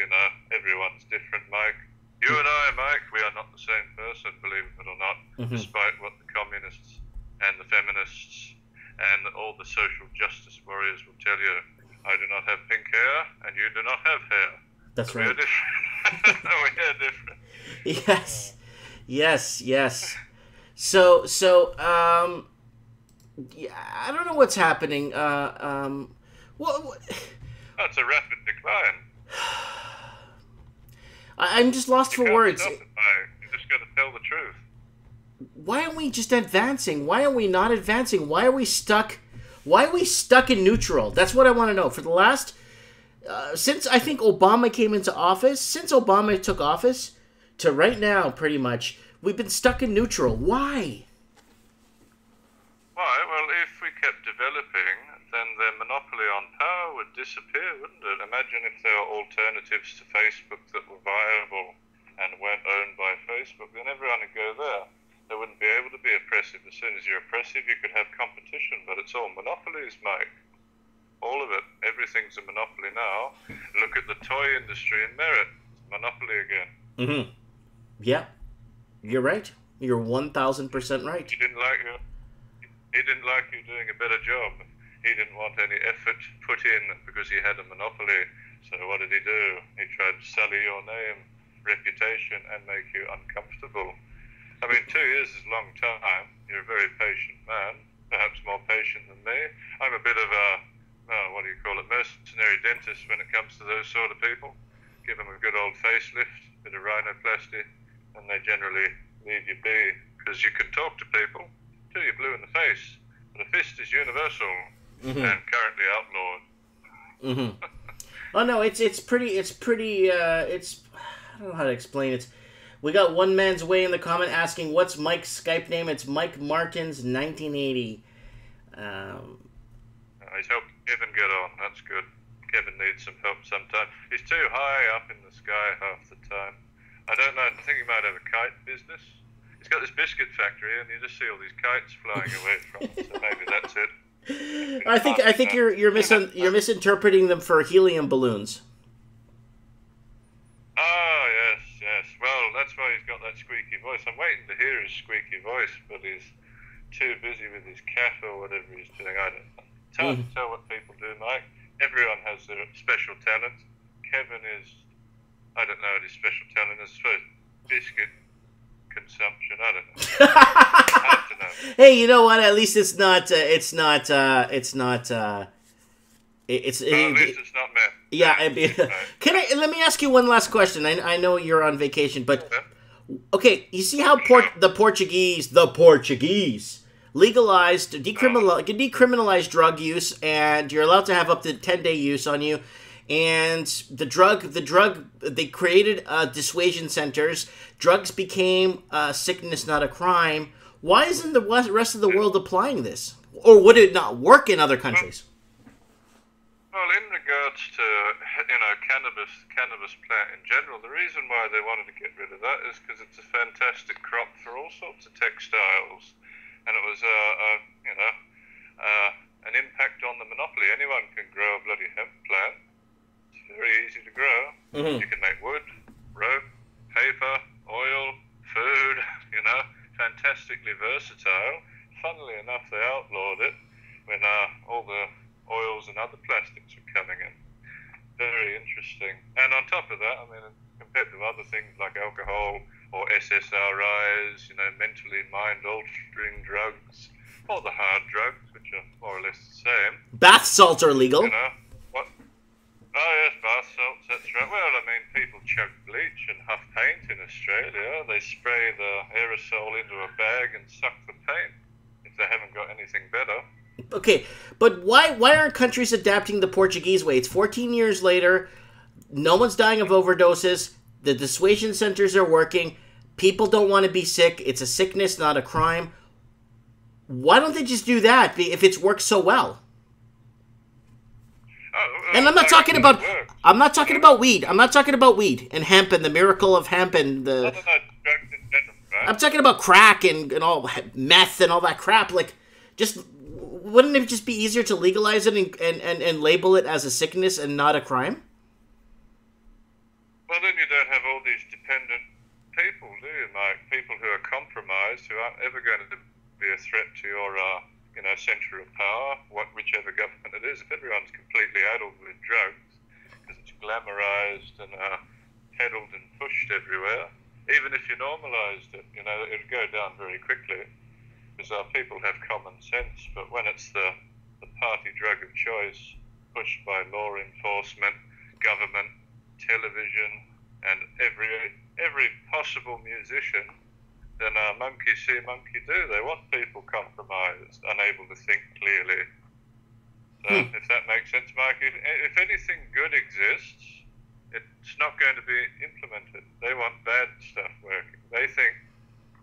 everyone's different, Mike. You and I, Mike, we are not the same person, believe it or not, mm-hmm. despite what the communists and the feminists and all the social justice warriors will tell you. I do not have pink hair, and you do not have hair. That's so right. We are different. We are different. Yes, yes. So, yeah, I don't know what's happening. What? That's a rapid decline. I'm just lost You for can't words. stop it, mate. You just got to tell the truth. Why aren't we just advancing? Why are we not advancing? Why are we stuck? Why are we stuck in neutral? That's what I want to know. For the last, since I think Obama came into office, since Obama took office, to right now, pretty much, we've been stuck in neutral. Why? Why? Well, if we kept developing, then their monopoly on power would disappear, wouldn't it? Imagine if there were alternatives to Facebook that were viable and weren't owned by Facebook, then everyone would go there. They wouldn't be able to be oppressive. As soon as you're oppressive, you could have competition, but it's all monopolies, mate. All of it. Everything's a monopoly now. Look at the toy industry in Merit. It's a monopoly again. Mm-hmm. Yeah. You're right. You're 1,000% right. He didn't like you doing a better job. He didn't want any effort put in because he had a monopoly. So what did he do? He tried to sully your name, reputation, and make you uncomfortable. I mean, 2 years is a long time. You're a very patient man, perhaps more patient than me. I'm a bit of a, mercenary dentist when it comes to those sort of people. Give them a good old facelift, a bit of rhinoplasty, and they generally leave you be because you can talk to people till you're blue in the face. But a fist is universal and currently outlawed. Oh no, it's I don't know how to explain it. We got One Man's Way in the comment asking, what's Mike's Skype name? It's Mike Martins 1980. He's helped Kevin get on. That's good. Kevin needs some help sometime. He's too high up in the sky half the time. I don't know. I think he might have a kite business. He's got this biscuit factory, and you just see all these kites flying away from it. So maybe that's it. I think you're misinterpreting them for helium balloons. Oh, yes. Well, that's why he's got that squeaky voice. I'm waiting to hear his squeaky voice, but he's too busy with his cat or whatever he's doing. I don't know. It's hard to tell what people do, Mike. Everyone has their special talent. Kevin is, I don't know what his special talent is. I suppose biscuit consumption. I don't know. Hard to know. Hey, you know what? At least it's not. Well, at least it's not meth. Yeah. Let me ask you one last question. I know you're on vacation, but okay. You see how the Portuguese legalized, decriminalized drug use, and you're allowed to have up to 10-day use on you. And the drug, they created dissuasion centers. Drugs became a sickness, not a crime. Why isn't the rest of the world applying this? Or would it not work in other countries? Well, in regards to, cannabis plant in general, the reason why they wanted to get rid of that is because it's a fantastic crop for all sorts of textiles. And it was an impact on the monopoly. Anyone can grow a bloody hemp plant. It's very easy to grow. You can make wood, rope, paper, oil, food, fantastically versatile. Funnily enough, they outlawed it when all the oils and other plastics were coming in. Very interesting. And on top of that, compared to other things like alcohol or SSRIs, mentally mind-altering drugs, or the hard drugs, which are more or less the same. Bath salts are legal. What? Oh yes, bath salts, that's right. Well, people chug bleach and huff paint in Australia. They spray the aerosol into a bag and suck the paint if they haven't got anything better. Okay, but why aren't countries adapting the Portuguese way? It's 14 years later. No one's dying of overdoses. The dissuasion centers are working. People don't want to be sick. It's a sickness, not a crime. Why don't they just do that if it's worked so well? And I'm not talking about weed. I'm not talking about weed and hemp and the miracle of hemp and the. I'm talking about crack and all meth and all that crap. Like, just wouldn't it just be easier to legalize it and label it as a sickness and not a crime? Well, then you don't have all these dependent people, do you, Mike? People who are compromised, who aren't ever going to be a threat to your, center of power, whichever government it is. If everyone's completely addled with drugs, because it's glamorized and peddled and pushed everywhere, even if you normalised it, you know, it would go down very quickly because our people have common sense. But when it's the party drug of choice pushed by law enforcement, government, television, and every possible musician, then monkey see, monkey do. They want people compromised, unable to think clearly. So if that makes sense, Mike, if anything good exists, it's not going to be implemented. They want bad stuff working. They think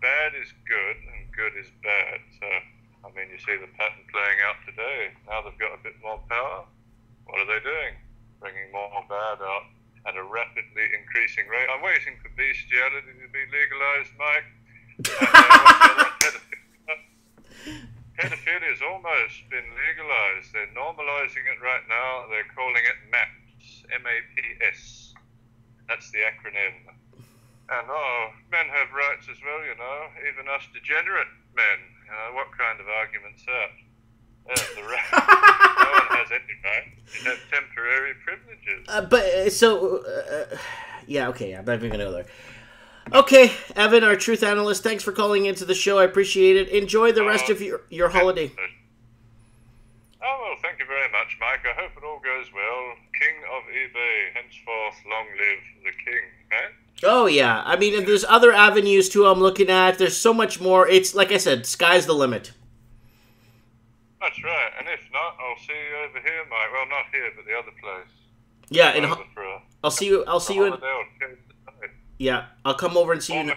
bad is good and good is bad. So, I mean, you see the pattern playing out today. Now they've got a bit more power. What are they doing? Bringing more bad out at a rapidly increasing rate. I'm waiting for bestiality to be legalized, Mike. Pedophilia has almost been legalized. They're normalizing it right now. They're calling it MAPS. MAPS. That's the acronym. And men have rights as well, you know, even us degenerate men. You know, what kind of argument's that? There's the right. No one has any right. You have temporary privileges. Yeah, okay, I'm not even going to go there. Okay, Evan, our truth analyst, thanks for calling into the show. I appreciate it. Enjoy the rest of your holiday. Oh, well, thank you very much, Mike. I hope it all goes well. King of eBay, henceforth, long live the king, eh? Oh, yeah. I mean, there's other avenues, too, I'm looking at. There's so much more. It's, like I said, sky's the limit. That's right. And if not, I'll see you over here, Mike. Well, not here, but the other place. Yeah, I'll see you in... Yeah, I'll come over and see you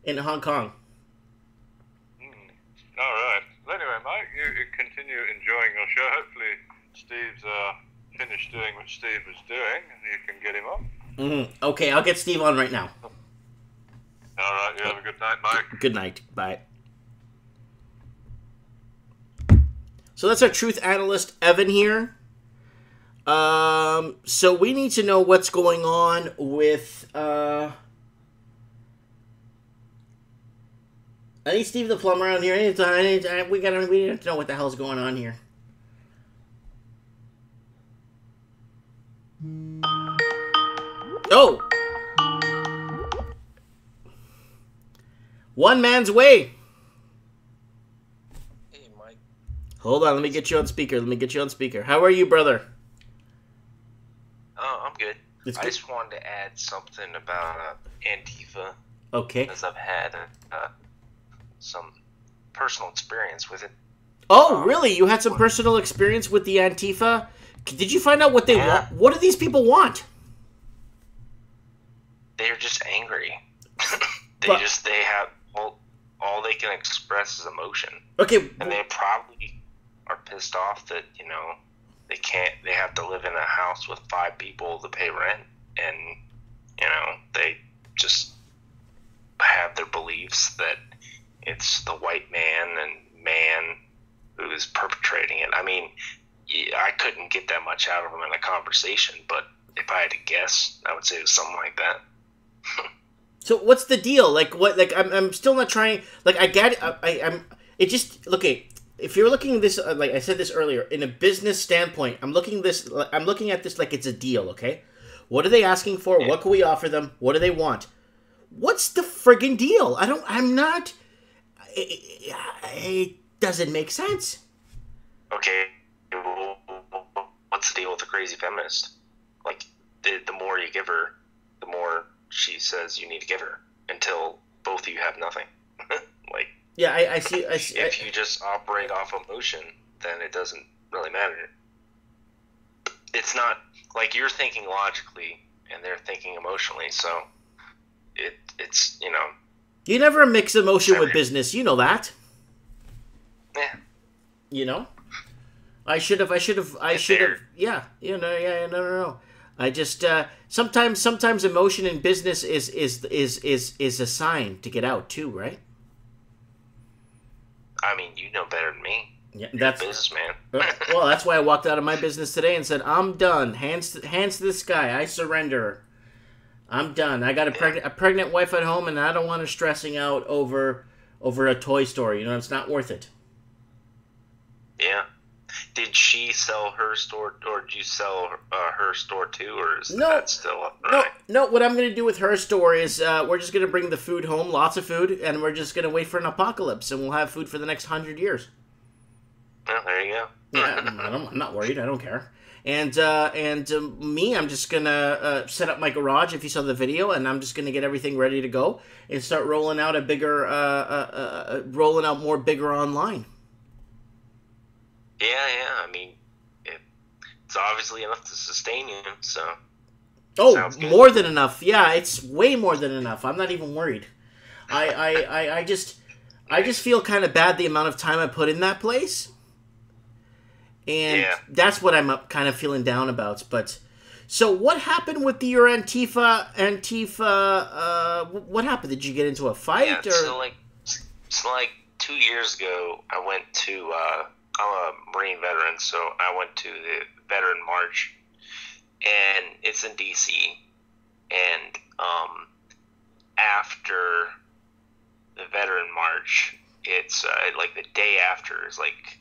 in Hong Kong. All right. Well, anyway, Mike, you continue enjoying your show. Hopefully Steve's finished doing what Steve was doing and you can get him on. Okay, I'll get Steve on right now. All right, you have a good night, Mike. Good night. Bye. So that's our truth analyst, Evan, here. So we need to know what's going on with, I need Steve the plumber around here. We need to know what the hell's going on here. Oh! One man's way. Hey, Mike. Hold on, let me get you on speaker. How are you, brother? I'm good. I just wanted to add something about Antifa. Okay. Because I've had some personal experience with it. Oh, really? You had some personal experience with the Antifa? Did you find out what they want? What do these people want? They're just angry. They have all they can express is emotion. Okay. And they probably are pissed off that, you know, they have to live in a house with 5 people to pay rent, and, you know, they just have their beliefs that it's the white man who is perpetrating it. I mean, I couldn't get that much out of them in a conversation, but if I had to guess, I would say it was something like that. So what's the deal? Like what? Like I'm still not trying. Like I get it. It just okay. If you're looking at this, like I said this earlier, in a business standpoint, I'm looking at this like it's a deal. Okay, what are they asking for? Yeah. What can we offer them? What do they want? What's the friggin' deal? I'm not. It doesn't make sense. Okay, what's the deal with the crazy feminist? Like the more you give her, the more she says you need to give her until both of you have nothing. Like, yeah, I see. If you just operate off emotion, then it doesn't really matter. It's not like you're thinking logically and they're thinking emotionally. So it's you know. You never mix emotion with business. You know that. Yeah. You know. I should have. Yeah. You know. Yeah. No. I just sometimes emotion in business is a sign to get out too, right? I mean, you know better than me. Yeah, you're a businessman. Well, that's why I walked out of my business today and said, "I'm done. Hands to this guy. I surrender. I'm done. I got a pregnant wife at home, and I don't want her stressing out over a toy store. You know, it's not worth it." Yeah. Did she sell her store, or did you sell her store too, or is No, that still up? Right? No. What I'm going to do with her store is we're just going to bring the food home, lots of food, and we're just going to wait for an apocalypse, and we'll have food for the next 100 years. Well, there you go. Yeah, I'm not worried. I don't care. And me, I'm just gonna set up my garage. If you saw the video, and I'm just gonna get everything ready to go and start rolling out more bigger online. Yeah. I mean, it's obviously enough to sustain you. So. Oh, more than enough. Yeah, it's way more than enough. I'm not even worried. I just feel kind of bad the amount of time I put in that place. And that's what I'm kind of feeling down about. But so, what happened with your Antifa? What happened? Did you get into a fight? Yeah, or? So like 2 years ago, I went to. I'm a Marine veteran, so I went to the Veteran March, and it's in DC. And after the Veteran March, it's like the day after is like.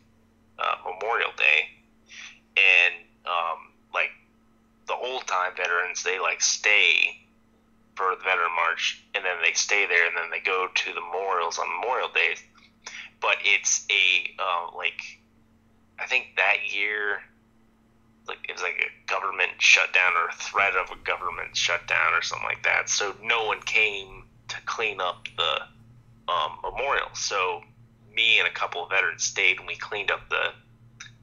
Memorial Day, and like the old time veterans, they like stay for the Veteran March, and then they stay there, and then they go to the memorials on Memorial Day. But it's a like I think that year, like it was like a government shutdown or a threat of a government shutdown or something like that. So no one came to clean up the memorial. So me and a couple of veterans stayed and we cleaned up the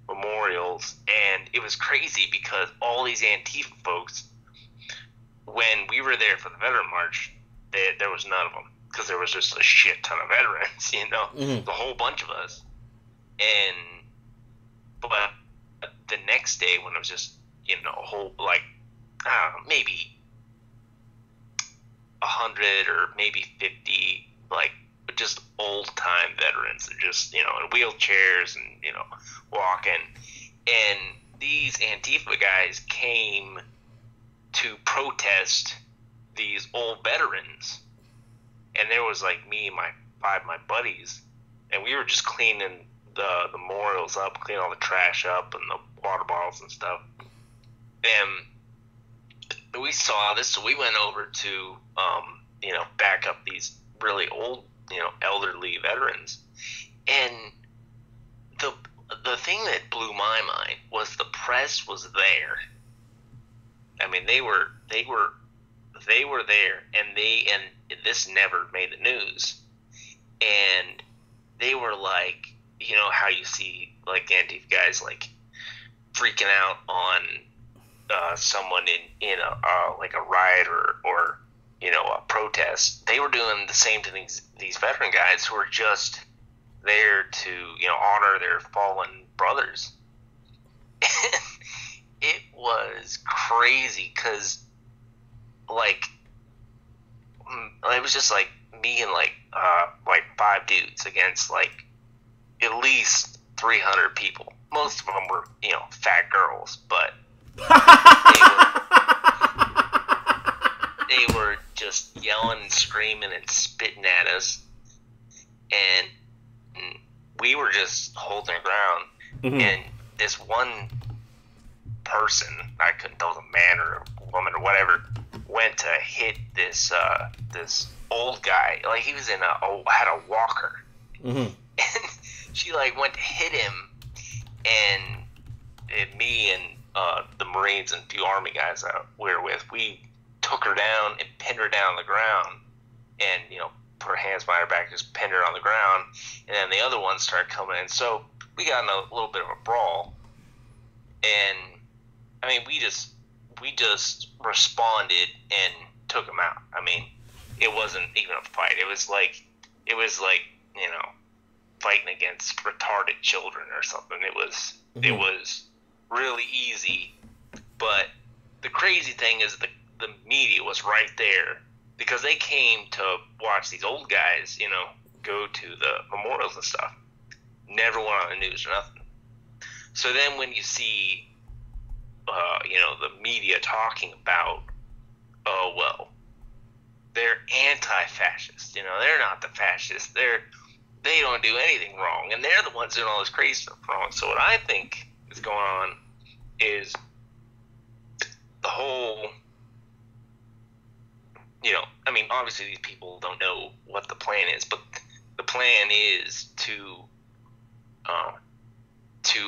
memorials, and it was crazy because all these Antifa folks, when we were there for the Veteran March, there was none of them because there was just a shit ton of veterans, you know, a whole bunch of us. But the next day when it was just, you know, a whole, like, I don't know, maybe 100 or maybe 50, like, just old-time veterans. They're just, you know, in wheelchairs and, you know, walking. And these Antifa guys came to protest these old veterans. And there was, like, me and five of my buddies. And we were just cleaning the memorials up, cleaning all the trash up and the water bottles and stuff. And we saw this, so we went over to, you know, back up these really old, you know, elderly veterans. And the thing that blew my mind was the press was there. I mean, they were there, and this never made the news. And they were like, you know how you see like Antifa guys like freaking out on someone in a like a riot or you know, a protest. They were doing the same to these veteran guys who were just there to, you know, honor their fallen brothers. And it was crazy because, like, it was just like me and like five dudes against like at least 300 people. Most of them were, you know, fat girls, but they were just yelling and screaming and spitting at us, and we were just holding our ground. And this one person, I couldn't tell if it was a man or a woman or whatever, went to hit this old guy. Like, he was had a walker, and she like went to hit him, and me and the Marines and a few Army guys we were with, we took her down and pinned her down on the ground, and, you know, put her hands behind her back, just pinned her on the ground, and then the other ones started coming in. So we got in a little bit of a brawl, and I mean, we just responded and took them out. I mean, it wasn't even a fight. It was like, you know, fighting against retarded children or something. It was really easy. But the crazy thing is the media was right there, because they came to watch these old guys, you know, go to the memorials and stuff. Never went on the news or nothing. So then when you see, you know, the media talking about, oh, well, they're anti-fascist, you know, they're not the fascists, they don't do anything wrong, and they're the ones doing all this crazy stuff wrong. So what I think is going on is the whole, I mean, obviously these people don't know what the plan is, but the plan is to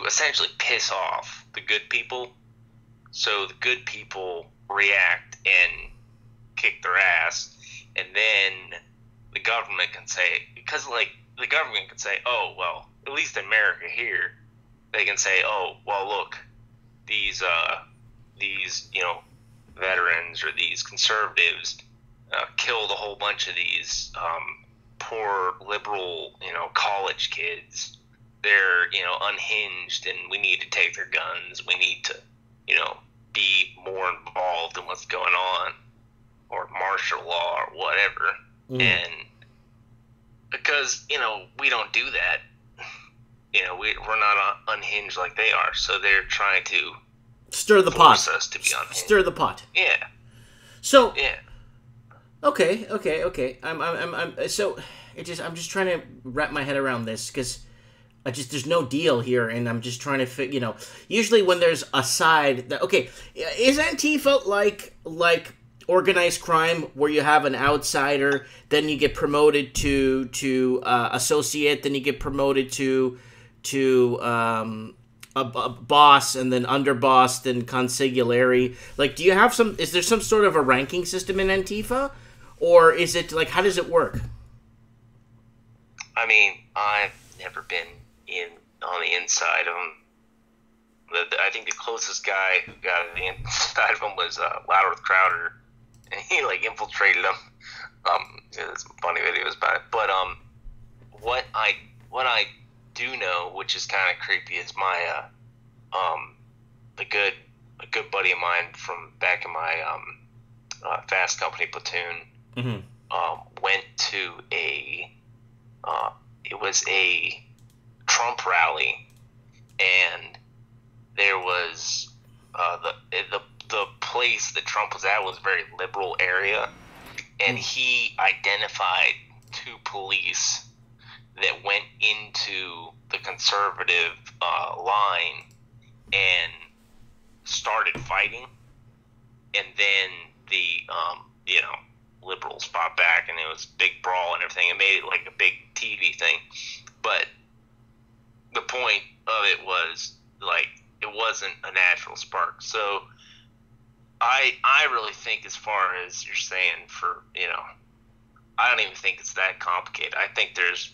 essentially piss off the good people, so the good people react and kick their ass, and then the government can say, because like the government can say, oh well, at least in America here, they can say, oh well, look, these veterans or these conservatives killed a whole bunch of these poor liberal college kids. They're unhinged, and we need to take their guns. We need to be more involved in what's going on, or martial law or whatever. And because we don't do that, we're not unhinged like they are, so they're trying to stir the force pot. us to be unhinged. Stir the pot. Yeah. So Yeah. Okay. I'm just trying to wrap my head around this, because there's no deal here, and I'm just trying to usually when there's a side that, okay, is Antifa like organized crime, where you have an outsider, then you get promoted to associate, then you get promoted to a boss, and then underboss, then consigliere? Like, is there some sort of a ranking system in Antifa, or is it like, how does it work? I mean, I've never been on the inside of them. I think the closest guy who got on the inside of them was Louder Crowder, and he infiltrated them. There's some funny videos about it. But what I do know, which is kind of creepy, is my a good buddy of mine from back in my Fast Company platoon went to it was a Trump rally, and there was the place that Trump was at was a very liberal area, and he identified two police that went into the conservative line and started fighting, and then the liberals fought back, and it was a big brawl and everything. It made it like a big TV thing, but the point of it was it wasn't a natural spark. So I really think, as far as you're saying, I don't even think it's that complicated. I think there's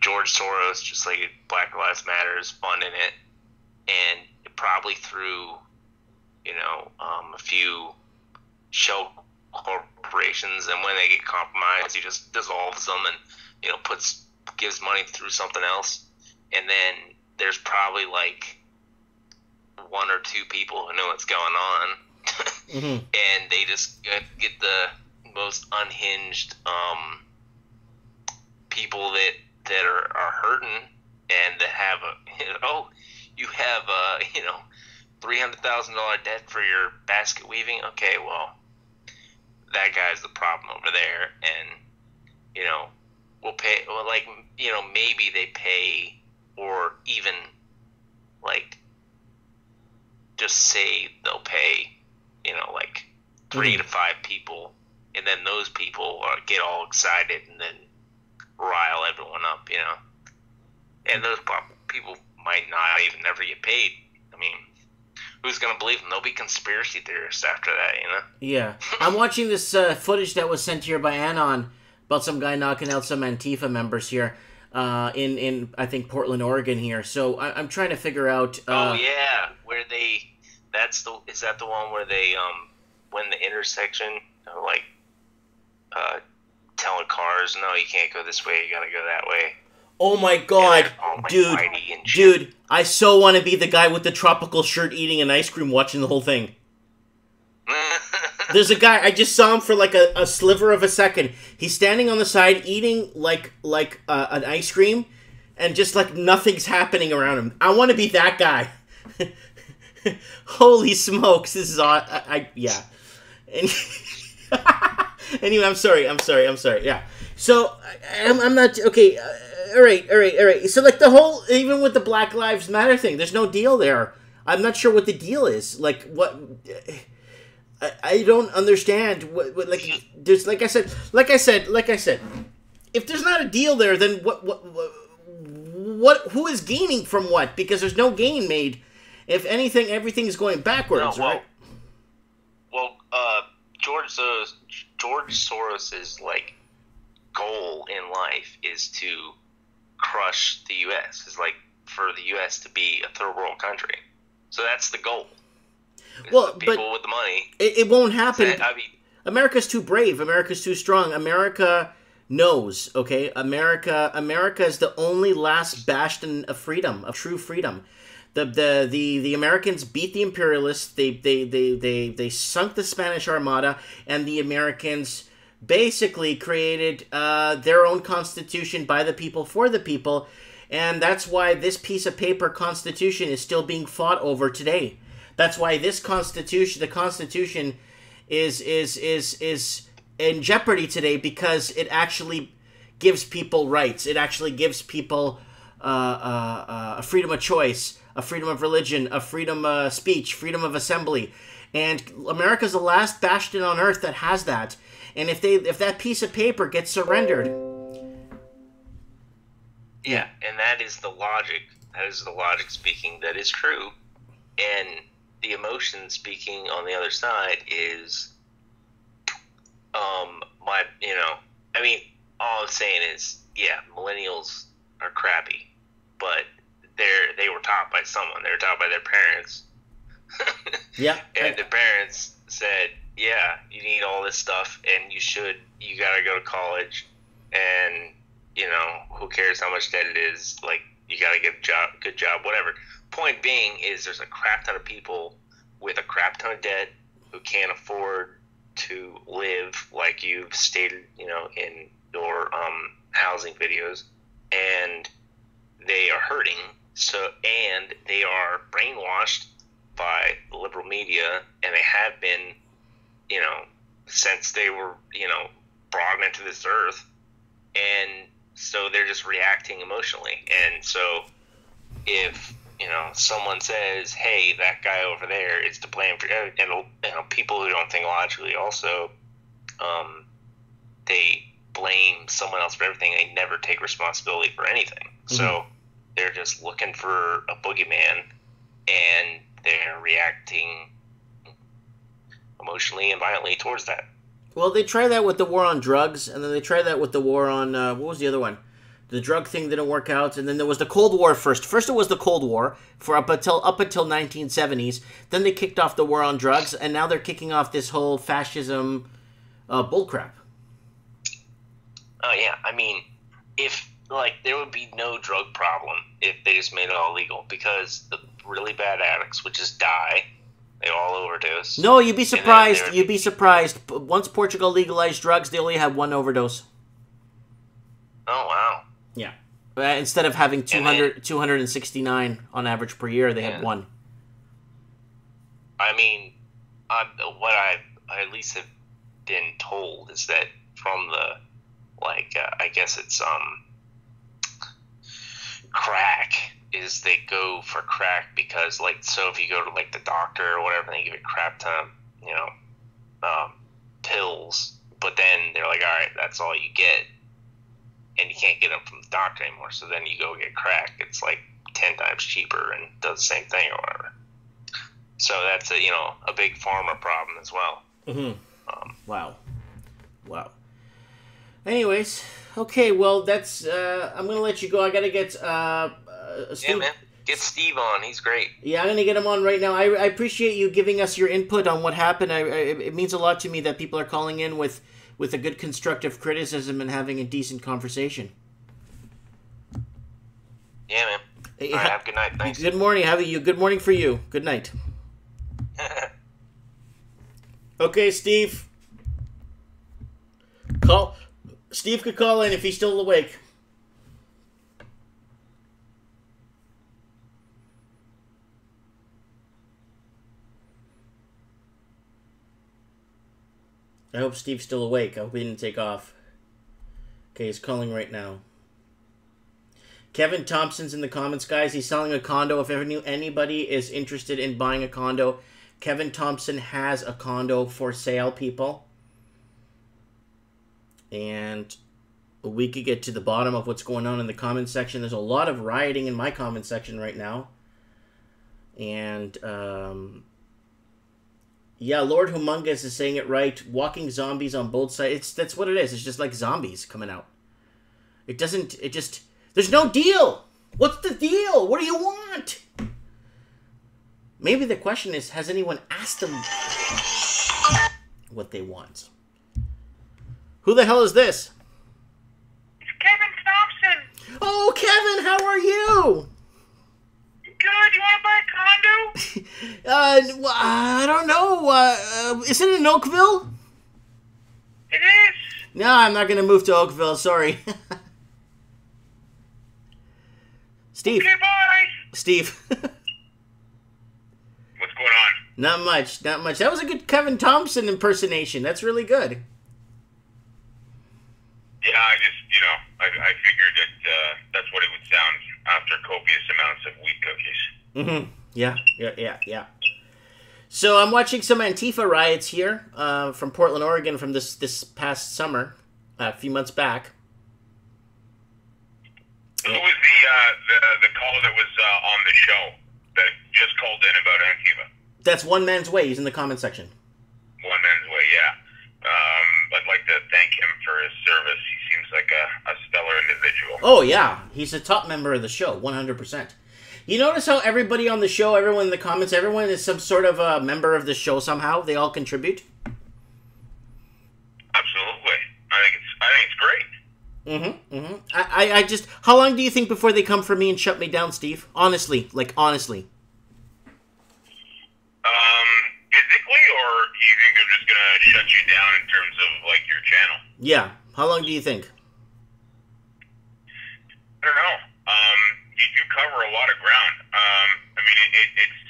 George Soros, just like Black Lives Matter, is funding it, and it probably through a few shell corporations, and when they get compromised, he just dissolves them and gives money through something else. And then there's probably one or two people who know what's going on, and they just get the most unhinged people that are hurting, and that have you have $300,000 debt for your basket weaving. Okay, well, that guy's the problem over there, and we'll pay. Well, maybe they pay, or even just say they'll pay 3 to 5 people, and then those people get all excited and then rile everyone up, and those people might not even never get paid. I mean, who's going to believe them? There'll be conspiracy theorists after that, Yeah. I'm watching this footage that was sent here by Anon about some guy knocking out some Antifa members here in I think, Portland, Oregon here. So I'm trying to figure out... where is that the one where they, when the intersection, telling cars, no, you can't go this way, you gotta go that way. Oh my god, dude, I so want to be the guy with the tropical shirt eating an ice cream watching the whole thing. There's a guy, I just saw him for a sliver of a second. He's standing on the side eating an ice cream, and just nothing's happening around him. I want to be that guy. Holy smokes, this is yeah. And anyway, I'm sorry, yeah. So, I'm not, okay, all right. So like the whole, even with the Black Lives Matter thing, there's no deal there. I'm not sure what the deal is. Like what? I don't understand what like. There's like I said. If there's not a deal there, then what? Who is gaining from what? Because there's no gain made. If anything, everything's going backwards, right? Well, George Soros's like goal in life is to crush the U.S. Is like for the U.S. to be a third world country. So that's the goal. Well, people but with the money. It won't happen. I mean, America's too brave. America's too strong. America knows. Okay, America is the only last bastion of freedom, of true freedom. The Americans beat the imperialists. They sunk the Spanish Armada, and the Americans basically created their own constitution by the people for the people, and that's why this piece of paper constitution is still being fought over today. That's why this constitution, the Constitution, is in jeopardy today because it actually gives people rights. It actually gives people a freedom of choice, a freedom of religion, a freedom of speech, freedom of assembly. And America's the last bastion on earth that has that. And if that piece of paper gets surrendered... Yeah, and that is the logic. That is the logic speaking. That is true. And the emotion speaking on the other side is... I mean, all I'm saying is, yeah, millennials are crappy, but they were taught by someone. They were taught by their parents. Yeah. And the parents said, yeah, you need all this stuff, and you gotta go to college, and, who cares how much debt it is, like, you gotta get a good job, whatever. Point being is there's a crap ton of people with a crap ton of debt who can't afford to live like you've stated, in your housing videos, and they are hurting. So, and they are brainwashed by the liberal media, and they have been, since they were, brought into this earth, and so they're just reacting emotionally. And so, if someone says, "Hey, that guy over there is to blame for," and people who don't think logically also, they blame someone else for everything. They never take responsibility for anything. Mm-hmm. So they're just looking for a boogeyman, and they're reacting emotionally and violently towards that. Well, they tried that with the war on drugs, and then they tried that with the war on what was the other one? The drug thing didn't work out, and then there was the Cold War first. First, it was the Cold War for up until 1970s. Then they kicked off the war on drugs, and now they're kicking off this whole fascism bullcrap. Oh yeah, I mean, there would be no drug problem if they just made it all legal, because the really bad addicts would just die. They all overdose. No, you'd be surprised. You'd be surprised. Once Portugal legalized drugs, they only had one overdose. Oh wow. Yeah. Instead of having 269 on average per year, they had one. I mean, what I at least have been told is that from the, I guess it's, crack, is they go for crack because, so if you go to, the doctor or whatever, they give you crap ton of, pills, but then they're like, all right, that's all you get. And you can't get them from the doctor anymore, so then you go get crack. It's 10 times cheaper and does the same thing or whatever. So that's a big pharma problem as well. Mm-hmm. Wow. Anyways, okay, well that's I'm gonna let you go. I gotta get Steve. Yeah, man. Get Steve on. He's great. Yeah, I'm gonna get him on right now. I appreciate you giving us your input on what happened. It means a lot to me that people are calling in with a good constructive criticism and having a decent conversation. Yeah, man. All right, have a good night. Thanks. Good morning. Good morning for you. Good night. Okay, Steve. Steve could call in if he's still awake. I hope Steve's still awake. I hope he didn't take off. Okay, he's calling right now. Kevin Thompson's in the comments, guys. He's selling a condo. If anybody is interested in buying a condo, Kevin Thompson has a condo for sale, people. And we could get to the bottom of what's going on in the comment section. There's a lot of rioting in my comment section right now. And, yeah, Lord Humongous is saying it right. Walking zombies on both sides. That's what it is. It's just like zombies coming out. It just... There's no deal. What's the deal? What do you want? Maybe the question is, has anyone asked them what they want? Who the hell is this? It's Kevin Thompson. Oh, Kevin, how are you? Good. You want to buy a condo? I don't know. Is it in Oakville? It is. No, I'm not going to move to Oakville. Sorry. Steve. Okay, bye. Steve. What's going on? Not much. Not much. That was a good Kevin Thompson impersonation. That's really good. Yeah, I just, I figured that that's what it would sound after copious amounts of wheat cookies. Mm-hmm. Yeah. So I'm watching some Antifa riots here from Portland, Oregon from this past summer, a few months back. Who was the caller that was on the show that just called in about Antifa? That's One Man's Way. He's in the comment section. One Man's Way, yeah. I'd like to thank him for his service. He seems like a stellar individual. Oh, yeah. He's a top member of the show, 100%. You notice how everybody on the show, everyone in the comments, everyone is some sort of a member of the show somehow? They all contribute? Absolutely. I think it's great. I just... How long do you think before they come for me and shut me down, Steve? Honestly. Honestly. Physically, or do you think they're just gonna shut you down in terms of, your channel? Yeah. How long do you think? I don't know. You do cover a lot of ground. It's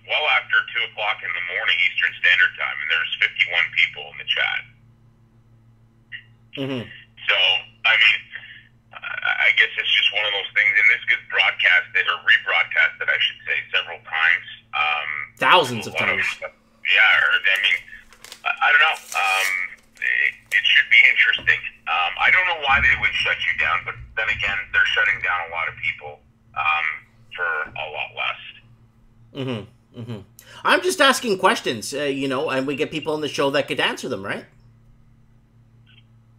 well after 2 o'clock in the morning Eastern Standard Time, and there's 51 people in the chat. So, I guess it's just one of those things, and this gets broadcasted, or rebroadcasted, I should say, several times. Thousands of times. I don't know. It should be interesting. I don't know why they would shut you down, but then again, they're shutting down a lot of people for a lot less. I'm just asking questions, and we get people on the show that could answer them, right?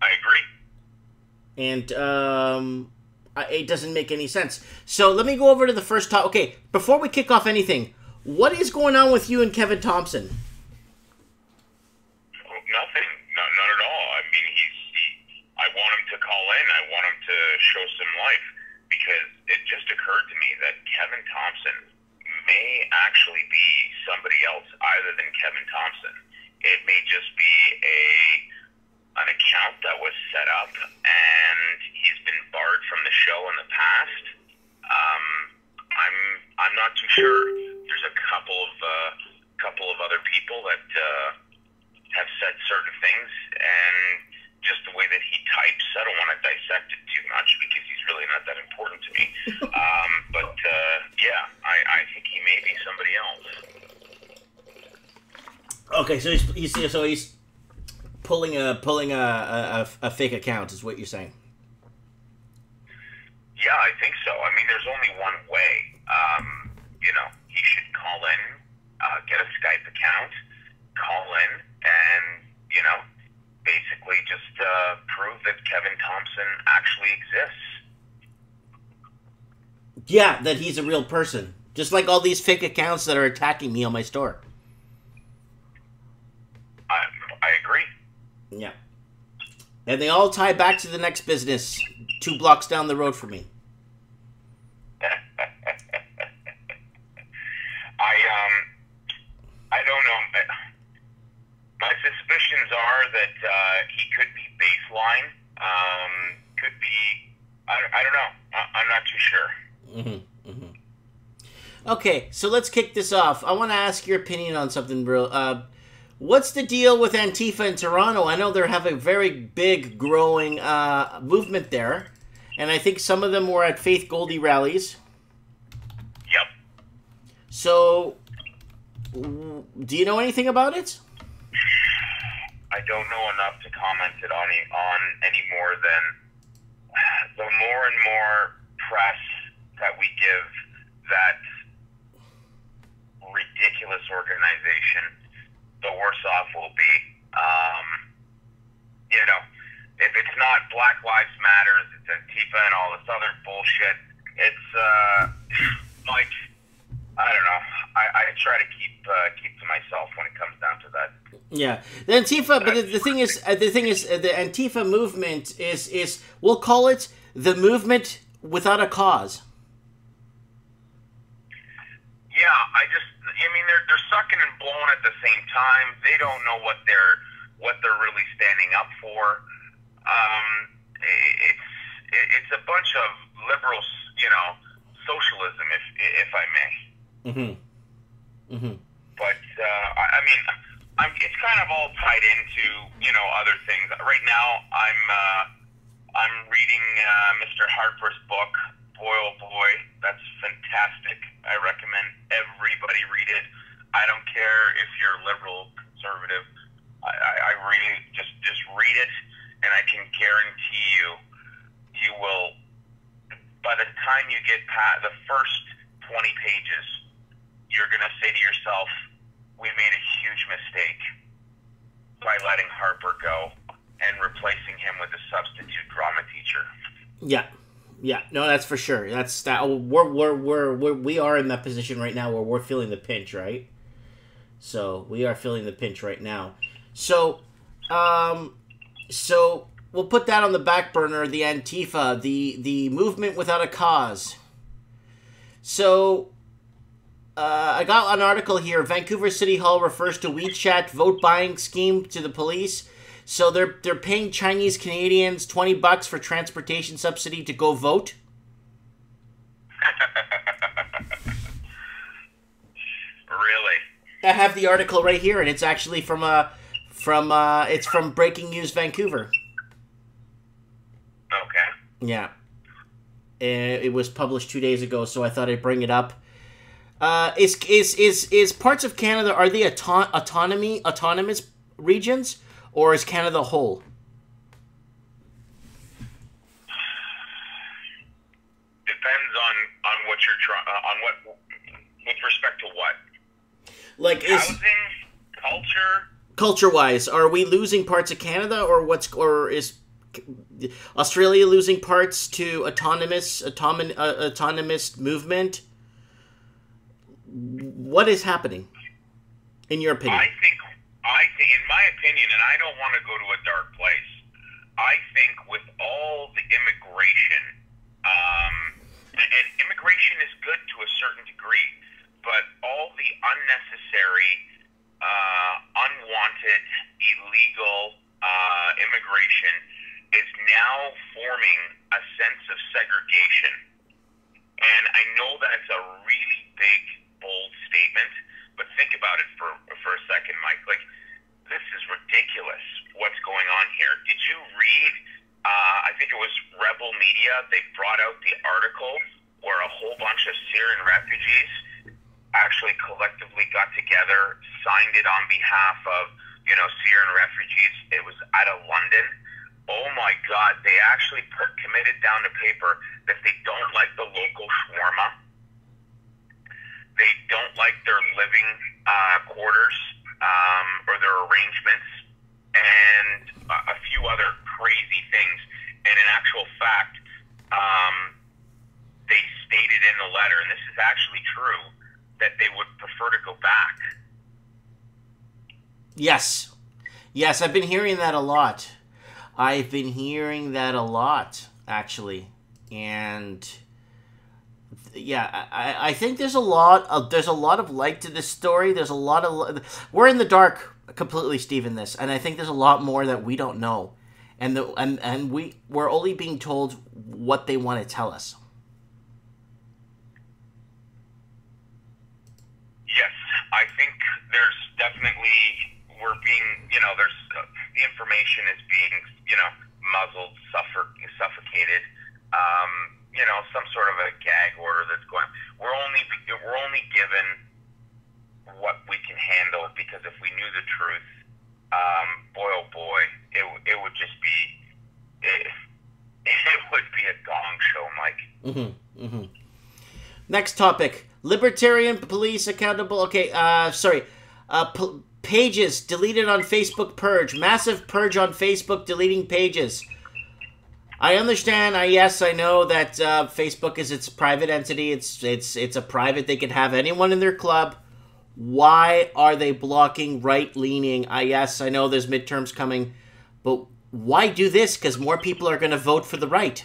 I agree. And it doesn't make any sense. So let me go over to the first topic. Okay, before we kick off anything, what is going on with you and Kevin Thompson? Nothing. Not at all. I want him to call in. I want him to show some life, because it just occurred to me that Kevin Thompson may actually be somebody else other than Kevin Thompson. It may just be an account that was set up, and he's been barred from the show in the past. I'm not too sure. There's a couple of other people that have said certain things, and just the way that he types, I don't want to dissect it too much because he's really not that important to me. Yeah, I think he may be somebody else. Okay, so he's pulling a fake account, is what you're saying? Yeah, I think so. There's only one way. He should call in, get a Skype account, call in, and, basically just prove that Kevin Thompson actually exists. Yeah, that he's a real person. Just like all these fake accounts that are attacking me on my store. I agree. Yeah. And they all tie back to the next business 2 blocks down the road from me. I don't know. My suspicions are that he could be baseline. Could be. I don't know. I'm not too sure. Okay, so let's kick this off. I want to ask your opinion on something, bro. What's the deal with Antifa in Toronto? I know they have a very big, growing movement there. and I think some of them were at Faith Goldie rallies. Yep. So, do you know anything about it? I don't know enough to comment it on any more than the more and more press that we give that ridiculous organization, the worse off we'll be. You know, if it's not Black Lives Matter, it's Antifa and all this other bullshit. It's like, I don't know. I try to keep to myself when it comes down to that. Yeah, the Antifa. But the thing is, the Antifa movement is we'll call it the movement without a cause. Yeah, I mean, they're sucking and blowing at the same time. They don't know what they're really standing up for. It's a bunch of liberal, you know, socialism, if I may. But I mean, it's kind of all tied into, you know, other things. Right now, I'm reading Mr. Harper's book. Boy, oh boy, that's fantastic. I recommend everybody read it. I don't care if you're liberal, conservative. I really just read it, and I can guarantee you will, by the time you get past the first 20 pages, you're going to say to yourself, we made a huge mistake by letting Harper go and replacing him with a substitute drama teacher. Yeah. Yeah, no, that's for sure. That's that. We are in that position right now where we're feeling the pinch, right? So we are feeling the pinch right now. So we'll put that on the back burner. The Antifa, the movement without a cause. So I got an article here. Vancouver City Hall refers to WeChat vote buying scheme to the police. So they're paying Chinese Canadians $20 for transportation subsidy to go vote. Really? I have the article right here, and it's actually from Breaking News Vancouver. Okay. Yeah. It was published 2 days ago, so I thought I'd bring it up. Is parts of Canada, are they autonomous regions? Or is Canada whole? Depends on what you're on what with respect to what. Like housing, culture. Culture-wise, are we losing parts of Canada, or is Australia losing parts to autonomous movement? What is happening, in your opinion? I think, in my opinion, and I don't want to go to a dark place, I think with all the immigration, and immigration is good to a certain degree, but all the unnecessary, unwanted, illegal immigration is now forming a sense of segregation. And I know that's a really big, bold statement, but think about it for a second, Mike. Like, this is ridiculous what's going on here. Did you read, I think it was Rebel Media, they brought out the article where a whole bunch of Syrian refugees actually collectively got together, signed it on behalf of, Syrian refugees. It was out of London. Oh my God, they actually committed down to paper that they don't like the local shawarma. They don't like their living quarters or their arrangements, and a few other crazy things. And in actual fact, they stated in the letter, and this is actually true, that they would prefer to go back. Yes. Yes, I've been hearing that a lot. Actually. And yeah, I think there's a lot of light to this story. There's a lot of, we're in the dark completely, Steve, in this, and I think there's a lot more that we don't know, and we're only being told what they want to tell us. Yes, I think there's definitely, we're being, there's the information is being, muzzled, suffocated. you know, some sort of a gag order that's going. We're only given what we can handle, because if we knew the truth, boy oh boy, it would just be it would be a gong show, Mike. Next topic: libertarian police accountable. Okay, sorry. Pages deleted on Facebook. Purge. Massive purge on Facebook, deleting pages. I understand. Yes, I know that Facebook is its private entity. It's a private. They can have anyone in their club. Why are they blocking right-leaning? Yes, I know there's midterms coming, but why do this? Because more people are going to vote for the right.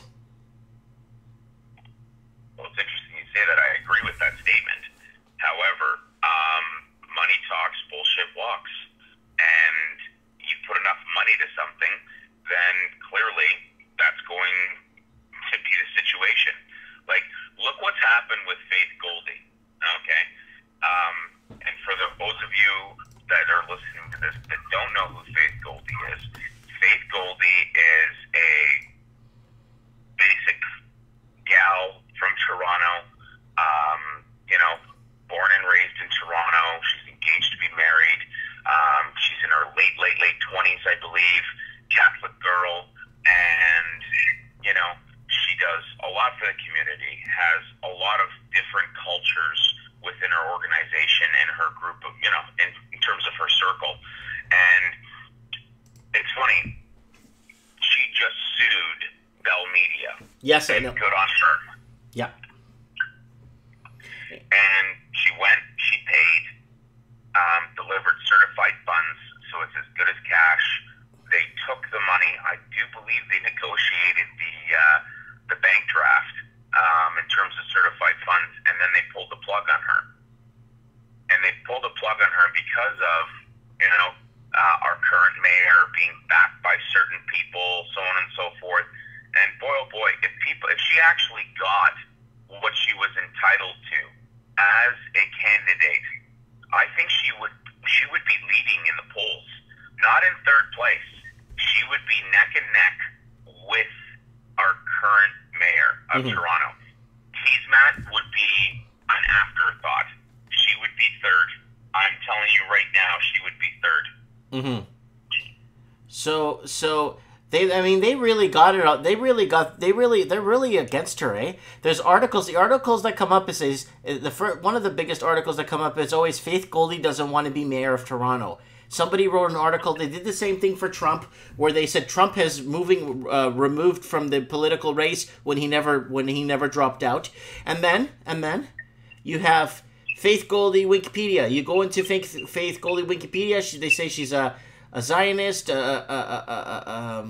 Well, it's interesting you say that. I agree with that statement. However, money talks, bullshit walks, and you put enough money to something, then clearly that's going to be the situation. Like, look what's happened with Faith Goldie, okay? And for those of you that are listening to this that don't know who Faith Goldie is, Faith Goldie is a basic gal from Toronto, you know, born and raised in Toronto. She's engaged to be married. She's in her late 20s, I believe, Catholic girl, and, you know, she does a lot for the community, has a lot of different cultures within her organization and her group of, you know, in terms of her circle. And it's funny, she just sued Bell Media. Yes, I know. Good on her. Yeah. And she went, she paid, delivered certified funds, so it's as good as cash. They took the money. I do believe they negotiated the bank draft in terms of certified funds, and then they pulled the plug on her. And they pulled the plug on her because of, you know, our current mayor being backed by certain people, so on and so forth. And boy, oh boy, if she actually got what she was entitled to as a candidate, I think she would be leading in the polls, not in third place. She would be neck and neck with our current mayor of Toronto. Keesmaat would be an afterthought. She would be third. I'm telling you right now, she would be third. So they really got it out. They're really against her, eh? There's articles. The articles that come up is one of the biggest articles that come up is always Faith Goldie doesn't want to be mayor of Toronto. Somebody wrote an article. They did the same thing for Trump, where they said Trump has removed from the political race when he never dropped out. And then you have Faith Goldie Wikipedia. You go into Faith Goldie Wikipedia. They say she's a Zionist, a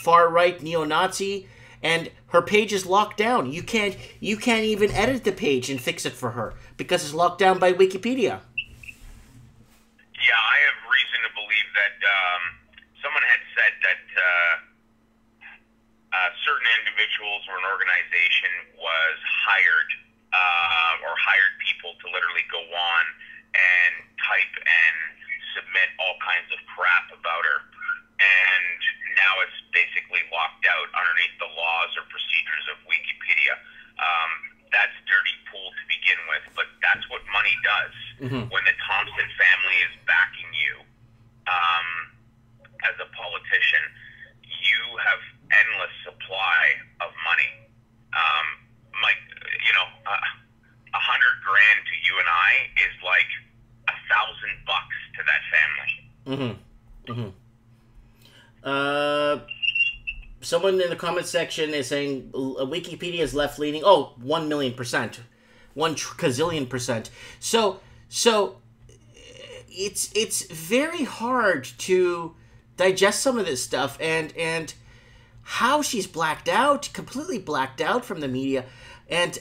far right neo-Nazi, and her page is locked down. You can't even edit the page and fix it for her because it's locked down by Wikipedia. Yeah, I have reason to believe that someone had said that certain individuals or an organization was hired or hired people to literally go on and type and submit all kinds of crap about her. And now it's basically locked out underneath the laws or procedures of Wikipedia. That's dirty pool to begin with, but that's what money does. When the Thompson family is backing you as a politician, you have endless supply of money. Mike, you know, $100,000 to you and I is like $1,000 to that family. Someone in the comment section is saying Wikipedia is left leaning. Oh, 1,000,000%, 1 gazillion percent. So it's very hard to digest some of this stuff and how she's completely blacked out from the media, and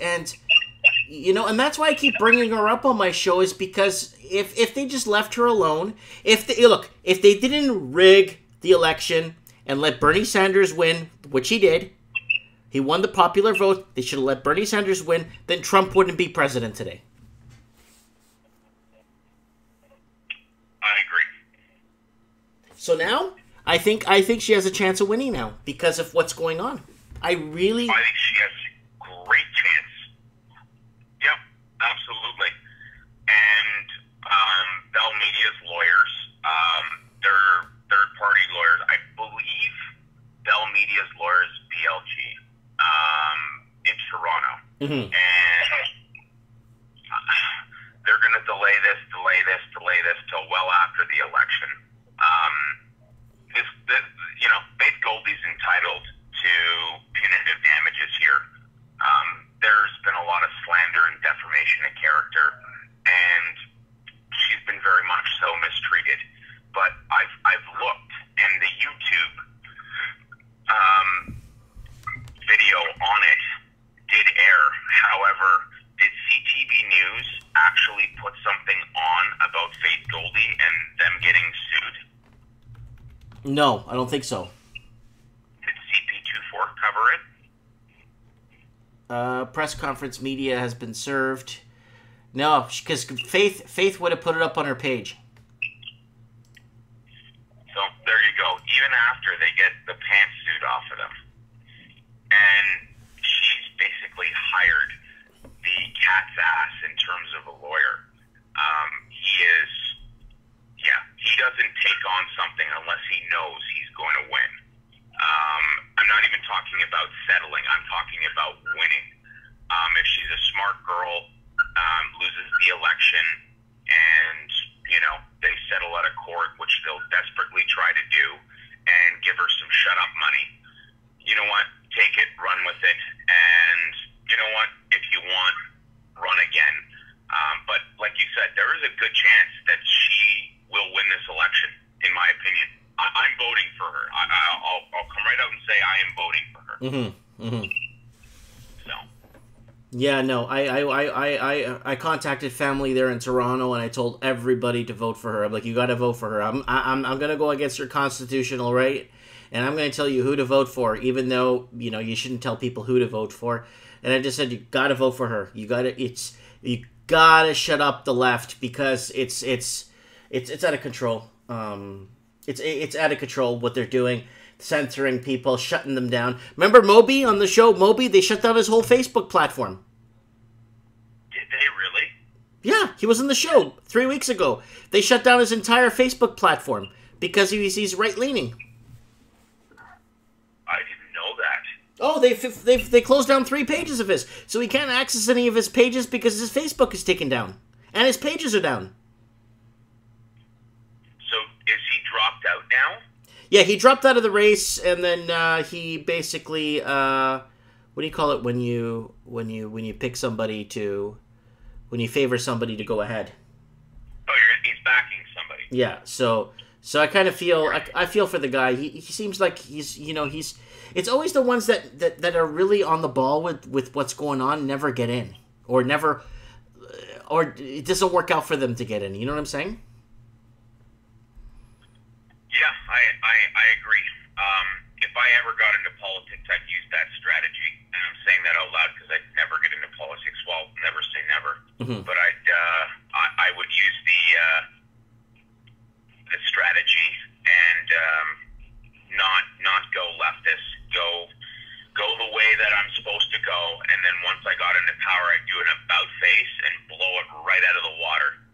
you know, and that's why I keep bringing her up on my show, is because if they just left her alone, if they didn't rig the election and let Bernie Sanders win, which he did, he won the popular vote, they should have let Bernie Sanders win, then Trump wouldn't be president today. I agree. So now, I think she has a chance of winning now because of what's going on. really... I think she has a great chance. Yep, absolutely. And Bell Media's lawyers, they're third-party lawyers. I believe Bell Media's lawyers, BLG, in Toronto. Mm-hmm. And they're going to delay this till well after the election. Faith Goldie's entitled to punitive damages here. There's been a lot of slander and defamation of character, and she's been very much so mistreated. But I've looked, and the YouTube video on it did air. However, did CTV News actually put something on about Faith Goldie and them getting sued? No, I don't think so. Did CP24 cover it? Press conference media has been served. No, because Faith would have put it up on her page. So there you go. Even after they get the pantsuit off of them, and she's basically hired the cat's ass in terms of a lawyer. He doesn't take on something unless he knows he's going to win. I'm not even talking about settling. I'm talking about winning. If she's a smart girl, loses the election, and they settle out of court, which they'll desperately try to do, and give her some shut-up money. You know what? Take it, run with it, and you know what? If you want, run again. But like you said, there is a good chance that she will win this election, in my opinion. I'm voting for her. I'll come right out and say I am voting for her. Mm-hmm. Mm-hmm. So. Yeah, no, I contacted family there in Toronto, and I told everybody to vote for her. I'm like, you got to vote for her. I'm gonna go against your constitutional right, and I'm gonna tell you who to vote for, even though you shouldn't tell people who to vote for. And I just said you got to vote for her. You gotta shut up the left, because it's out of control. It's out of control what they're doing, censoring people, shutting them down. Remember Moby on the show? Moby, they shut down his whole Facebook platform. Did they really? Yeah, he was on the show 3 weeks ago. They shut down his entire Facebook platform because he's right-leaning. I didn't know that. Oh, they closed down 3 pages of his, so he can't access any of his pages because his Facebook is taken down, and his pages are down. So is he dropped out now? Yeah, he dropped out of the race, and then he basically what do you call it when you pick somebody when you favor somebody to go ahead? Oh, he's backing somebody. Yeah, so I kind of feel I feel for the guy. He seems like he's it's always the ones that are really on the ball with what's going on never get in, or it doesn't work out for them to get in. You know what I'm saying? Yeah, I agree. If I ever got into politics, I'd use that strategy, and I'm saying that out loud because I'd never get into politics. Well, never say never, but I would use the strategy and not go leftist, go the way that I'm supposed to go, and then once I got into power, I'd do an about face and blow it right out of the water.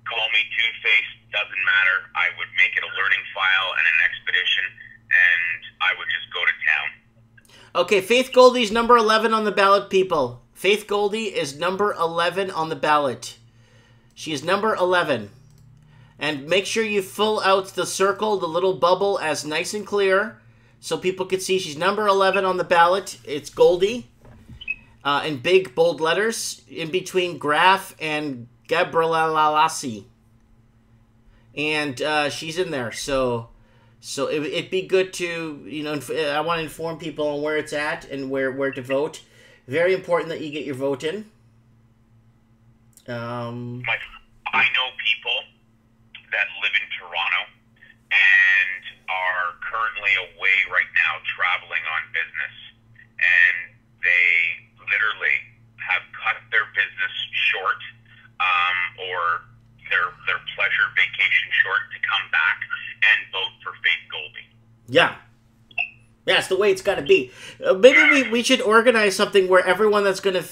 Call me two-faced, doesn't matter. I would make it a learning file and an expedition, and I would just go to town. Okay, Faith Goldie's number 11 on the ballot, people. Faith Goldie is number 11 on the ballot. She is number 11. And make sure you fill out the circle, the little bubble, as nice and clear, so people can see she's number 11 on the ballot. It's Goldie, in big, bold letters, in between Graf and Gabrielasi. And she's in there, so it'd be good to, I want to inform people on where it's at and where to vote. Very important that you get your vote in. I know people that live in Toronto and are currently away right now traveling on business, and they literally have cut their business short, or their pleasure vacation short, to come back and vote for Faith Goldie. Yeah. Yeah, it's the way it's got to be. Maybe we should organize something where everyone that's going to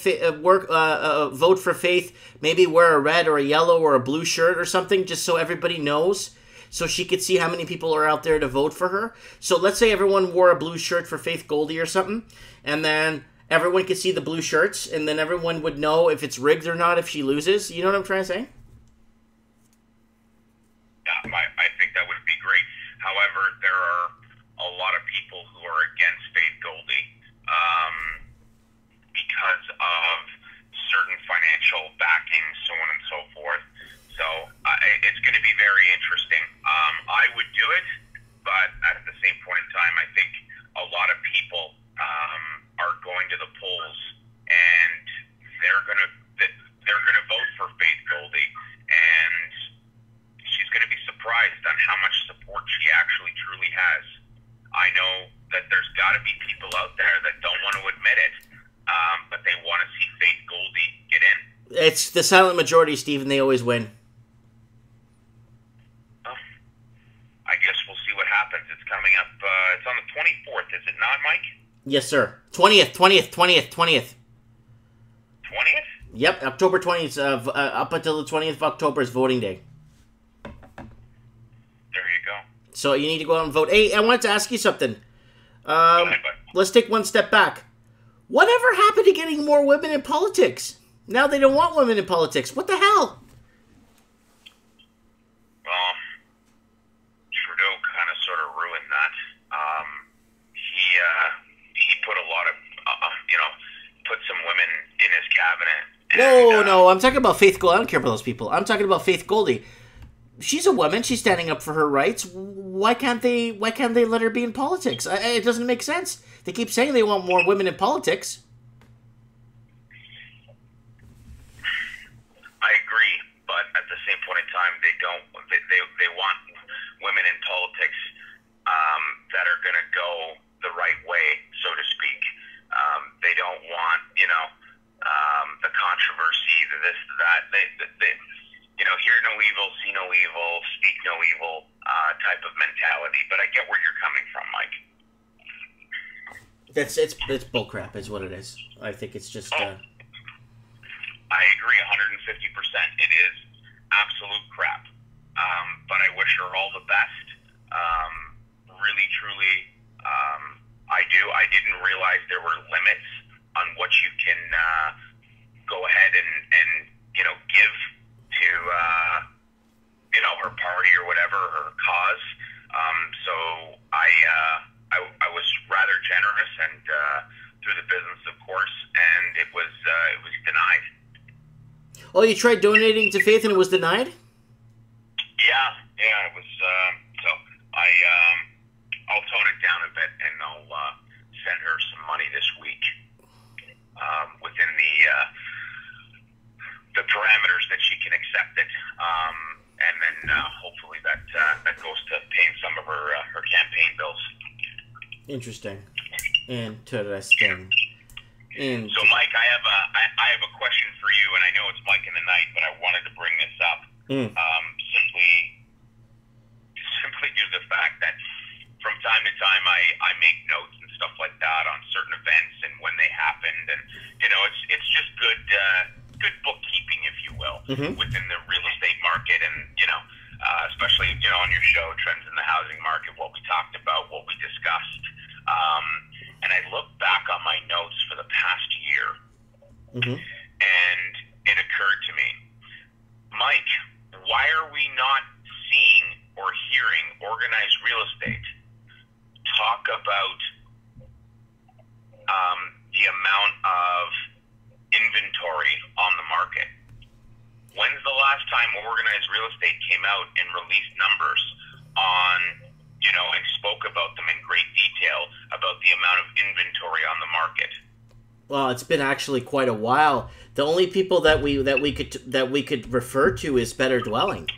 vote for Faith maybe wear a red or a yellow or a blue shirt or something, just so everybody knows, so she could see how many people are out there to vote for her. So let's say everyone wore a blue shirt for Faith Goldie or something, and then everyone could see the blue shirts, and then everyone would know if it's rigged or not if she loses. You know what I'm trying to say? Yeah, I think that would be great. However, there are a lot of people who are against Faith Goldie because of certain financial backing, so on and so forth. So it's going to be very interesting. I would do it, but at the same point in time, I think a lot of people are going to the polls, and they're going to vote for Faith Goldie, and she's going to be surprised on how much support she actually truly has. I know that there's got to be people out there that don't want to admit it, but they want to see Faith Goldie get in. It's the silent majority, Stephen. They always win. I guess we'll see what happens. It's coming up. It's on the 24th, is it not, Mike? Yes, sir. 20th. 20th? Yep, October 20th. Up until the 20th of October is voting day. There you go. So you need to go out and vote. Hey, I wanted to ask you something. Let's take one step back. Whatever happened to getting more women in politics? Now they don't want women in politics. What the hell? Well, Trudeau kind of sort of ruined that. He put a lot of, put some women in his cabinet. No, I'm talking about Faith Goldie. I don't care about those people. I'm talking about Faith Goldie. She's a woman. She's standing up for her rights. Why can't they let her be in politics? It doesn't make sense. They keep saying they want more women in politics. I agree, but at the same point in time, they don't. They want women in politics that are going to go the right way, so to speak. They don't want, the controversy, the this, the that. They hear no evil, see no evil, speak no evil type of mentality. But I get where you're coming from, Mike. It's bullcrap, is what it is. I think it's just. I agree 150%. It is absolute crap. But I wish her all the best. Really, truly, I do. I didn't realize there were limits on what you can go ahead and give to her party or whatever, her cause. So I was rather generous and through the business, of course, and it was denied. Oh, you tried donating to Faith and it was denied? Yeah, it was. So I'll tone it down a bit, and I'll send her some money this week within the parameters that she can accept it, and then hopefully that goes to paying some of her campaign bills. Interesting. Interesting. So, Mike, I have a question for you, and I know it's Mike in the night, but I wanted to bring this up. Simply due to the fact that from time to time I make notes and stuff like that on certain events and when they happened, and it's just good bookkeeping, if you will, within the real estate market, and especially on your show, trends in the housing market, what we talked about, what we discussed. And I look back on my notes for the past year, and it occurred to me, Mike, why are we not seeing or hearing organized real estate talk about the amount of inventory on the market? When's the last time organized real estate came out and released numbers on, and spoke about them in great detail about the amount of inventory on the market? Well, it's been actually quite a while. The only people that we could refer to is Better Dwelling.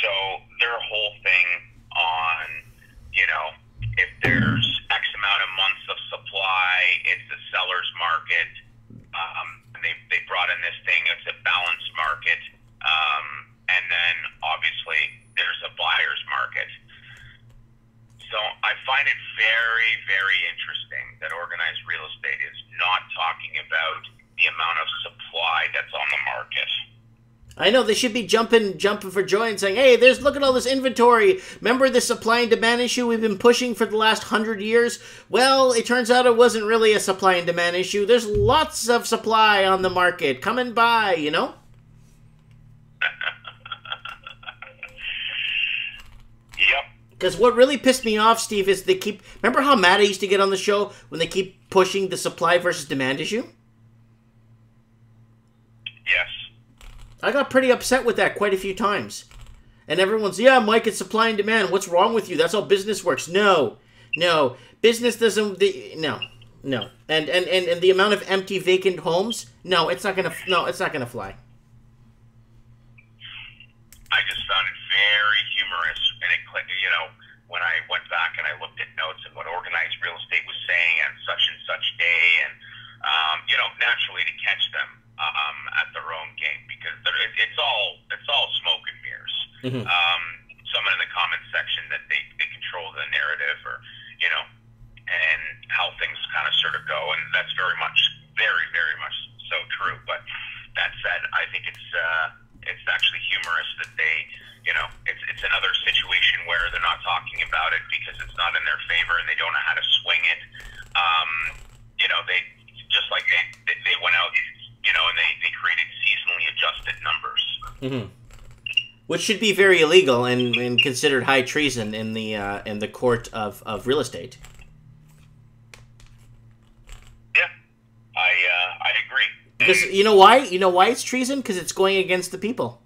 So their whole thing on, if there's X amount of months of supply, it's a seller's market. They brought in this thing, it's a balanced market. And then obviously there's a buyer's market. I know, they should be jumping for joy and saying, hey, look at all this inventory. Remember the supply and demand issue we've been pushing for the last 100 years? Well, it turns out it wasn't really a supply and demand issue. There's lots of supply on the market. Come and buy, you know? Yep. Because what really pissed me off, Steve, is they keep... Remember how mad I used to get on the show when they keep pushing the supply versus demand issue? Yes. I got pretty upset with that quite a few times. And everyone's, yeah, Mike, it's supply and demand. What's wrong with you? That's how business works. No. Business doesn't... No. And the amount of empty, vacant homes, it's not gonna fly. I just found it very humorous, and it, you know, when I went back and I looked at notes and what organized real estate was saying on such and such day, and you know, naturally to catch them at their own game, because it's all smoke and mirrors. Mm-hmm. Someone in the comments section that they control the narrative, or you know, and how things kind of sort of go, and that's very much so true. But that said, I think it's actually humorous that they, you know, it's another situation where they're not talking about it because it's not in their favor and they don't know how to swing it. You know, they just like they went out, you know, and they created seasonally adjusted numbers. Mm-hmm. Which should be very illegal and considered high treason in the court of real estate. Yeah, I agree. Because you know why? You know why it's treason? Because it's going against the people.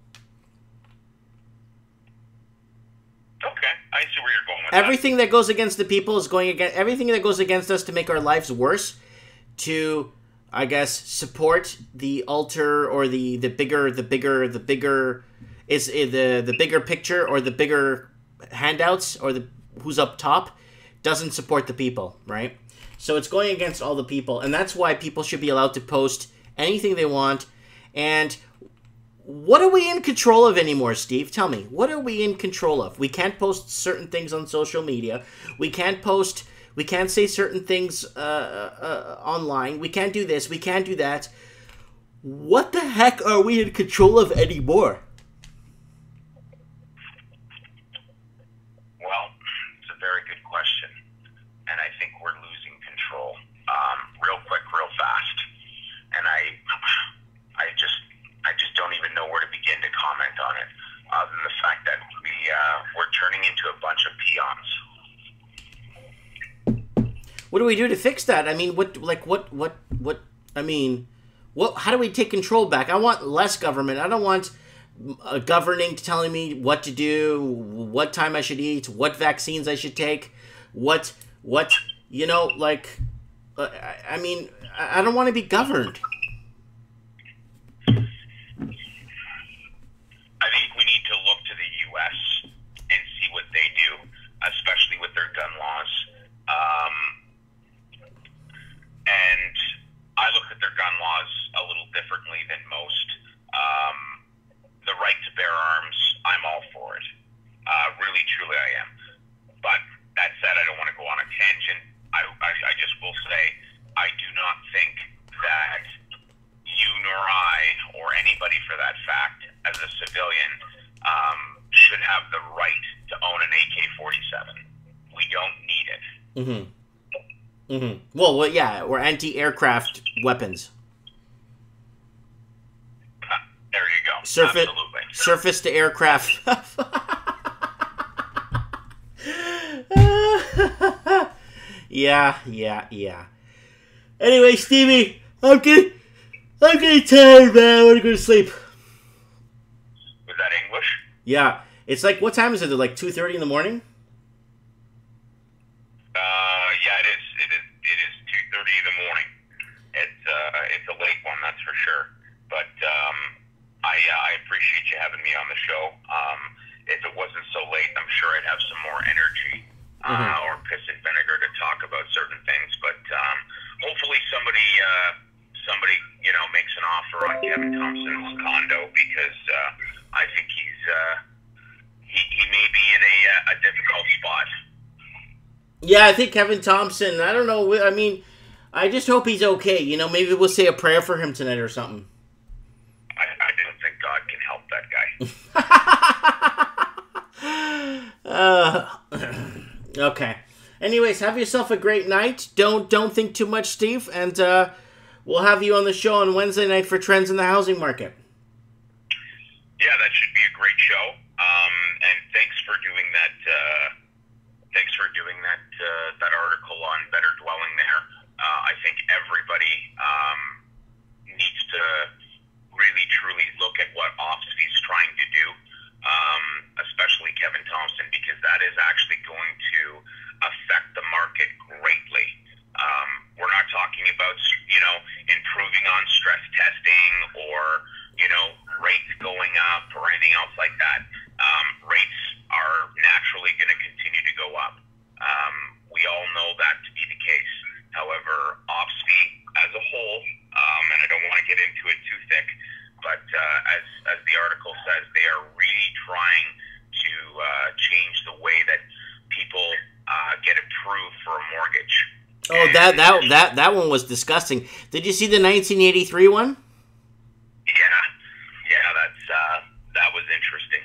Okay, I see where you're going with everything that goes against the people is going against everything that goes against us to make our lives worse. To, I guess, support the alter or the bigger is the bigger picture or the bigger handouts or the who's up top doesn't support the people, right? So it's going against all the people, and that's why people should be allowed to post anything they want. And what are we in control of anymore, Steve? Tell me, what are we in control of? We can't post certain things on social media. We can't say certain things online. We can't do this. We can't do that. What the heck are we in control of anymore? Well, it's a very good question, and I think we're losing control real quick, real fast. And I just don't even know where to begin to comment on it, other than the fact that we're turning into a bunch of peons. What do we do to fix that? I mean, how do we take control back? I want less government. I don't want governing telling me what to do, what time I should eat, what vaccines I should take, I don't want to be governed. I think we need to look to the U.S. and see what they do, especially with their gun laws. And I look at their gun laws a little differently than most. The right to bear arms, I'm all for it. Really, truly, I am. But that said, I don't want to go on a tangent. I just will say, I do not think that you nor I, or anybody for that fact, as a civilian, should have the right to own an AK-47. We don't need it. Mm-hmm. Mm-hmm. Well, yeah, we're anti-aircraft weapons. There you go. Absolutely. Surface to aircraft. Yeah. Anyway, Stevie, I'm getting tired, man. I want to go to sleep. Was that English? Yeah. It's like, what time is it? Like 2:30 in the morning? Yeah, it is. It is 2:30 in the morning. It's a late one, that's for sure. But I appreciate you having me on the show. If it wasn't so late, I'm sure I'd have some more energy or piss and vinegar to talk about certain things. But hopefully somebody makes an offer on Kevin Thompson's condo, because I think he may be in a difficult spot. Yeah, I think Kevin Thompson, I don't know, I mean, I just hope he's okay. You know, maybe we'll say a prayer for him tonight or something. I don't think God can help Okay. Anyways, have yourself a great night. Don't think too much, Steve, and we'll have you on the show on Wednesday night for Trends in the Housing Market. Yeah, that should be a great show. And thanks for doing that. That article on better dwelling there. I think everybody needs to really truly look at what OPSFI's trying to do, especially Kevin Thompson, because that is actually going to affect the market greatly. We're not talking about, improving on stress testing or, rates going up or anything else like that. Rates are naturally going to continue to go up. We all know that to be the case. However, OPSFI as a whole, and I don't want to get into it too thick, but as the article says, they are really trying to change the way that people get approved for a mortgage. Oh, that one was disgusting. Did you see the 1983 one? Yeah, that was interesting.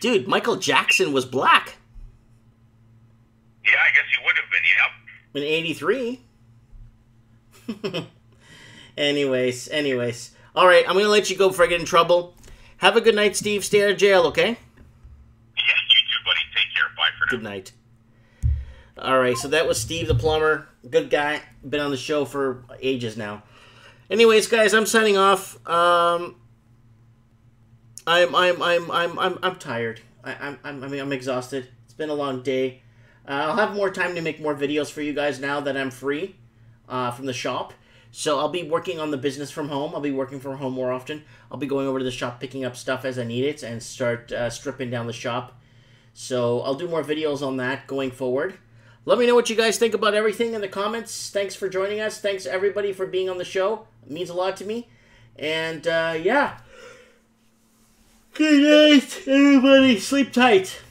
Dude, Michael Jackson was black. Yeah, I guess he would have been, yep. In 83. Anyways. All right, I'm going to let you go before I get in trouble. Have a good night, Steve. Stay out of jail, okay? Yeah, you too, buddy. Take care. Bye for now. Good night. All right, so that was Steve the plumber. Good guy. Been on the show for ages now. Anyways, guys, I'm signing off. I'm tired. I'm exhausted. It's been a long day. I'll have more time to make more videos for you guys now that I'm free from the shop. So I'll be working on the business from home. I'll be working from home more often. I'll be going over to the shop, picking up stuff as I need it, and start stripping down the shop. So I'll do more videos on that going forward. Let me know what you guys think about everything in the comments. Thanks for joining us. Thanks, everybody, for being on the show. It means a lot to me. And, yeah. Good night, everybody. Sleep tight.